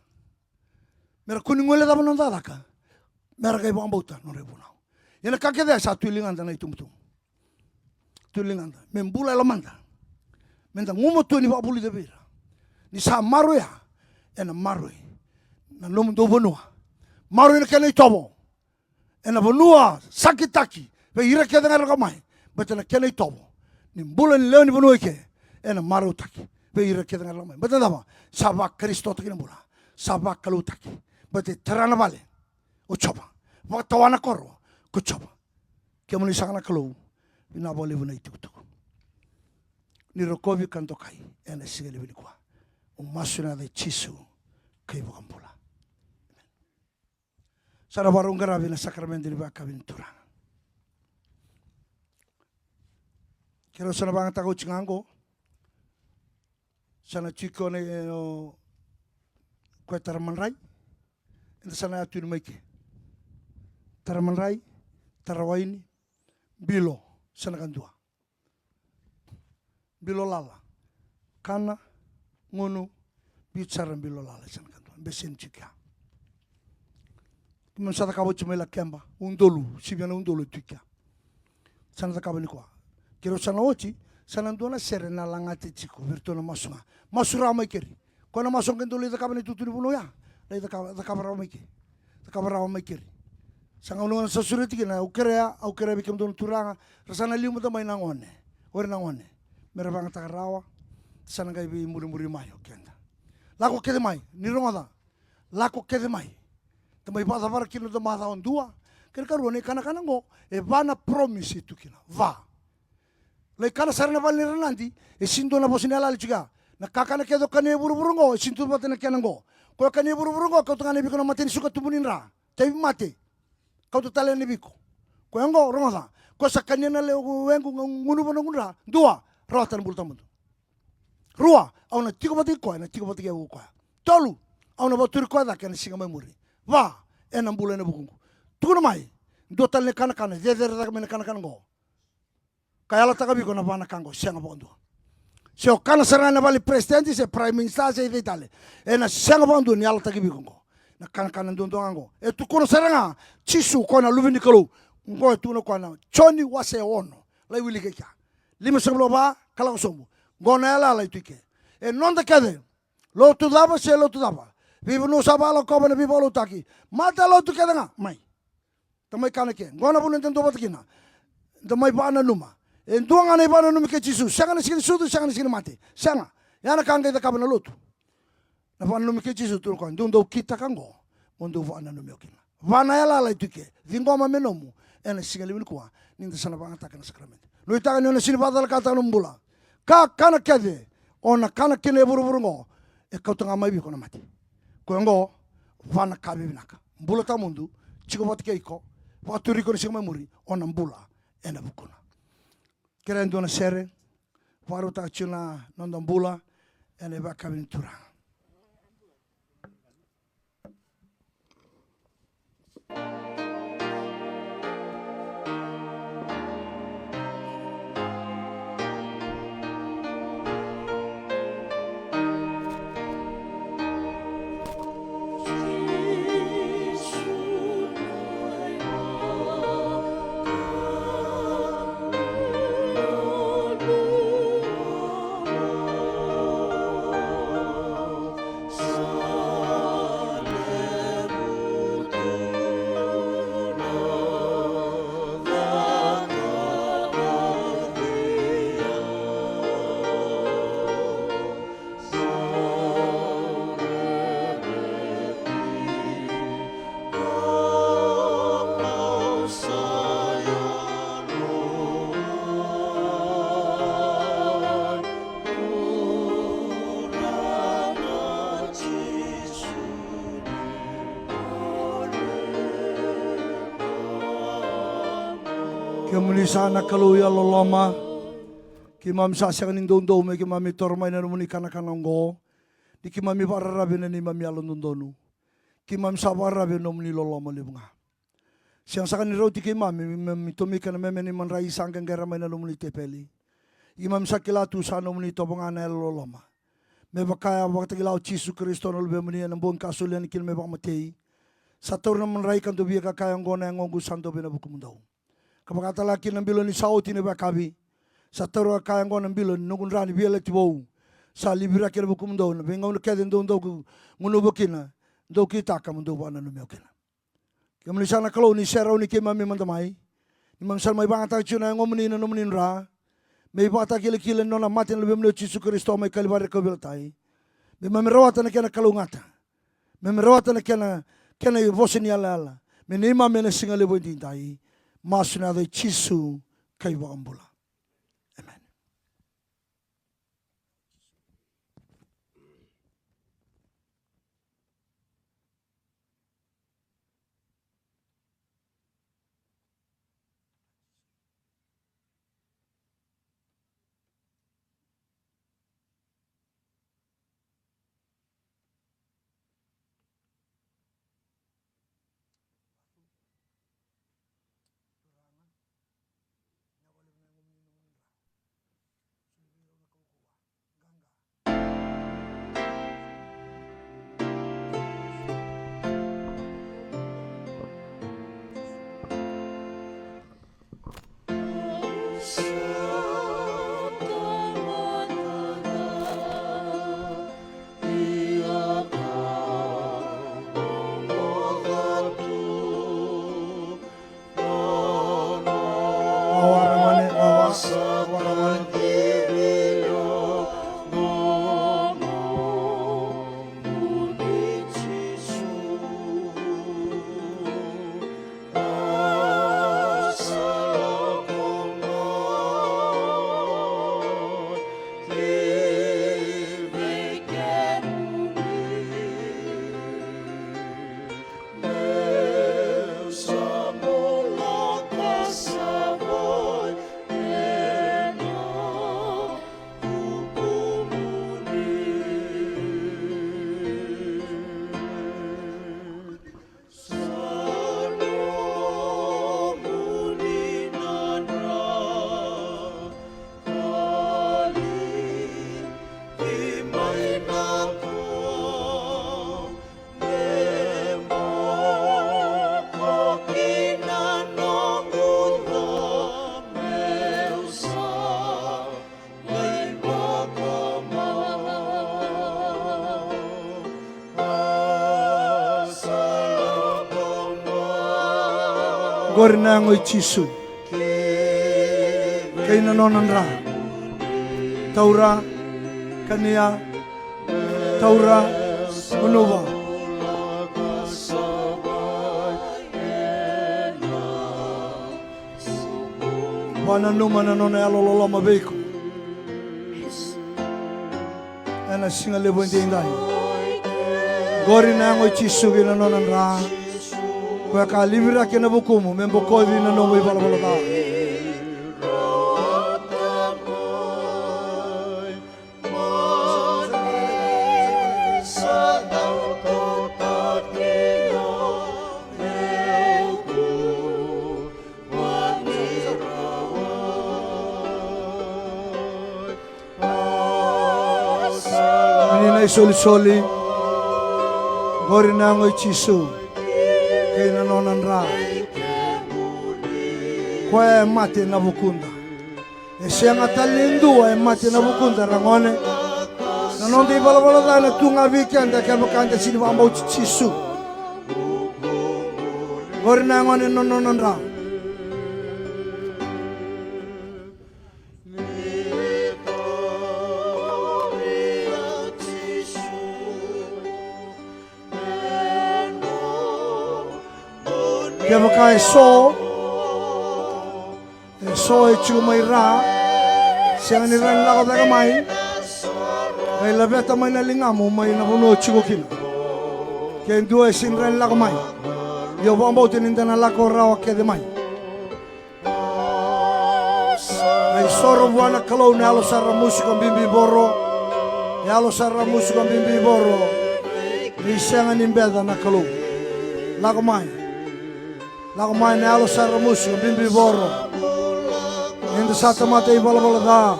Mera kuningole daba nondadaka. Mera kai bang bauta no rebunau. Yana kakeda sa tuilinganda na itumtum. Tuilinganda. Membula lamanda. Menda ngumo tu ni babuli de bira. Ni sa maroya. Ena maroi. Na nomu do bonua. Maroi na kena itobo. Ena bonua sakitaki. Pe ira keda ngara kamai. Bata na kena itobo. Ni mbula ni leo ni bonua ike. Ena maro taki. Pe ira keda ngara kamai. Bata dama. Sabak Kristo taki na mbula. Sabak kalutaki. Bata terana vale. O coba, waktu anak koro, ku coba. Kau menisahkan kalau, ina boleh bina itu tu. Ni rokobi kan tokai, ena sigeli bini kuah. Umasuna de cisu, kai bukan pula. Sana barung garabi na sakramenti ni baka bintura. Kira sana bang tahu cingango, sana ciko ne kue taramanrai, enta sana atu ni maike. Taramanrai, tarawaini, bilo, sana kan dua. Bilo lala, kana, ngono, bicara bilo lala sana kan dua. Besen cika. Kemudian sana kau cuma la kemba, undolu, sibiana undolu tukia. Sana tak kau ni kuah. Kira sana oci, sana dua na serena langate ciko, virtual masunga. Masura mai kiri. Kau na masung kan dulu tak kau ni tutu ni puno ya. Lai tak kau rawa mai kiri. Tak kau rawa mai kiri. Sanga unungan sasuriti kina ukere bikem don turanga rasana liu mata mai nangone ore nangone mera bang takarawa sana kai bi muri mayo kenda lako kede mai ni rongoda lako kede mai tamai bata var kino to mata on dua kerkaru ne kana ngo e vana promise itu kina va le kana sarana val ni ranandi e sindo na bosina la juga na kakana kedo kane buru ngo e sindo bata na kenango ko kane buru ngo ko tangane bikono mateni suka tumunin ra tai mate kau tu talen lebiko. Kau engkau orang apa? Kau sakanya na leo engkau ngunu ngunu dua rawatan bulu tamu. Rua, au na tiga pati kau, na tiga pati kau kau. Tolu, au na batur kau dah kena singa memori. Va, enam bulan bukungu. Tu na mai, dua talen kana, jeder tak mena kana go. Kaya la taka biko na bana kango, siang apa ondu. Sio kana serana bali presidente se prime minister se itale. Ena siang apa ondu ni ala taka biko go. Na kana ndondo ango e tu kono seranga chisu kona luvini kalu ngo tu no kona choni wase ono la wili keka lima seblo ba kala somu ngona ala la tuike e non da kade lo tu daba se lo tu daba vivo no sabalo ko bana vivo lo taki mata lo tu kede nga mai tamai kana ke ngona bunen tendo batkina tamai bana numa e nduanga ne bana numa ke chisu sanga sikini sudu sanga sikini mate sanga yana kanga da kabana lotu na vana numi ke Jesu tu kan dundo kita kango mondo vana numi okina vana yala la tuke vingoma menomu ena singali min kwa ninda sana banga takana sakramenti lo itaka ni ona sini badal kata numbula ka kana kede ona kana kene buru ngo e kau tanga mai bi kona mati ko ngo vana kabe binaka mbula ta mundu chiko batke iko waturi ko singa muri ona mbula ena bukuna kerendo na sere varu ta chuna nonda mbula ena ba kabintura. muni sana kaluya loloma. Ki mami sasya kaning dondo me ki mami tormay na muni kanakananggo. Di ki mami pararabi na ni mami alondondonu. Ki mami sabarabi no muni loloma libunga. Siyang sa kaniraw ti ki mami tumika na memi ni manray sanggang garamay na muni tepeli. Ki mami sakilatu sa no muni tobongan na loloma. Me bakaya wakta kilaw Jesu Kristo no lube muni ang buong kasulian ni kilme bak matei. Sa taur na manray kan tubiya kakayang gona ang ngongu santo binabukumundaw. Kapag atalaki ng bilon ni sao tinibakabi. Sa taur kakayang gona ng bilon nungun rani biya tibaw. Sa libira kila bukumundaw na bengaw na kaya doon daw ngunubukina. Daw kita ka mundo ba na numiyokina. Kaya muli sana kalaw ni seraw ni kima mi mandamay. Ni mamsal may bangata na yung umunin na umunin ra. May bata kilikilin no na matin lubim no Jesu Kristo may kalibari kabilatay. May mamirawatan na kaya na kalungata. May mamirawatan na kaya na ibosin niya lala. May nima may nasingalibo hindi tayo. Masunado Jesu kay wakambula. Amen. Gori na ngoy Jesu. Kay nanonan ra. Taura, kaniya, taura, manuwa. Wana numa nanona alolola mabeko. Ana singa lebo hindi inday. Gori na ngoy Jesu nanonan ra. Kaya kalibira kina bukumu, membo koi na nomo ibalabala. Menina isoli-soli, gori na ngoy Jesu. Kay nanonan ra. Kwa mati na bukunda. Siya nga talindu ay mati na bukunda rangone. Nanon di bala na tunga weekend kaya makanda siniwa mo Jesu. Gori na ngone nanonan ra. Kaya makaya so ay chumay ra. Siya nga niran lako taga may. Kaya labeta may nalingamo may napuno chikokin. Kaya hindi ay sinran lako may. Yo bambo tininda na lako rawa kaya di may. Ai soro buana kalau ne alo sarra musika bimbi boro. E alo sarra musika bimbi boro. Ni senga ni beda na kalau. Lago mai ne alo sarra musika bimbi boro. Inda sata mata i bala da.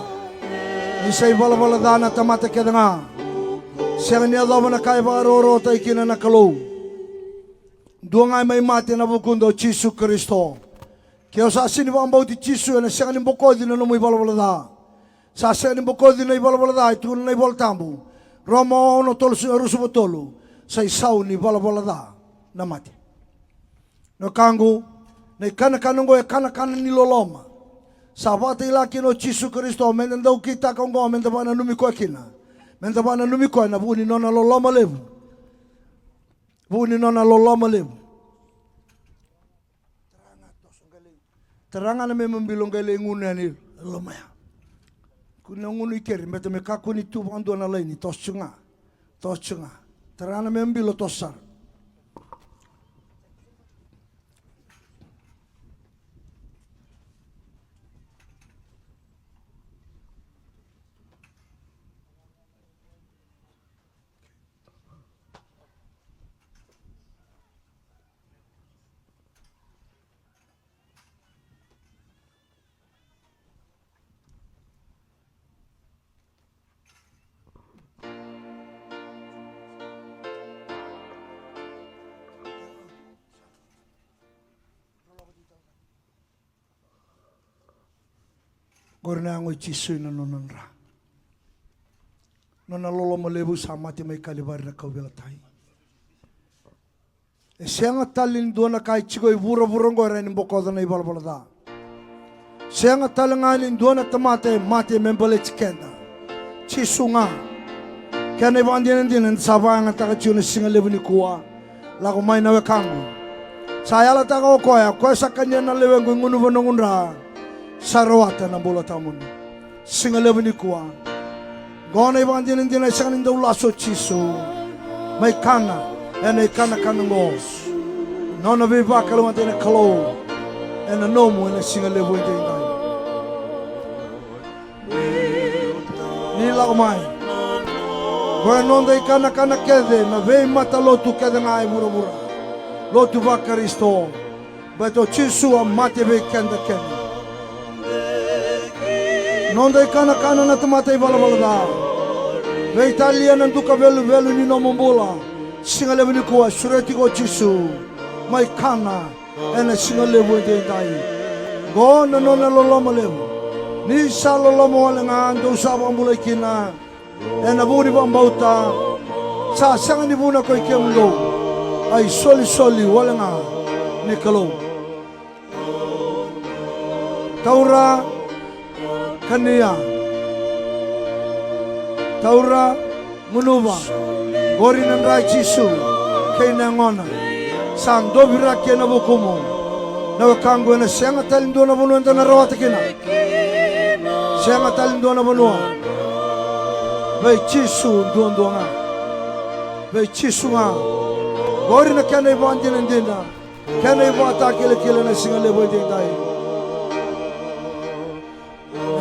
Ni sei bala da na tamata kedanga. Senga ni adava na kai baro ta ikina na kalau. Dua ngai mai mate na bukundo Yesu Kristo. Kaya sa sini ba ambau di Yesu na senga ni bokodi na mo i bala da. Sa senga ni bokodi na i bala da itu na i bol tambu. Romo no tolu rusu botolu. Sa isau ni bala da na mate. No kangu na kana kanungo e kana ni loloma. Sabata ilaki no Yesu Kristo menda kita kongo menda bana numi ko kina. Menda bana numi ko na buni nona loloma levu. Buni nona loloma levu. Teranga na me membilong gale nguna ni loloma ya. Kuna ngunu ikeri meta me kakuni tu ando na laini toschunga. Teranga na me membilo tosar. Gorna ngoi Yesu na nonanra. Nona lolo malebu samati mai kalibar na kaubela tai. E senga talin duana kai chigo i bura ngora ni bokoda na ibala da. Senga talangalin duana tamate mate membale chikenda. Chisunga. Kene bandien din sabanga taka chuna singa lebu ni kuwa. Lago mai na wekangu. Sayala taka okoya ko sakanya na lewengu ngunu vonongunra. Sarawata na bola tamun. Singa lebu ni kuwa. Gona ibandien din ay sanganin daw laso chisu. May kana. Ena kana ngo. Nona veivakalotutaki na kalau. Ena nomo ena singa lebu ni dai. Nila kumai. Gona nonda ikana kede na vei mata lotu kede ngai bura. Lotu vakaristo. Beto chisu amate vei kenda kenda. Nonda ikana na tamata ibala da. Vei talia nanduka velu ni nomo bola. Singa lebu ni kuwa sureti ko chisu. Mai kana ena singa lebu ni dai. Gona nona loloma lebu. Ni sa loloma wala nga ando usaba mbula ikina. Ena buri bambauta. Sa sanga ni buna ko ikemlo. Ay soli wala nga ni kalau. Taura kania. Taura munuba. Gori nan rai chisu. Kena ngona. Sang dobira kena bukumu. Na wakangu ena senga talindo na bunu enta na rawata kena. Senga talindo na bunu. Vei chisu duonga. Vei chisu nga. Gori na kena ibu andina ndina. Kena ibu atakile na singa lebo itai.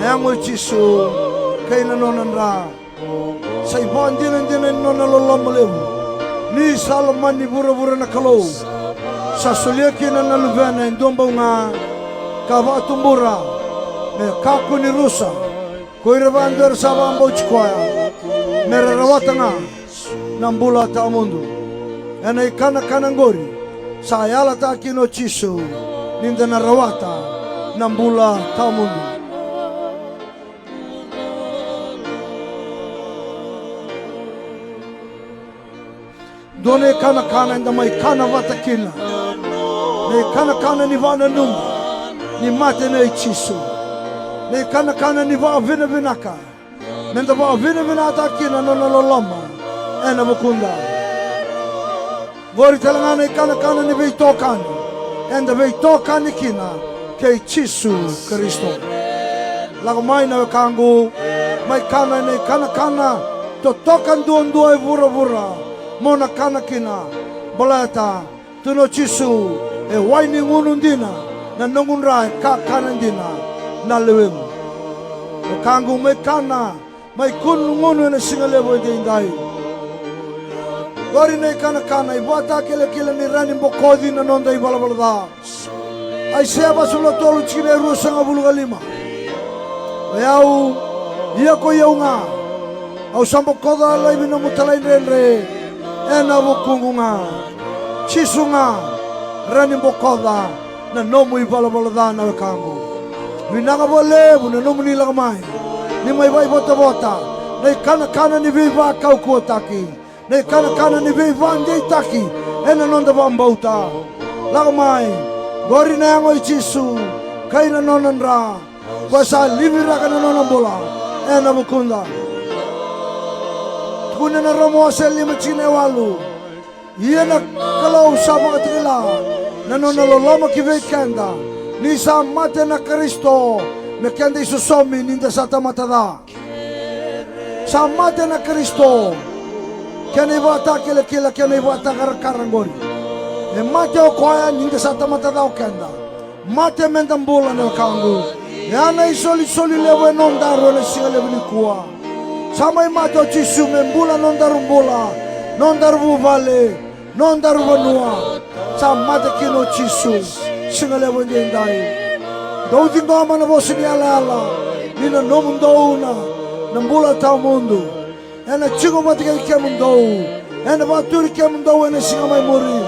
Yango chisu. Kena nonan ra. Sa ibu andina nona loloma lebu. Ni salaman ni bura na kalau. Sa suliaki na naluvena indomba nga. Kava tumbura. Me kaku ni rusa. Koiravandur sabambo chikoya. Merarawata nga. Nambula ta mundu. Ena ikana kanangori. Sa ayala ta kino chisu. Ninda narawata. Nambula ta mundu. Done kana inda mai kana vatakila. Ne kana ni vana numba. Ni mate na chisu. Ne kana ni va vinaka. Menda va vinata kina nona loloma. Ena bukunda. Gori talangana kana ni veitokani. Enda veitokani kina. Kei chisu Kristo. Lago mai na kangu. Mai kana ne kana. Totokan duon e vura. Mona kana kina. Balata. Tuno chisu. E waini ngunundina. Na nungunrai ka kanandina. na lewengu. O kangu mai kana, mai kunu ngunu na singa lewe de indai. Gori nei kana kana, I bata kele kele ni rani mbokodi na nonda I bala bala da. Ai seba sulo tolu chine rusa nga bulu galima. Nayau, ia ko yaunga. Au sambo koda lai bina mutalai renre. Ena bukungunga. Chisunga. Rani mbokoda. Na nomu I bala bala da na wekangu. Winanga bole, buna nomu nila kamai. Ni mai vai bota bota. Nei kana kana ni viva kau kuotaki. Nei kana kana ni viva ndei taki. Ena nonda bambauta. Lakamai. Gori na yango I Chisu. Kaina nonandra. Basa livira kana nonambola. Ena bukunda. Tukuna na romo aseli machine walu. Ia na kalau sama katikila. Na nonaloloma kive kenda. Nisa mate na Kristo. Mekenda isusomi ninda sata matada. Sa mate na Kristo. Kena ibata kila kila kena ibata karakarangori. E mate o koya ninda sata matada o kenda. Mate mendambola na kangu. Yana isoli soli lewe nondaro na singa lewe ni kuwa. Sama mate o Chisu membula nondaru mbola. Nondaru vale. Nondaru vanua. Sa mate kino Chisu. Singa lewe ni endai. Dau tingoma na voce ni ala. Nina nomu douna. Nambula tau mundo. Ena chigo matika I kemundou. Ena baturi kemundou ena singa mai muri.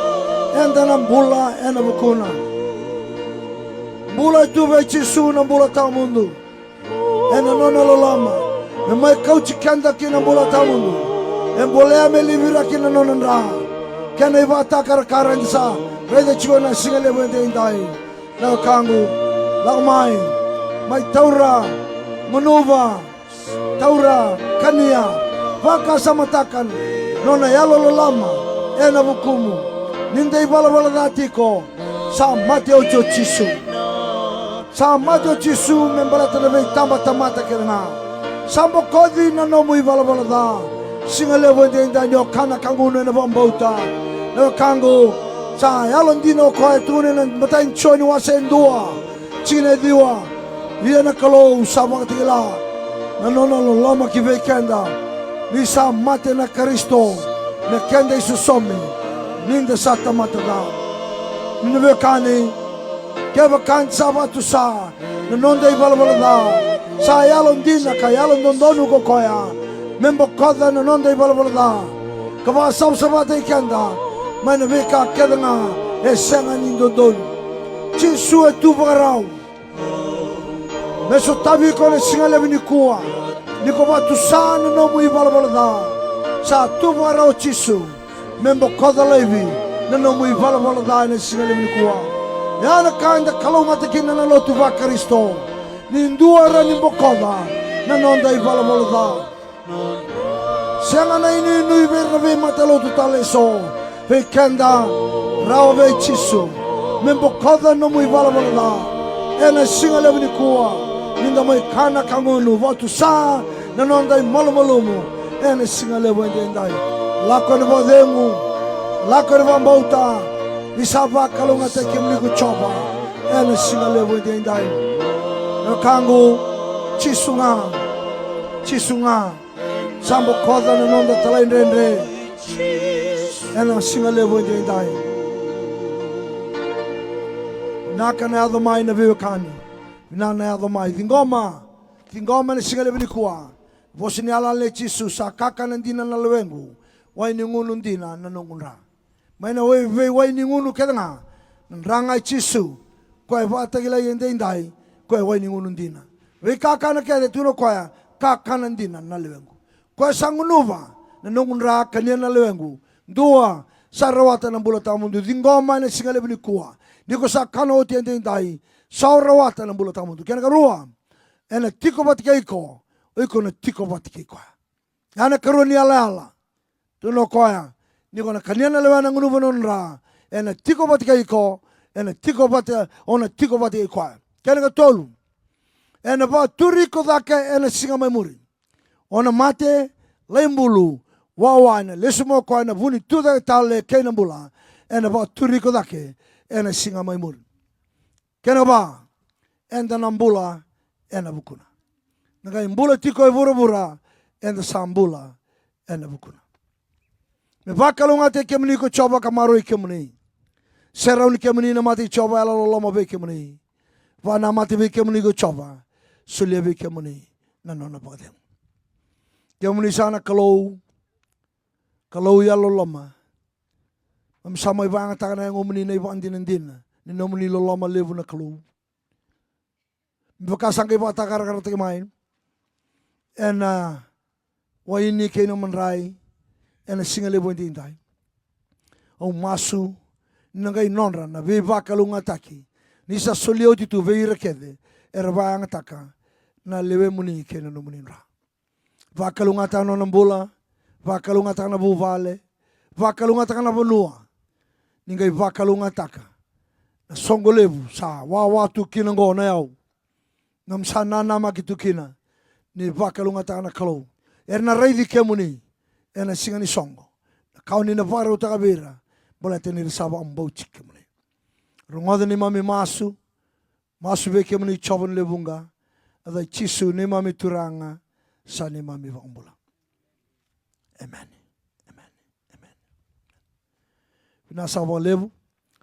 Enda nambula ena bukuna. Mbula itu vai Chisu nambula tau mundo. Ena nona lolama. Me mai kauchi kenda ki nambula tau mundo. Embolea me livira ki na nona nra. Kena iba takara karandisa. Reda chigo na singa lewe de indai. Na kangu. Lakamai. Mai taura. Manuva. Taura. Kania. Vaka samatakan. Nona yalo lolama. Ena bukumu. Nindai bala bala datiko. Sa mate ocho Chisu. Sa mate o Chisu membala televei tamba tamata kerana. Sambo kodi na nomu I bala bala da. Singa lewe de indai nyo kana kangu na bambauta. Na kangu. Sa yalon dino koe tune na matain choni wase endua. Chine diwa. Ia na kalau sama katikila. Na nona lolama kive kenda. Nisa mate na Kristo. Na kenda isusomi. Ninda sata mata da. Ninda kani. Keva kan sabatu sa. Na nonda I bala bala da. Sa yalon dina ka yalon dondonu ko koya. Membo koda na nonda I bala bala da. Kava sab sabata I kenda. Mana veka keda nga. E senga nindondonu. Chisu e tu vagarau. Meso tabi ko na singa lewe ni kuwa. Niko batu sana nomu I bala bala da. Sa tu vagarau Chisu. Membo koda levi. Na nomu I bala bala da na singa lewe ni kuwa. Yana kanda kalau mata kina na lotu va Kristo. Nindua ra nimbo koda. Na nonda I bala bala da. Senga na ini nui verna ve mata lotu taleso. Ve kenda. Rao ve Chisu. Membo koda nomu I bala bala da. Ena singa lewe ni kuwa. Ninda mai kana kangunu. Vatu sa. Na nonda I malu malumu. Ena singa lewe ni endai. Lako ni vadengu. Lako ni vambauta. Nisava kalunga te kimliku choba. Ena singa lewe ni endai. Na kangu. Chisunga. Chisunga. Sambo koda na nonda talain rendre. Ena singa lewe ni endai. Naka na yado mai na vivekani. Vina na yado mai. Thingoma. Thingoma na singa lewe ni kuwa. Vosi ni ala le Chisu sa kaka na ndina na lewengu. Wai ni ngunu ndina na nungunra. Maina wai ni ngunu kedanga. Nranga Chisu. Kwa vata gila yende indai. Kwa wai ni ngunu ndina. Wai kaka na kede tuno kwa kaka na ndina na lewengu. Kwa sangunuva na nungunra kania na lewengu. Dua sa rawata na mbula tamundu. Thingoma na singa lewe ni kuwa. Niko sa kana oti yende indai. Sa rawata na mbula tamundu. Kena karua. Ena tiko batika iko. Iko na tiko batika iko. Yana karua ni ala. Tuno koya. Niko na kania na lewe na ngunuva nonra. Ena tiko batika iko. Ena tiko batika. Ona tiko batika iko. Kena katolu. Ena ba turiko dake ena singa maimuri. Ona mate. Laimbulu. Wawana. Lesumo koya na vuni tuda tale kena mbula. Ena ba turiko dake. Ena singa maimuri. Kena ba. Enda nambula. ena vukuna. Nagai mbula tiko e vura ena sambula ena vukuna. Me vakalunga te kemuni ko choba kamaro i kemuni. Serauni kemuni na mati choba ala loloma ve kemuni. Vana mati ve kemuni ko choba. Sulia ve kemuni na nona pakadeng. Kemuni sana kalau ya loloma. Sama ibang takana yang umuni na ibang din. Ni nomuni loloma levu na kalau. Bekasang kay bata kara te main. En waini kay no manrai. En singa levu din tai. O masu nangai nonra na veivakalotutaki. Nisa solioti tu veirakede. Era bang taka na lewe muni kay no muni ra. Vakalungata no nambola. Vakalungata na buvale. Vakalungata na bonua. Ningai vakalungataka. Na songo levu sa wawatu kinango Nayau. Nam sa nanama kitukina. Ni vakalungataka na kalau. Erna reidi kemuni. Ena singa ni songo. Kau ni na vara utakabira. Bola teni risaba ambauchi kemuni. Rungoda ni mami masu. Masu ve kemuni choban levunga. Ada chisu ni mami turanga. Sa ni mami vambula. Amen. Nasa levu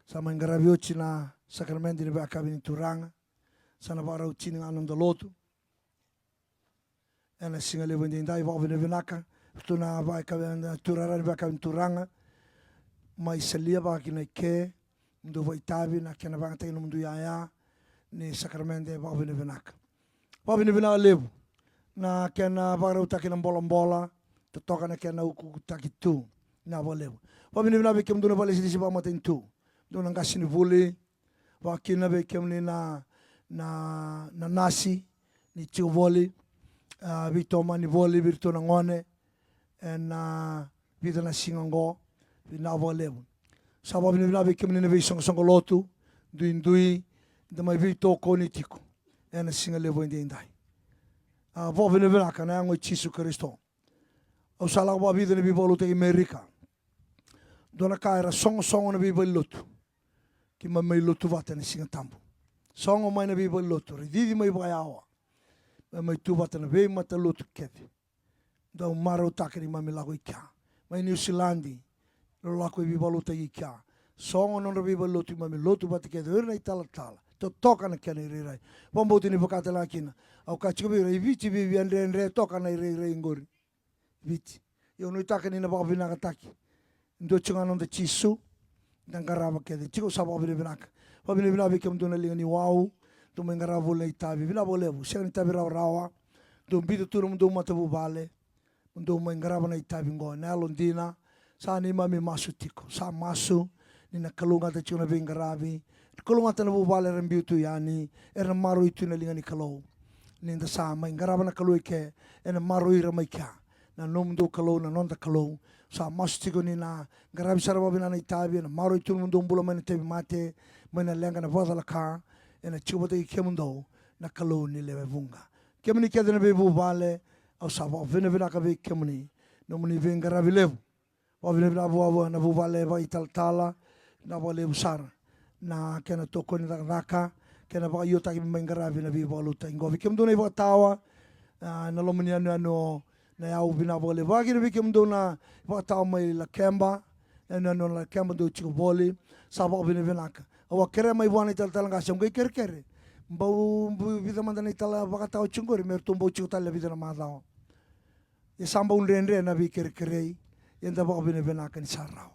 sama ngarabi ochi na sakramenti ni bakabi ni turanga sana bara ochi ni anong dalotu ena singa levu ndi ndai va vene venaka tuna va kabi turara ni bakabi ni turanga mai selia ba kina ke ndo va itabi na kena va tai no mdu ya ni sakramenti va vene venaka levu na kena bara utaki na bola toka na kena uku taki tu na va levu. Wabini vina bekem duna bale sisi ba maten tu. Duna ngasi ni vuli. Wakina bekem ni na nasi. Ni chiu voli. Vitoma ni voli virtu na ngone. En vita na singango. Vina levu. Sa wabini vina bekem ni na visong lotu. Dui. Damai vito ko ni tiku. En singa levu indi indai. Wabini vina ka na yango Chisu Kristo. Au salang wabida ni bibolu te Amerika. Dona kaira songo na bibel lotu. Ki mai lotu vata na singa tambu. Songo mai na bibel lotu. Rididi mai bayawa. Mai tu vata na vei mata lotu kete. Da umaro takari mai lago ikia. Mai New Zealandi. Lo lako i bibel lotu ikia. Songo na bibel lotu mai lotu vata kete. Urna itala. To toka na kena irirai. Wamboti ni pakata la kina. Au kachikabira i vici bibi andre toka na irirai ngori. Vici. Yo no takani na baka vinakataki. Ndo chunga nonda Chisu dan garaba kede chiko sabo bine binaka babine bina be kem dona linga ni wau to mengarabo le itabi bila bolevu sen itabi rawa do bidu turu ndo matabu vale ndo mengaraba na itabi ngo na londina sa ni mami masu tiko sa masu ni na kalunga ta chuna be ngarabi kalunga ta na bu vale rembiu tu yani era maru itu na linga ni kalau ni nda sa mengaraba na kalu ke ena maru ira mai kya na nomdo kalau na nonda kalau sa mastigo ni na garabi saraba bina na itabi na maro itu mundo mbula mana tebi mate mana lenga na voda la ka ena chuba te kemundo na kalau ni lewe vunga kemuni kede na bebu vale au sa va vena ka be kemuni no muni ven garabi levu va vena na bu vale va italtala na va levu sar na kena toko ni raka kena va yota ki mengarabi na bi voluta ngovi kemundo na va tawa na lomuni ano Nayau bina vole vagi na bikem dona vata mai la kemba na no la kemba do chico vole sabo bina vinaka awa kere mai vani tal ngasam kai kere mbau vida mandana itala vakata o chungori mer tumbo chico tal vida na madao e samba un renre na bi kere yenda bo bina vinaka ni sarao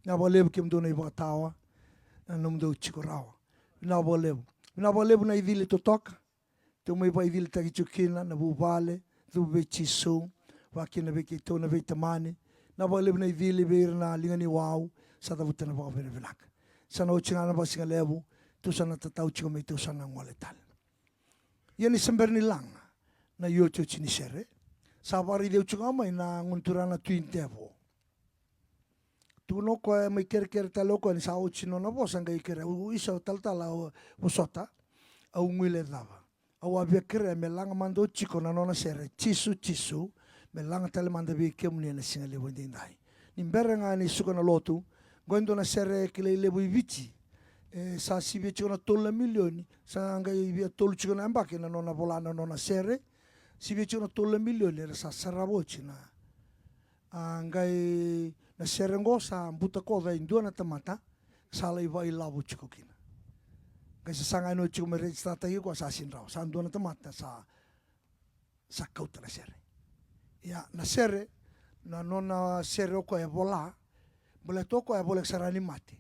na vole bikem dona vatawa na nom do chico rawa na vole na idile to toka tu mai vai idile ta chukina na bu vale tu be Chisu wakina beki to na beta mani na vale na idili beir na linga ni wau sa ta butana ba bene velaka sana o chingana ba singa levu tu sana tatau chico me tu sana ngole tal yeni sember ni langa na yocho chini sere sa bari de chico mai na ngunturana tuintevo tu no ko mai ker talo ko ni sa o chino na bosa ngai kere u isa tal o sota au ngile dava au avia kere me langa mando chico na nona sere Chisu me langa tale manda bi kemuni na singa levu ndai nimbere nga ni suka na lotu gondo na sere kile levu vici sa sibia chikona tola milioni sa ngai via tolu chikona ambake na nona volana nona sere sibia chikona tola milioni era sa saravochi na ngai na sere ngo sa mbuta ko da indua na tamata sa lai vai lavo chikokina ngai sa sanga no chikoma register ta ko sa sinrao sa indua na tamata sa kauta na sere ya na sere na nona sere ko e vola boleh toko e boleh sarani mati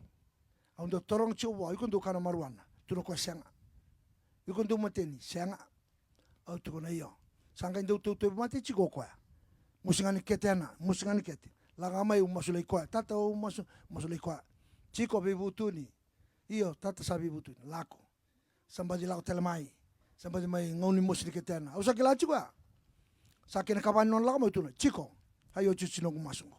Ando torong chuwa, ikon do kana maruana, tuno ko senga. Ikon do mateni, senga. Au tuko na iyo. Sanga indo tu mati chiko ko ya. Musingani kete ana, musingani kete. Laga mai umasulai ko ya, tata umasulai ko ya. Chiko bibutuni. Iyo, tata sa bibutuni, lako. Sambaji lako telemai. Sambaji mai ngoni musli kete ana. Au sakila chiko ya. Sakina kapan non lako mai tuna, chiko. Hayo chuchino kumasungo.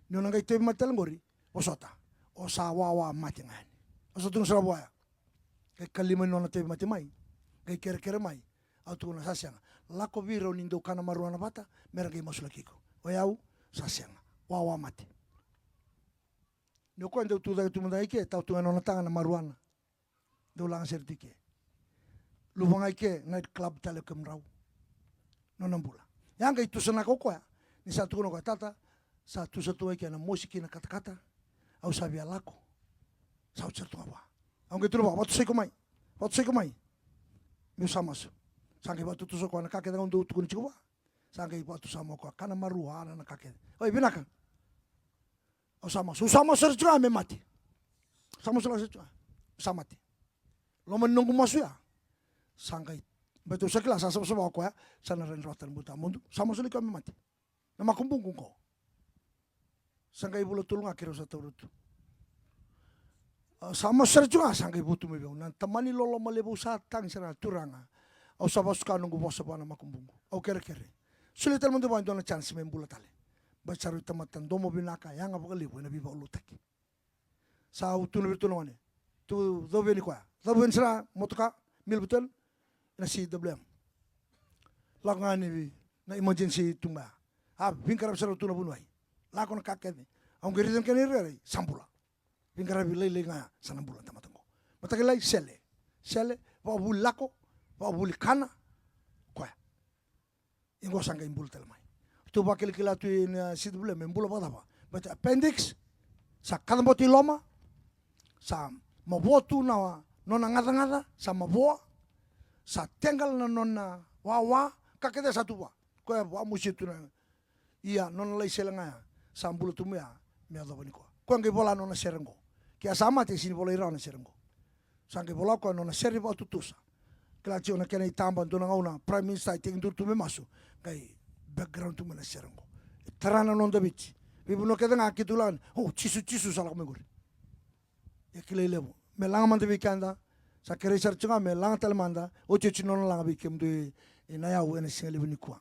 Nyo ngai tebi matelengori, osota. O sa wawa mati ngani. O sa tungo saraboya. Kay kalima nona tebi mati mai. Kay kere mai. Au tungo na sasyanga. Lako vira unindo kana maruana bata. Mera kay masula kiko. O yau sasyanga. Wawa mati. Nyo ko ando tuda tumunda ike. Tau tunga nona tanga na maruana. Do lang sertike. Lubang ike night club tale kemrau. Nona mbula. Yang kay tusana ko ya. Ni sa tungo ko tata. Sa tusatu ike na musiki na kata-kata. Au sabia lako. Sa ucerto apa. Au ngai turu ba, watu sei komai. Watu sei komai. Miu samasu. Sangai watu tuso ko na kake da undu tukuni chikuba. Sangai watu samo ko kana marua na kake. Oi binaka. Au samasu. Samasu serjua me mati. Samasu la serjua. Samati. Lo menunggu masu ya. Sangai betul sekila sa sama ko ya. Sana ren rotan buta mundu. Samasu liko me mati. Na makumbung ko. Sangai bulu tulung akhirnya usah turutu. Sama serjua sangai butuh mebau. Nan temani lolo malebu satang sana turanga. Au sabasuka nunggu bosa bana makumbungu. Au kere. Sulit teman tu bantu na chance membula tale. Bacaru tematan domo binaka yang apa kali buena biba ulutaki. Sa utun bertulungan. Tu dobe ni kuah. Dobe ni sana motoka mil betul. Na CWM. Lakukan ni na emergency tumba. Bingkar besar utun bunuai. Lako na kakene. Ang geritan kanire sampula. Pingkara bilay nga sa nambulan tamatango. Matakilay sele. Sele wa bul lako, wa bul kana. Kwa. Ingo sangga imbul telmai. Tu bakil kila tu in sidule membula pa. But appendix sa kadamboti loma sa mabotu na nona ngada sa maboa sa tenggal na nona wawa kakede satu wa. Kwa wa musitu na iya nona lay sele nga sambulu tumia me ado niko ko ngai bola no na serengo kia sama te sini bola irana serengo sangai bola ko no na seri ba tutusa kala chio na kena itamba ndo na ngauna prime minister te ndur tume masu ngai background tume na serengo tarana no ndabiti bibu no keda ngaki tulan chisu sala ko megori ya kile levo me langa mande bikanda sa kere sarchunga me langa talmanda o chino no langa bikem du Nayau ene singale bunikwa.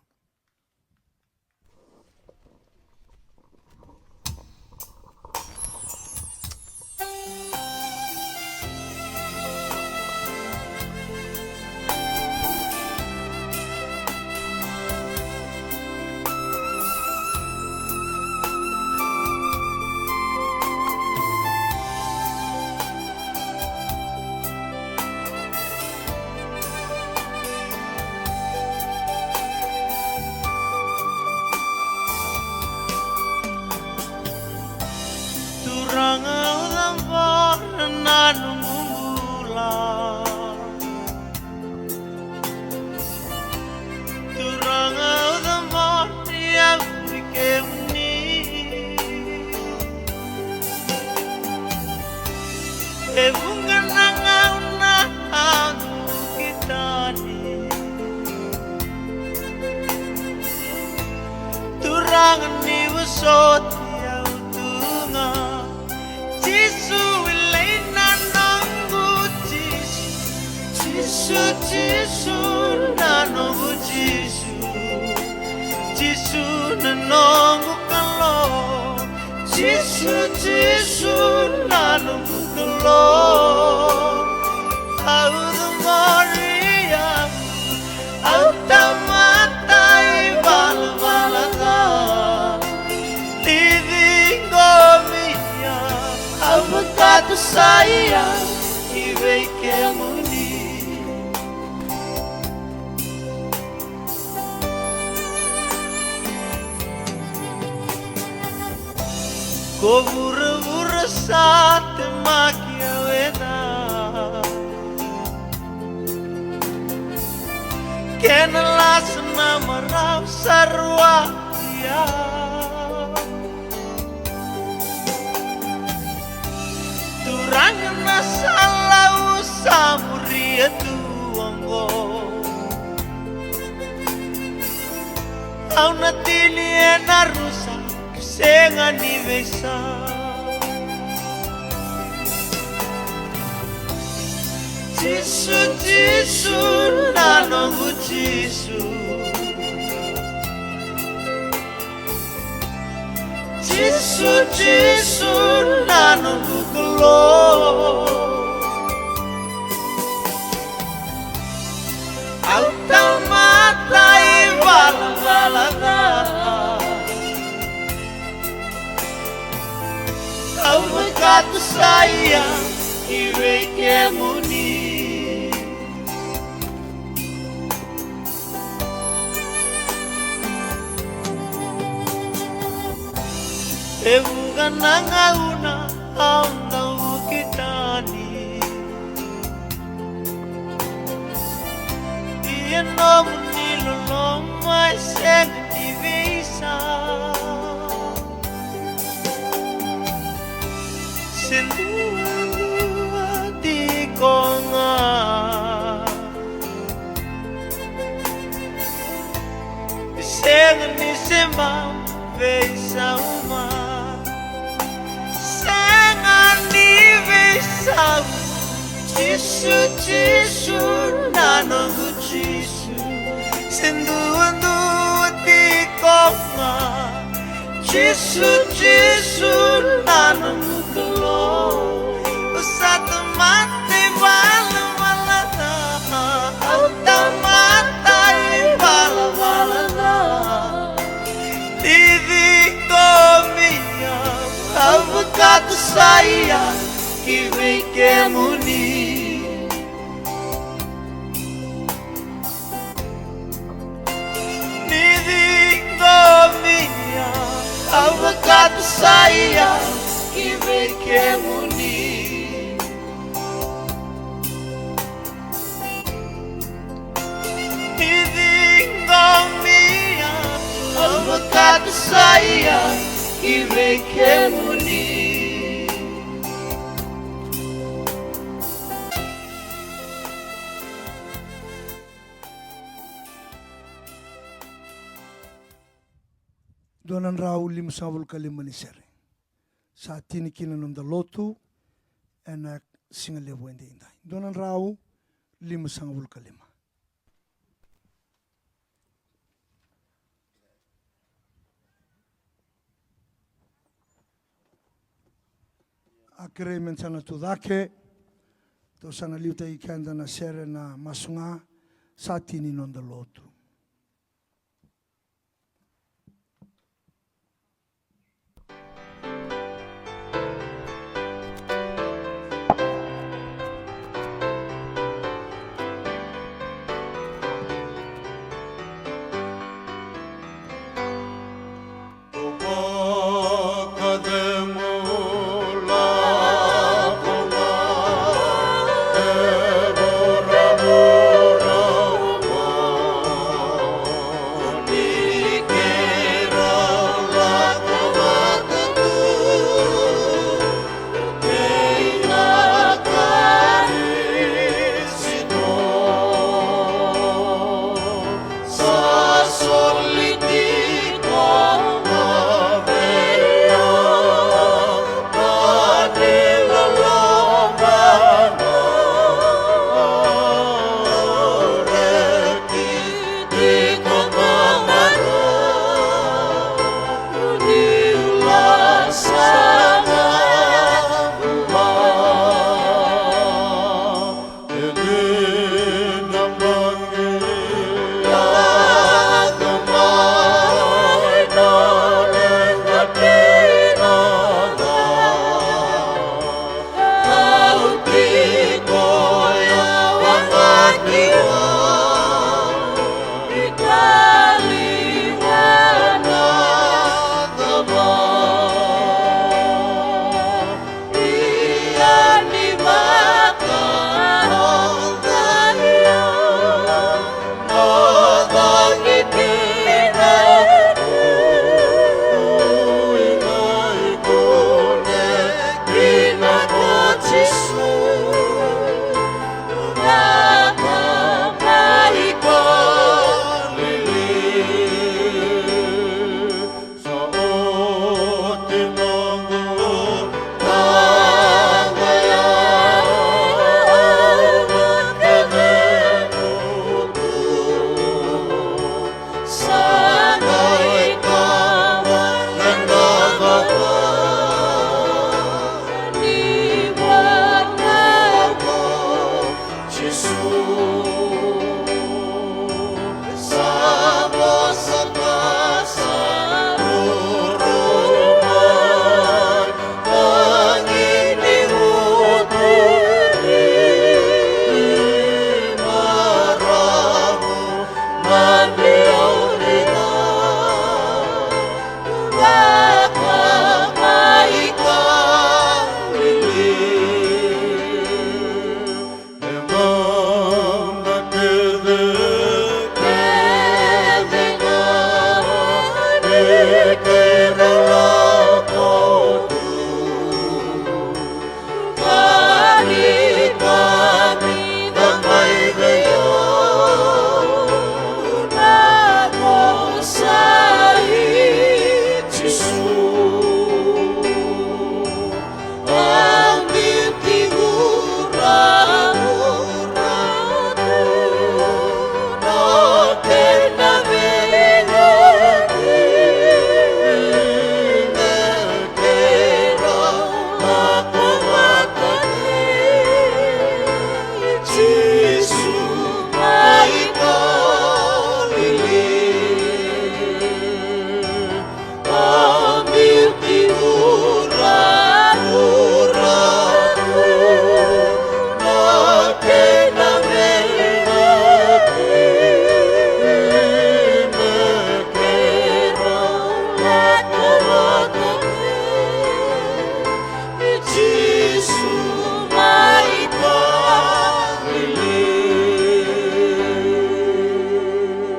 Avocado sayang iwe kemuni. Ko vura sa te makia wena, kena lasna marau sarwa ya. Turang na salau samuria tuango, au na tili na rusa senga ni vesa. Jisu Jisu nanongu Jisu, Jisu Jisu nanongu gelo. Au tau matai wala-wala, au magatu sayang iwe kemuni. Ebukan nangauna aunda ukitani, dia nomuni loloma seng divisa. Sendua di konga, seng ni sembang vesa uma, seng ni vesa. Jisu Jisu nanongu Jisu, sendua di konga. Jisu Jisu nanongu gelo, satu mati wala-wala, auta matai wala-wala. Didi komia, avukatu sayang iwe kemuni. Didi komia, avukatu sayang iwe kemuni. Didi komia, avukatu sayang iwe kemuni. Donan rau lim savul kalima ni sere. Sa tini kina num da lotu enak singale wende indai. Donan rau lim savul kalima. Akere mensana tudake to sana liuta ikanda na sere na masunga sa tini non da lotu. Kademula,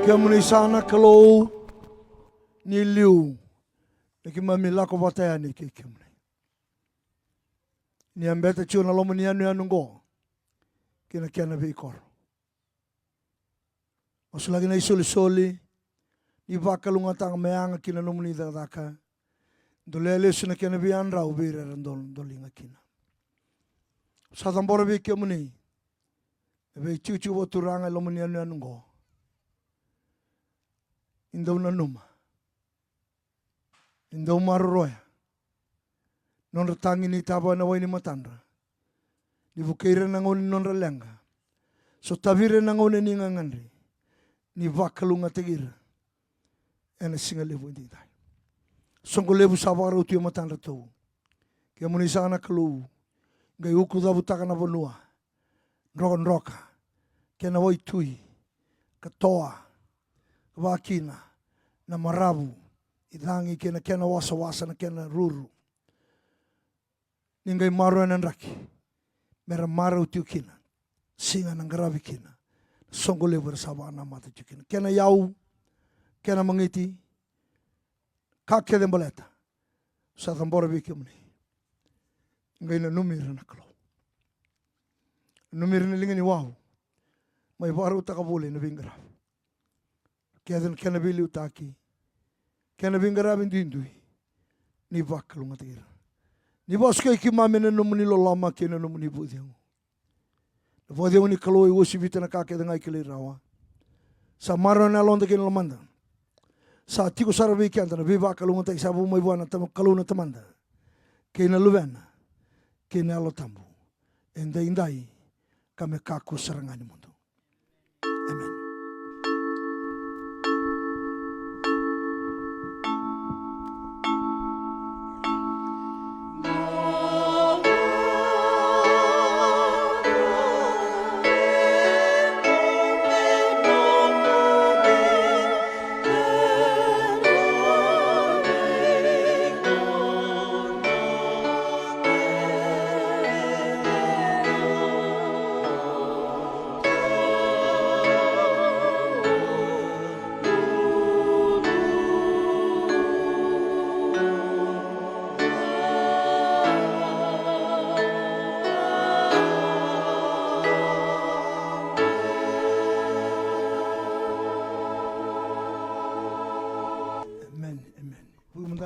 Kia muni sana kalou ni liu. Niki mami lako watea ni kia muni. Ni ambeta chio na lomo ni anu ngo. Kina kiana veikoro. Masulagi na isoli ni vakalunga tanga meanga kina nomu ni daka. Dolele suna kiana vianra ubira dolinga kina. Satambora vi kia muni. Ve chuchu wa turanga lomo ni anu ngo. Indau na numa. Indau maruroya. Nonra tangi ni taba na waini matandra. Ni vukeira na ngoni nonra lenga. So tavire na ngoni ni ngangandri. Ni vakalunga tegira. Ena singa levu indi dai. Songo levu savara utu matandra tau. Kia muni sana kalu. Ngai uku davu taka na vanua. Nroka. Kia na wai tui. Katoa. Wakina. Na marabu. Idangi kena wasa na kena ruru. Ningai maru ena nraki. Mera mara utiu kina. Singa na ngaravi kina. Songo lever sabana mata kina. Kena yau. Kena mangiti. Kake den baleta. Satambora viki muni. Ngai na numira na kalo. Numira na linga ni wau. Mai varu takabule na vingra. Kena vili utaki. Kena vingra vindindui. Ni vakalunga tira. Ni boske ki mamena no muni lo lama kena no muni budeu. No budeu ni kaloi wosi vita na kake da ngai kele rawa. Sa maro na londa kena lamanda. Sa tiko sara vi kanta na viva kalunga tai sabu mai buana tam kaluna tamanda. Kena luvena. Kena lo tambu. Enda indai kame kaku sarangani mundo. Amen.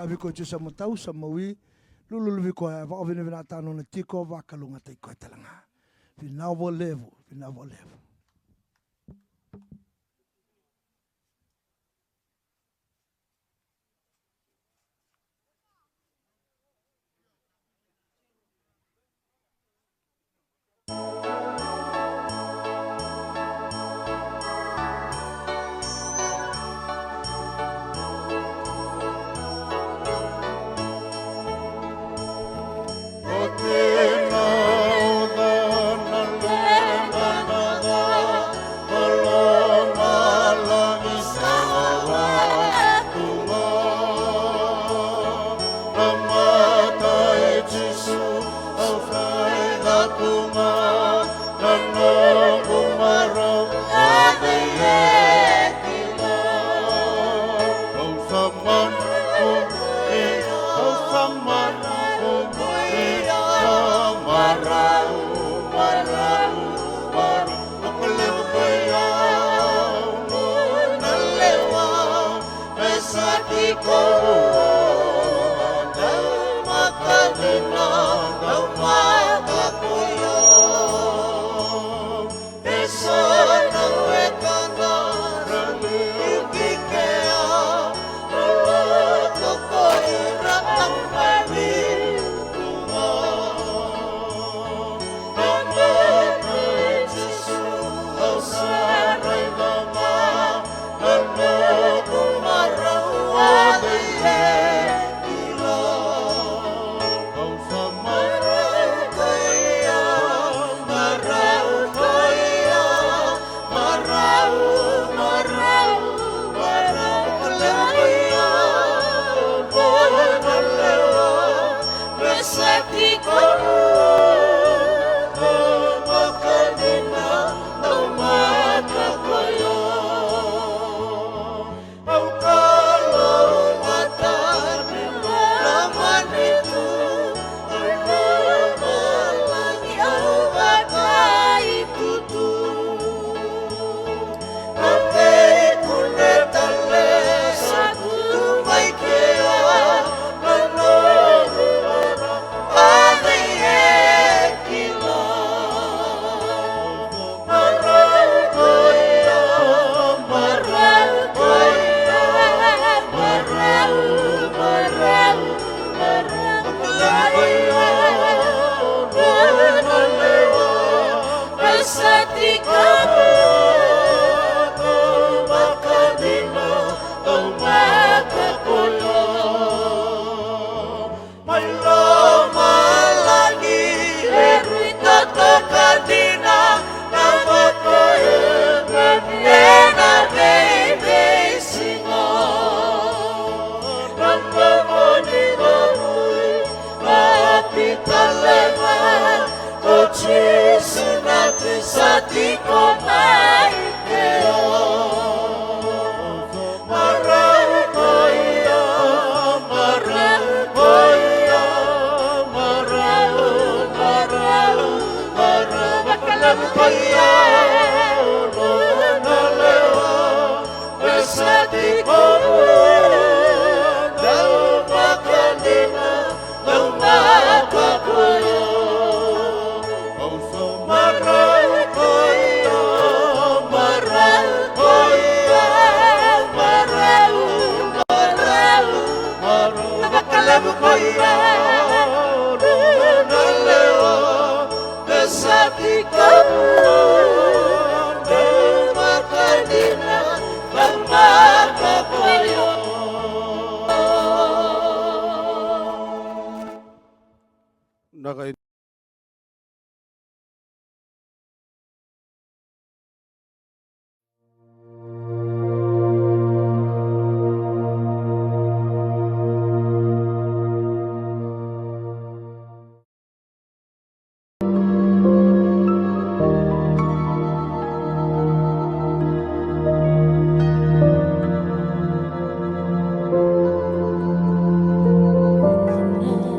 Viko jusa matau sa maui lulu viko va ovine vina tano na tiko va kalunga tai ko talanga vina vo levo. Summer Sabi kamu